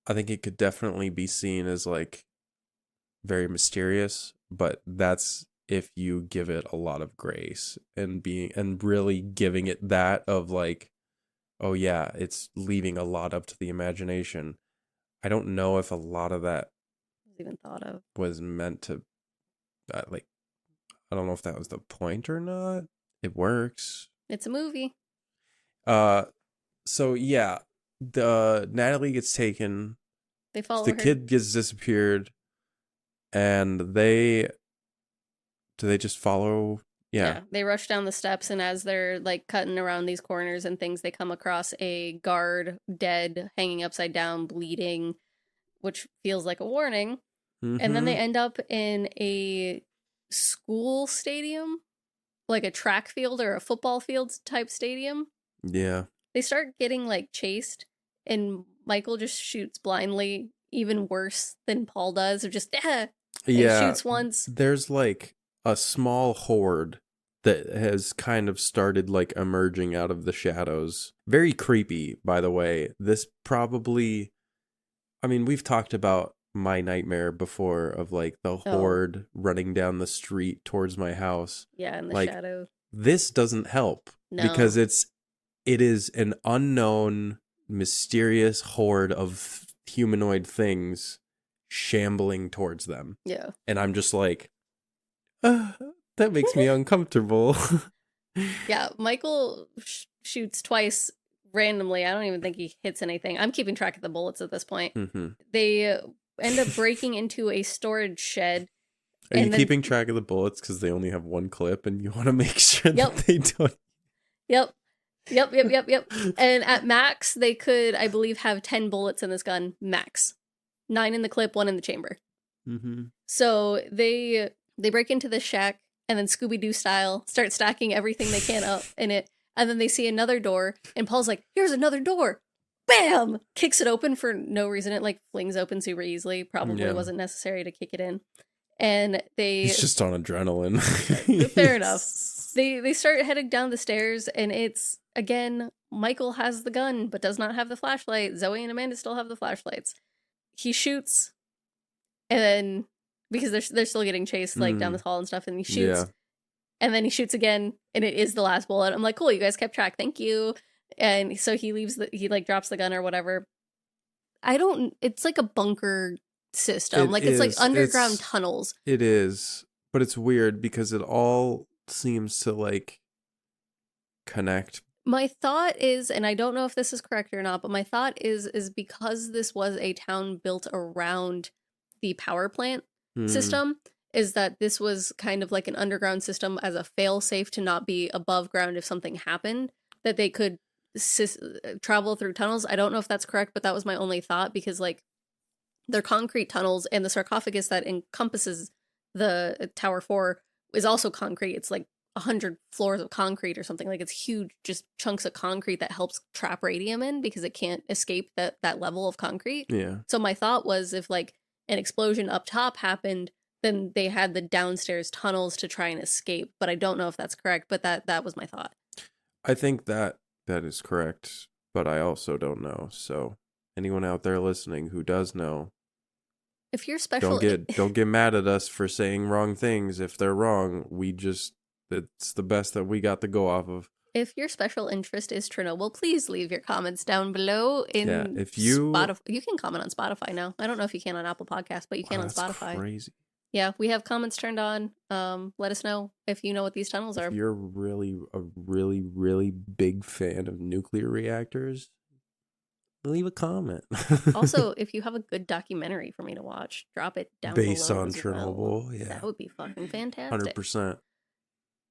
[SPEAKER 2] I think it could definitely be seen as like very mysterious, but that's if you give it a lot of grace and really giving it that of like, oh yeah, it's leaving a lot up to the imagination. I don't know if a lot of that
[SPEAKER 3] was even thought of
[SPEAKER 2] was meant to like, I don't know if that was the point or not. It works.
[SPEAKER 3] It's a movie.
[SPEAKER 2] So yeah, the Natalie gets taken.
[SPEAKER 3] They follow
[SPEAKER 2] the
[SPEAKER 3] her.
[SPEAKER 2] Kid gets disappeared, and do they just follow? Yeah.
[SPEAKER 3] They rush down the steps, and as they're like cutting around these corners and things, they come across a guard dead, hanging upside down, bleeding, which feels like a warning.
[SPEAKER 2] Mm-hmm.
[SPEAKER 3] And then they end up in a school stadium, like a track field or a football field type stadium.
[SPEAKER 2] Yeah.
[SPEAKER 3] They start getting like chased, and Michael just shoots blindly, even worse than Paul does, of just shoots once.
[SPEAKER 2] There's like a small horde that has kind of started like emerging out of the shadows. Very creepy, by the way. This probably, I mean, we've talked about my nightmare before of like the horde running down the street towards my house.
[SPEAKER 3] Yeah, in the
[SPEAKER 2] like,
[SPEAKER 3] shadow.
[SPEAKER 2] This doesn't help because it is an unknown, mysterious horde of humanoid things shambling towards them.
[SPEAKER 3] Yeah.
[SPEAKER 2] And I'm just like, that makes me uncomfortable.
[SPEAKER 3] Yeah, Michael shoots twice randomly. I don't even think he hits anything. I'm keeping track of the bullets at this point.
[SPEAKER 2] Mm-hmm.
[SPEAKER 3] They end up breaking into a storage shed.
[SPEAKER 2] Are you keeping track of the bullets because they only have one clip and you want to make sure that they don't?
[SPEAKER 3] Yep. And at max, they could, I believe, have 10 bullets in this gun. Max. 9 in the clip, 1 in the chamber.
[SPEAKER 2] Mm-hmm.
[SPEAKER 3] So they break into the shack and then Scooby-Doo style start stacking everything they can up in it. And then they see another door and Paul's like, here's another door. Bam! Kicks it open for no reason. It like flings open super easily. Probably wasn't necessary to kick it in. And he's
[SPEAKER 2] just on adrenaline.
[SPEAKER 3] Fair enough. They start heading down the stairs, and it's, again, Michael has the gun, but does not have the flashlight. Zoe and Amanda still have the flashlights. He shoots, and then, because they're still getting chased, like, down the hall and stuff, and he shoots, and then he shoots again, and it is the last bullet. I'm like, cool, you guys kept track, thank you. And so he leaves, he, like, drops the gun or whatever. It's like a bunker system. It's like underground tunnels.
[SPEAKER 2] It is, but it's weird because it all seems to like connect.
[SPEAKER 3] My thought is, and I don't know if this is correct or not, but my thought is because this was a town built around the power plant system, is that this was kind of like an underground system as a fail-safe to not be above ground if something happened, that they could travel through tunnels. I don't know if that's correct, but that was my only thought, because like they're concrete tunnels, and the sarcophagus that encompasses the Tower 4 is also concrete. It's like 100 floors of concrete or something. Like, it's huge, just chunks of concrete that helps trap radium in because it can't escape that level of concrete.
[SPEAKER 2] Yeah.
[SPEAKER 3] So my thought was, if like an explosion up top happened, then they had the downstairs tunnels to try and escape. But I don't know if that's correct, but that was my thought.
[SPEAKER 2] I think that is correct, but I also don't know. So anyone out there listening who does know,
[SPEAKER 3] if you're special,
[SPEAKER 2] don't get mad at us for saying wrong things. If they're wrong, it's the best that we got to go off of.
[SPEAKER 3] If your special interest is Chernobyl, please leave your comments down below in Spotify. You can comment on Spotify now. I don't know if you can on Apple Podcasts, but you can on Spotify.
[SPEAKER 2] Crazy.
[SPEAKER 3] Yeah, we have comments turned on. Let us know if you know what these tunnels are.
[SPEAKER 2] If you're really a really big fan of nuclear reactors, leave a comment.
[SPEAKER 3] Also, if you have a good documentary for me to watch, drop it down
[SPEAKER 2] based
[SPEAKER 3] below
[SPEAKER 2] on
[SPEAKER 3] as
[SPEAKER 2] Chernobyl.
[SPEAKER 3] well.
[SPEAKER 2] Yeah,
[SPEAKER 3] that would be fucking fantastic.
[SPEAKER 2] 100%.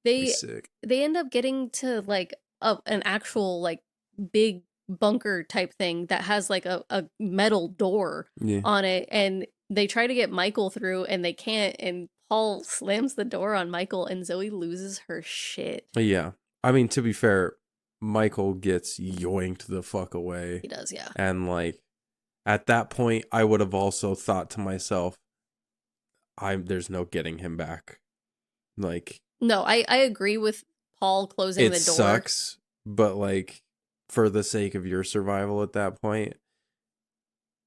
[SPEAKER 3] They end up getting to like an actual like big bunker type thing that has like a metal door on it, and they try to get Michael through and they can't, and Paul slams the door on Michael and Zoe loses her shit.
[SPEAKER 2] Yeah, I mean, to be fair, Michael gets yoinked the fuck away.
[SPEAKER 3] He does, yeah.
[SPEAKER 2] And like at that point I would have also thought to myself, there's no getting him back. Like,
[SPEAKER 3] no, I agree with Paul closing the door. It
[SPEAKER 2] sucks, but like for the sake of your survival at that point,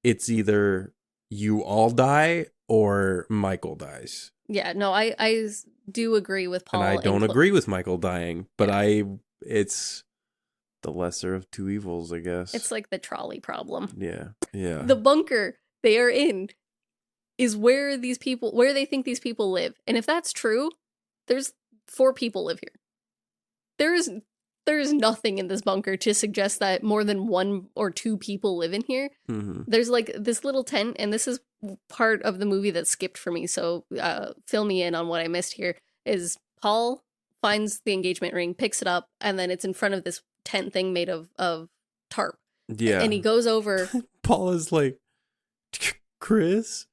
[SPEAKER 2] it's either you all die or Michael dies.
[SPEAKER 3] Yeah, no, I do agree with Paul.
[SPEAKER 2] And I don't agree with Michael dying, but it's the lesser of two evils, I guess.
[SPEAKER 3] It's like the trolley problem.
[SPEAKER 2] Yeah, yeah.
[SPEAKER 3] The bunker they are in is where they think these people live. And if that's true, there's 4 people live here. There is nothing in this bunker to suggest that more than 1 or 2 people live in here.
[SPEAKER 2] Mm-hmm.
[SPEAKER 3] There's like this little tent, and this is part of the movie that skipped for me, so fill me in on what I missed here. Is Paul finds the engagement ring, picks it up, and then it's in front of this tent thing made of tarp.
[SPEAKER 2] Yeah.
[SPEAKER 3] And he goes over.
[SPEAKER 2] Paul is like, Chris?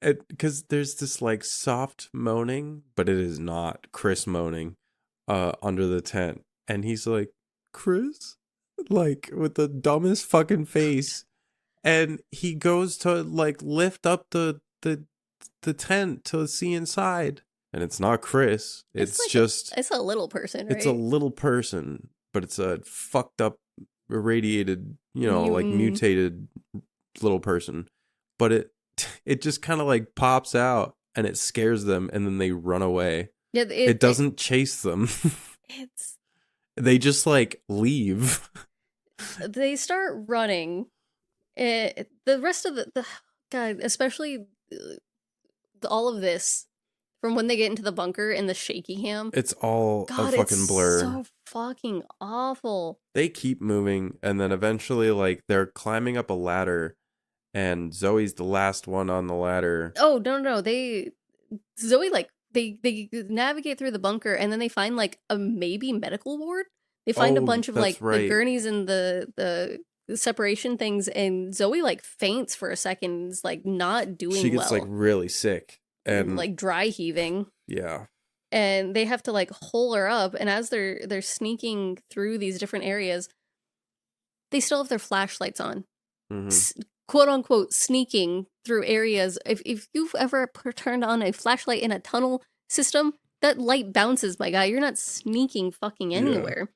[SPEAKER 2] Because there's this like soft moaning, but it is not Chris moaning under the tent. And he's like, Chris? Like, with the dumbest fucking face. And he goes to like lift up the tent to see inside. And it's not Chris. It's
[SPEAKER 3] a little person, right?
[SPEAKER 2] It's a little person, but it's a fucked up, irradiated, like mutated little person. But it just kind of like pops out and it scares them, and then they run away. Yeah, it doesn't chase them. They just like leave.
[SPEAKER 3] They start running. The rest of the God, especially all of this, from when they get into the bunker and the shaky cam,
[SPEAKER 2] it's all a fucking blur.
[SPEAKER 3] It's so fucking awful.
[SPEAKER 2] They keep moving, and then eventually, like, they're climbing up a ladder, and Zoe's the last one on the ladder.
[SPEAKER 3] Oh, no. Zoe, like, they navigate through the bunker, and then they find, like, a maybe medical ward. They find a bunch of, like, the gurneys and the separation things, and Zoe, like, faints for a second, is, like, not doing well.
[SPEAKER 2] She gets, like, really sick. And
[SPEAKER 3] like dry heaving.
[SPEAKER 2] Yeah.
[SPEAKER 3] And they have to like hole her up, and as they're sneaking through these different areas, they still have their flashlights on. Mm-hmm. Quote unquote sneaking through areas. If you've ever turned on a flashlight in a tunnel system, that light bounces, my guy. You're not sneaking fucking anywhere.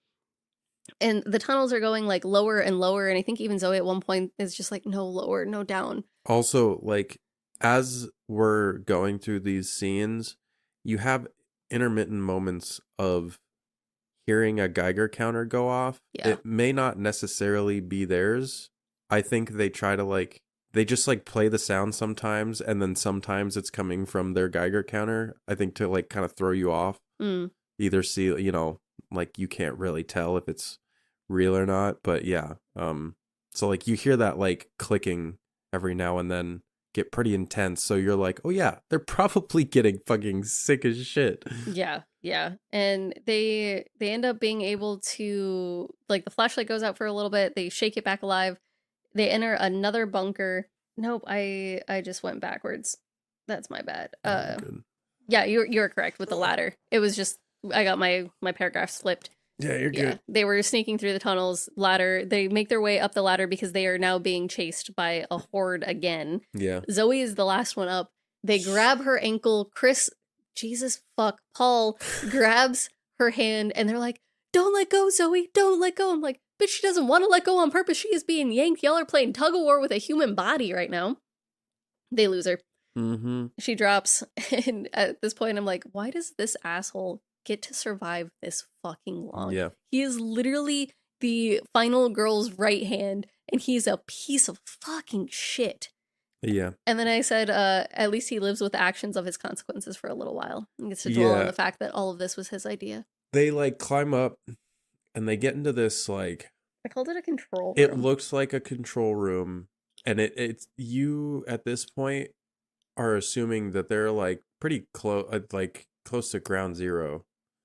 [SPEAKER 3] Yeah. And the tunnels are going like lower and lower, and I think even Zoe at one point is just like, no lower, no down.
[SPEAKER 2] Also, like, as we're going through these scenes, you have intermittent moments of hearing a Geiger counter go off. Yeah. It may not necessarily be theirs. I think they try to like they just like play the sound sometimes, and then sometimes it's coming from their Geiger counter, I think, to like kind of throw you off. Either see, you know, like you can't really tell if it's real or not, but yeah. So like you hear that like clicking every now and then get pretty intense, so you're like, oh yeah, they're probably getting fucking sick as shit.
[SPEAKER 3] Yeah. And they end up being able to, like, the flashlight goes out for a little bit, they shake it back alive, they enter another bunker. Nope, I just went backwards. That's my bad. Yeah, you're correct with the ladder. It was just I got my paragraphs flipped.
[SPEAKER 2] Yeah, you're good.
[SPEAKER 3] They were sneaking through the tunnels, ladder. They make their way up the ladder because they are now being chased by a horde again.
[SPEAKER 2] Yeah.
[SPEAKER 3] Zoe is the last one up. They grab her ankle. Paul grabs her hand, and they're like, "Don't let go, Zoe. Don't let go." I'm like, "Bitch, she doesn't want to let go on purpose. She is being yanked. Y'all are playing tug of war with a human body right now." They lose her. She drops, and at this point, I'm like, why does this asshole get to survive this fucking long?
[SPEAKER 2] Yeah.
[SPEAKER 3] He is literally the final girl's right hand, and he's a piece of fucking shit.
[SPEAKER 2] Yeah.
[SPEAKER 3] And then I said, at least he lives with the actions of his consequences for a little while. And gets to dwell on the fact that all of this was his idea.
[SPEAKER 2] They like climb up, and they get into this like,
[SPEAKER 3] I called it a control room.
[SPEAKER 2] It looks like a control room, and it's you at this point are assuming that they're like pretty close, like close to ground zero.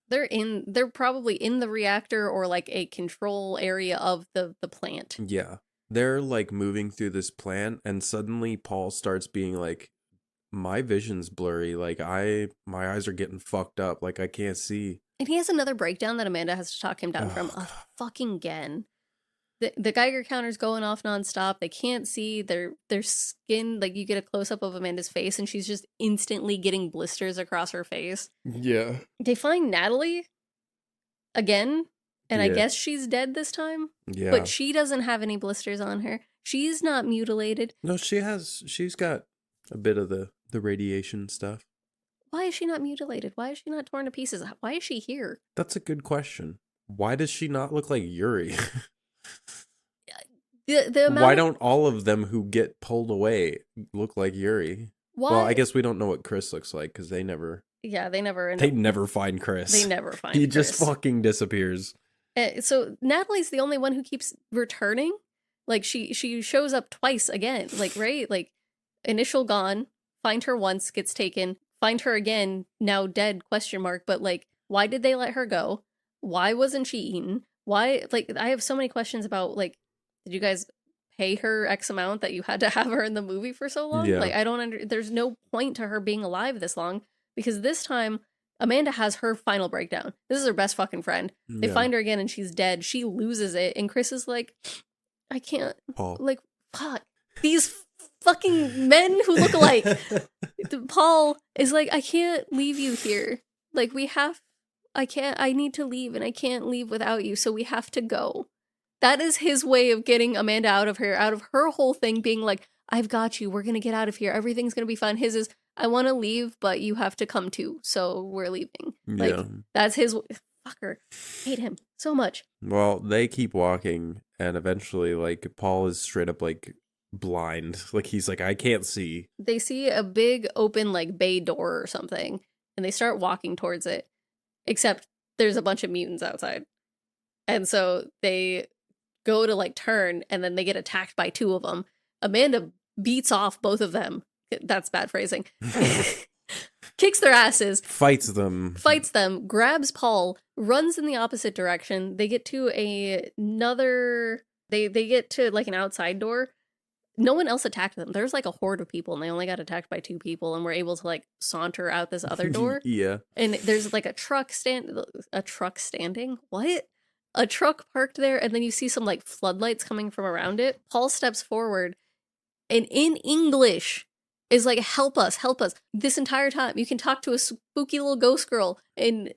[SPEAKER 3] They're probably in the reactor or like a control area of the plant.
[SPEAKER 2] Yeah. They're like moving through this plant, and suddenly Paul starts being like, my vision's blurry. Like my eyes are getting fucked up. Like I can't see.
[SPEAKER 3] And he has another breakdown that Amanda has to talk him down from fucking again. The Geiger counter's going off nonstop. They can't see their skin. Like you get a close up of Amanda's face, and she's just instantly getting blisters across her face.
[SPEAKER 2] Yeah.
[SPEAKER 3] They find Natalie again, and I guess she's dead this time.
[SPEAKER 2] Yeah.
[SPEAKER 3] But she doesn't have any blisters on her. She's not mutilated.
[SPEAKER 2] No, she's got a bit of the radiation stuff.
[SPEAKER 3] Why is she not mutilated? Why is she not torn to pieces? Why is she here?
[SPEAKER 2] That's a good question. Why does she not look like Yuri? Why don't all of them who get pulled away look like Yuri?
[SPEAKER 3] Why?
[SPEAKER 2] Well, I guess we don't know what Chris looks like because they never.
[SPEAKER 3] Yeah, they never
[SPEAKER 2] find Chris.
[SPEAKER 3] They never find.
[SPEAKER 2] He
[SPEAKER 3] Chris.
[SPEAKER 2] just fucking disappears.
[SPEAKER 3] So Natalie's the only one who keeps returning. Like she shows up twice again. Like right, like initial gone, find her once, gets taken, find her again, now dead ? But like, why did they let her go? Why wasn't she eaten? Why? Like, I have so many questions about like, did you guys pay her X amount that you had to have her in the movie for so long?
[SPEAKER 2] Yeah.
[SPEAKER 3] Like, I don't there's no point to her being alive this long, because this time Amanda has her final breakdown. This is her best fucking friend. They find her again and she's dead. She loses it. And Chris is like, I can't.
[SPEAKER 2] Paul.
[SPEAKER 3] Like, fuck. These fucking men who look alike. Paul is like, I can't leave you here. Like, I need to leave, and I can't leave without you. So we have to go. That is his way of getting Amanda out of her whole thing being like, I've got you. We're going to get out of here. Everything's going to be fine. His is, I want to leave, but you have to come too. So we're leaving. Like, that's his. Fucker. Hate him so much.
[SPEAKER 2] Well, they keep walking, and eventually, like, Paul is straight up, like, blind. Like, he's like, I can't see.
[SPEAKER 3] They see a big open, like, bay door or something, and they start walking towards it. Except there's a bunch of mutants outside. And so they go to, like, turn, and then they get attacked by two of them. Amanda beats off both of them. That's bad phrasing. Kicks their asses.
[SPEAKER 2] Fights them.
[SPEAKER 3] Grabs Paul. Runs in the opposite direction. They get to another... They get to, like, an outside door. No one else attacked them. There's, like, a horde of people, and they only got attacked by two people, and were able to, like, saunter out this other door.
[SPEAKER 2] Yeah.
[SPEAKER 3] And there's, like, a truck standing? What? A truck parked there, and then you see some, like, floodlights coming from around it. Paul steps forward, and in English is like, help us. This entire time, you can talk to a spooky little ghost girl in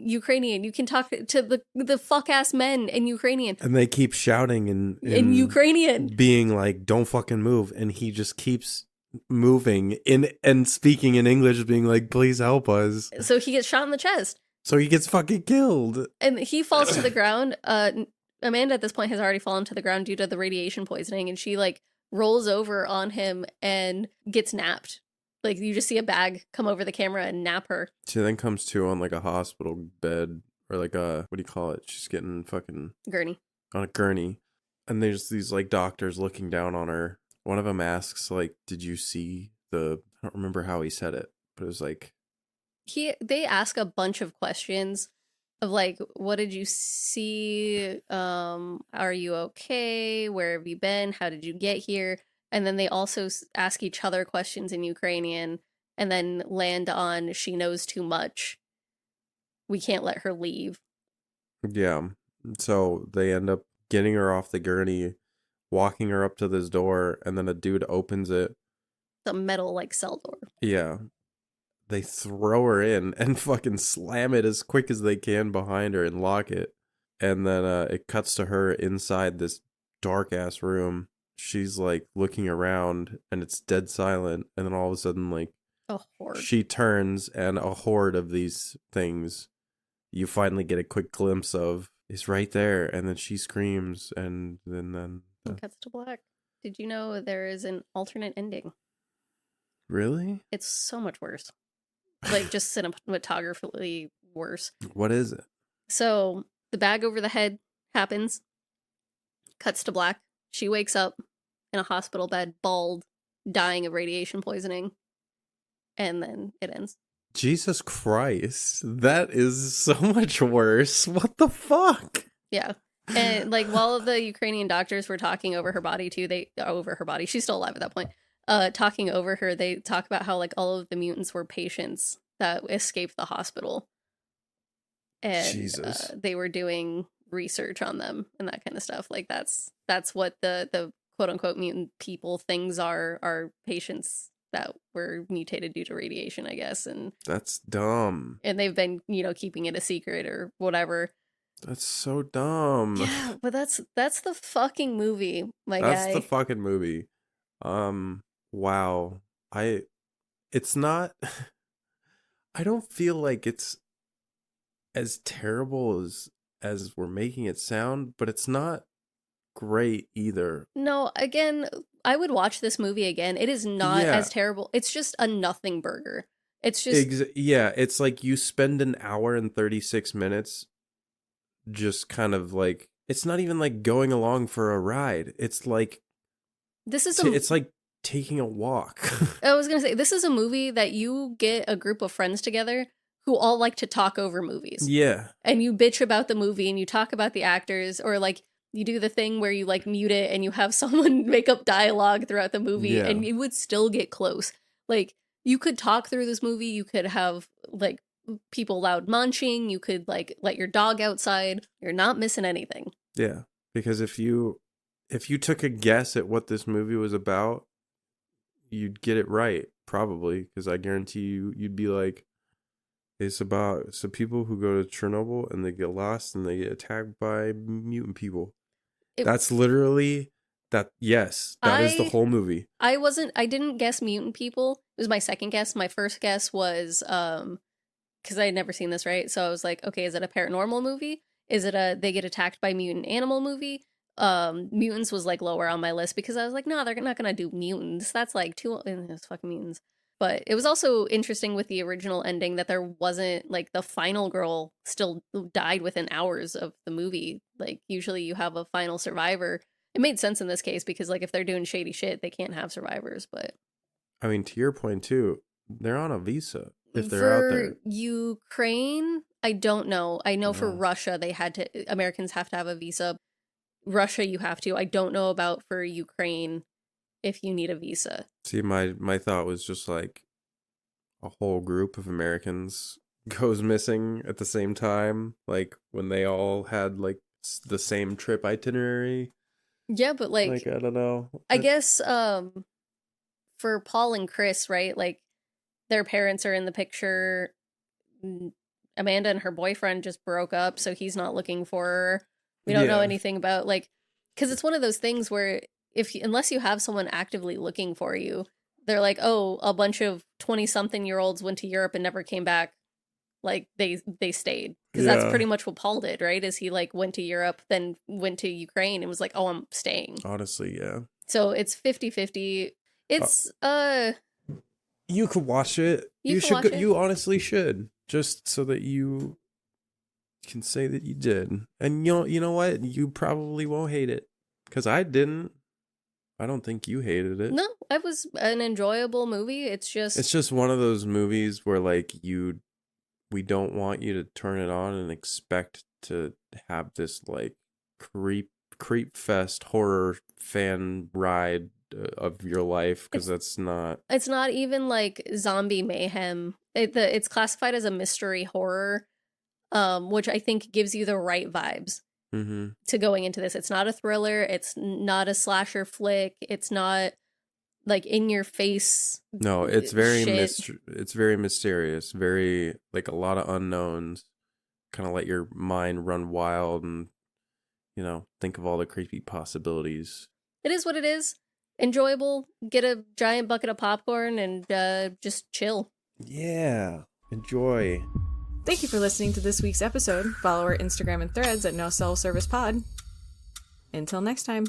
[SPEAKER 3] Ukrainian. You can talk to the fuck-ass men in Ukrainian.
[SPEAKER 2] And they keep shouting in
[SPEAKER 3] Ukrainian.
[SPEAKER 2] Being like, don't fucking move. And he just keeps moving and speaking in English, being like, please help us.
[SPEAKER 3] So he gets shot in the chest.
[SPEAKER 2] So he gets fucking killed.
[SPEAKER 3] And he falls to the ground. Amanda at this point has already fallen to the ground due to the radiation poisoning, and she, like, rolls over on him and gets napped. Like, you just see a bag come over the camera and nap her.
[SPEAKER 2] She then comes to on like a hospital bed or like a, what do you call it? She's getting fucking
[SPEAKER 3] Gurney.
[SPEAKER 2] On a gurney. And there's these like doctors looking down on her. One of them asks like, did you see I don't remember how he said it, but it was like.
[SPEAKER 3] They ask a bunch of questions of like, what did you see? Are you okay? Where have you been? How did you get here? And then they also ask each other questions in Ukrainian and then land on, she knows too much. We can't let her leave.
[SPEAKER 2] Yeah. So they end up getting her off the gurney, walking her up to this door, and then a dude opens it.
[SPEAKER 3] The metal like cell door.
[SPEAKER 2] Yeah. They throw her in and fucking slam it as quick as they can behind her and lock it. And then it cuts to her inside this dark ass room. She's like looking around and it's dead silent. And then all of a sudden, like,
[SPEAKER 3] A horde.
[SPEAKER 2] she turns and a horde of these things you finally get a quick glimpse of is right there. And then she screams and then
[SPEAKER 3] It cuts to black. Did you know there is an alternate ending?
[SPEAKER 2] Really?
[SPEAKER 3] It's so much worse. Like, just cinematographically worse.
[SPEAKER 2] What is it?
[SPEAKER 3] So the bag over the head happens. Cuts to black. She wakes up in a hospital bed, bald, dying of radiation poisoning. And then it ends.
[SPEAKER 2] Jesus Christ. That is so much worse. What the fuck?
[SPEAKER 3] Yeah. And like, while the Ukrainian doctors were talking over her body too, she's still alive at that point. Talking over her, they talk about how like all of the mutants were patients that escaped the hospital. And
[SPEAKER 2] Jesus.
[SPEAKER 3] They were doing research on them and that kind of stuff. Like that's what the quote unquote mutant people things are patients that were mutated due to radiation, I guess. And
[SPEAKER 2] that's dumb.
[SPEAKER 3] And they've been, keeping it a secret or whatever.
[SPEAKER 2] That's so dumb.
[SPEAKER 3] Yeah, but that's the fucking movie, my guy.
[SPEAKER 2] That's the fucking movie. Wow. It's not, I don't feel like it's as terrible as we're making it sound, but it's not great either.
[SPEAKER 3] No, again, I would watch this movie again. It is not as terrible. It's just a nothing burger. It's just
[SPEAKER 2] it's like you spend an hour and 36 minutes just kind of like, it's not even like going along for a ride. It's like it's like taking a walk.
[SPEAKER 3] I was gonna say, this is a movie that you get a group of friends together who all like to talk over movies.
[SPEAKER 2] Yeah.
[SPEAKER 3] And you bitch about the movie and you talk about the actors, or like you do the thing where you like mute it and you have someone make up dialogue throughout the movie and you would still get close. Like, you could talk through this movie, you could have like people loud munching, you could like let your dog outside. You're not missing anything.
[SPEAKER 2] Yeah. Because if you took a guess at what this movie was about, you'd get it right, probably, because I guarantee you'd be like, it's about some people who go to Chernobyl and they get lost and they get attacked by mutant people. That's literally that. Yes, that is the whole movie.
[SPEAKER 3] I didn't guess mutant people. It was my second guess. My first guess was because I had never seen this, right? So I was like, okay, is it a paranormal movie? Is it they get attacked by mutant animal movie? Mutants was like lower on my list because I was like, no, they're not gonna do mutants. That's like it's fucking mutants. But it was also interesting with the original ending that there wasn't like the final girl still died within hours of the movie. Like, usually you have a final survivor. It made sense in this case because like if they're doing shady shit, they can't have survivors. But
[SPEAKER 2] I mean, to your point too, they're on a visa if they're out there.
[SPEAKER 3] Ukraine, I don't know. I know for Russia, Americans have to have a visa. Russia, you have to. I don't know about for Ukraine if you need a visa.
[SPEAKER 2] See, my thought was just like a whole group of Americans goes missing at the same time, like when they all had like the same trip itinerary.
[SPEAKER 3] Yeah, but like
[SPEAKER 2] I don't know.
[SPEAKER 3] I guess for Paul and Chris, right? Like, their parents are in the picture. Amanda and her boyfriend just broke up, so he's not looking for her. We don't know anything about, like, because it's one of those things where unless you have someone actively looking for you, they're like, oh, a bunch of 20-something-year-olds went to Europe and never came back. Like, they stayed. Because that's pretty much what Paul did, right? Is he, like, went to Europe, then went to Ukraine and was like, oh, I'm staying.
[SPEAKER 2] Honestly, yeah.
[SPEAKER 3] So it's 50-50. It's
[SPEAKER 2] you could watch it.
[SPEAKER 3] You
[SPEAKER 2] should
[SPEAKER 3] watch it.
[SPEAKER 2] You honestly should, just so that you can say that you did. And you know what? You probably won't hate it, because I didn't. I don't think you hated it.
[SPEAKER 3] No, it was an enjoyable movie. It's just
[SPEAKER 2] one of those movies where like we don't want you to turn it on and expect to have this like creep fest horror fan ride of your life, because that's not. It's
[SPEAKER 3] not even like zombie mayhem. It's classified as a mystery horror, which I think gives you the right vibes.
[SPEAKER 2] Mm-hmm.
[SPEAKER 3] To going into this. It's not a thriller. It's not a slasher flick. It's not like in your face.
[SPEAKER 2] No, it's very it's very mysterious. Very like a lot of unknowns. Kind of let your mind run wild and think of all the creepy possibilities.
[SPEAKER 3] It is what it is. Enjoyable. Get a giant bucket of popcorn and just chill.
[SPEAKER 2] Yeah, enjoy.
[SPEAKER 1] Thank you for listening to this week's episode. Follow our Instagram and Threads at No Self Service Pod. Until next time.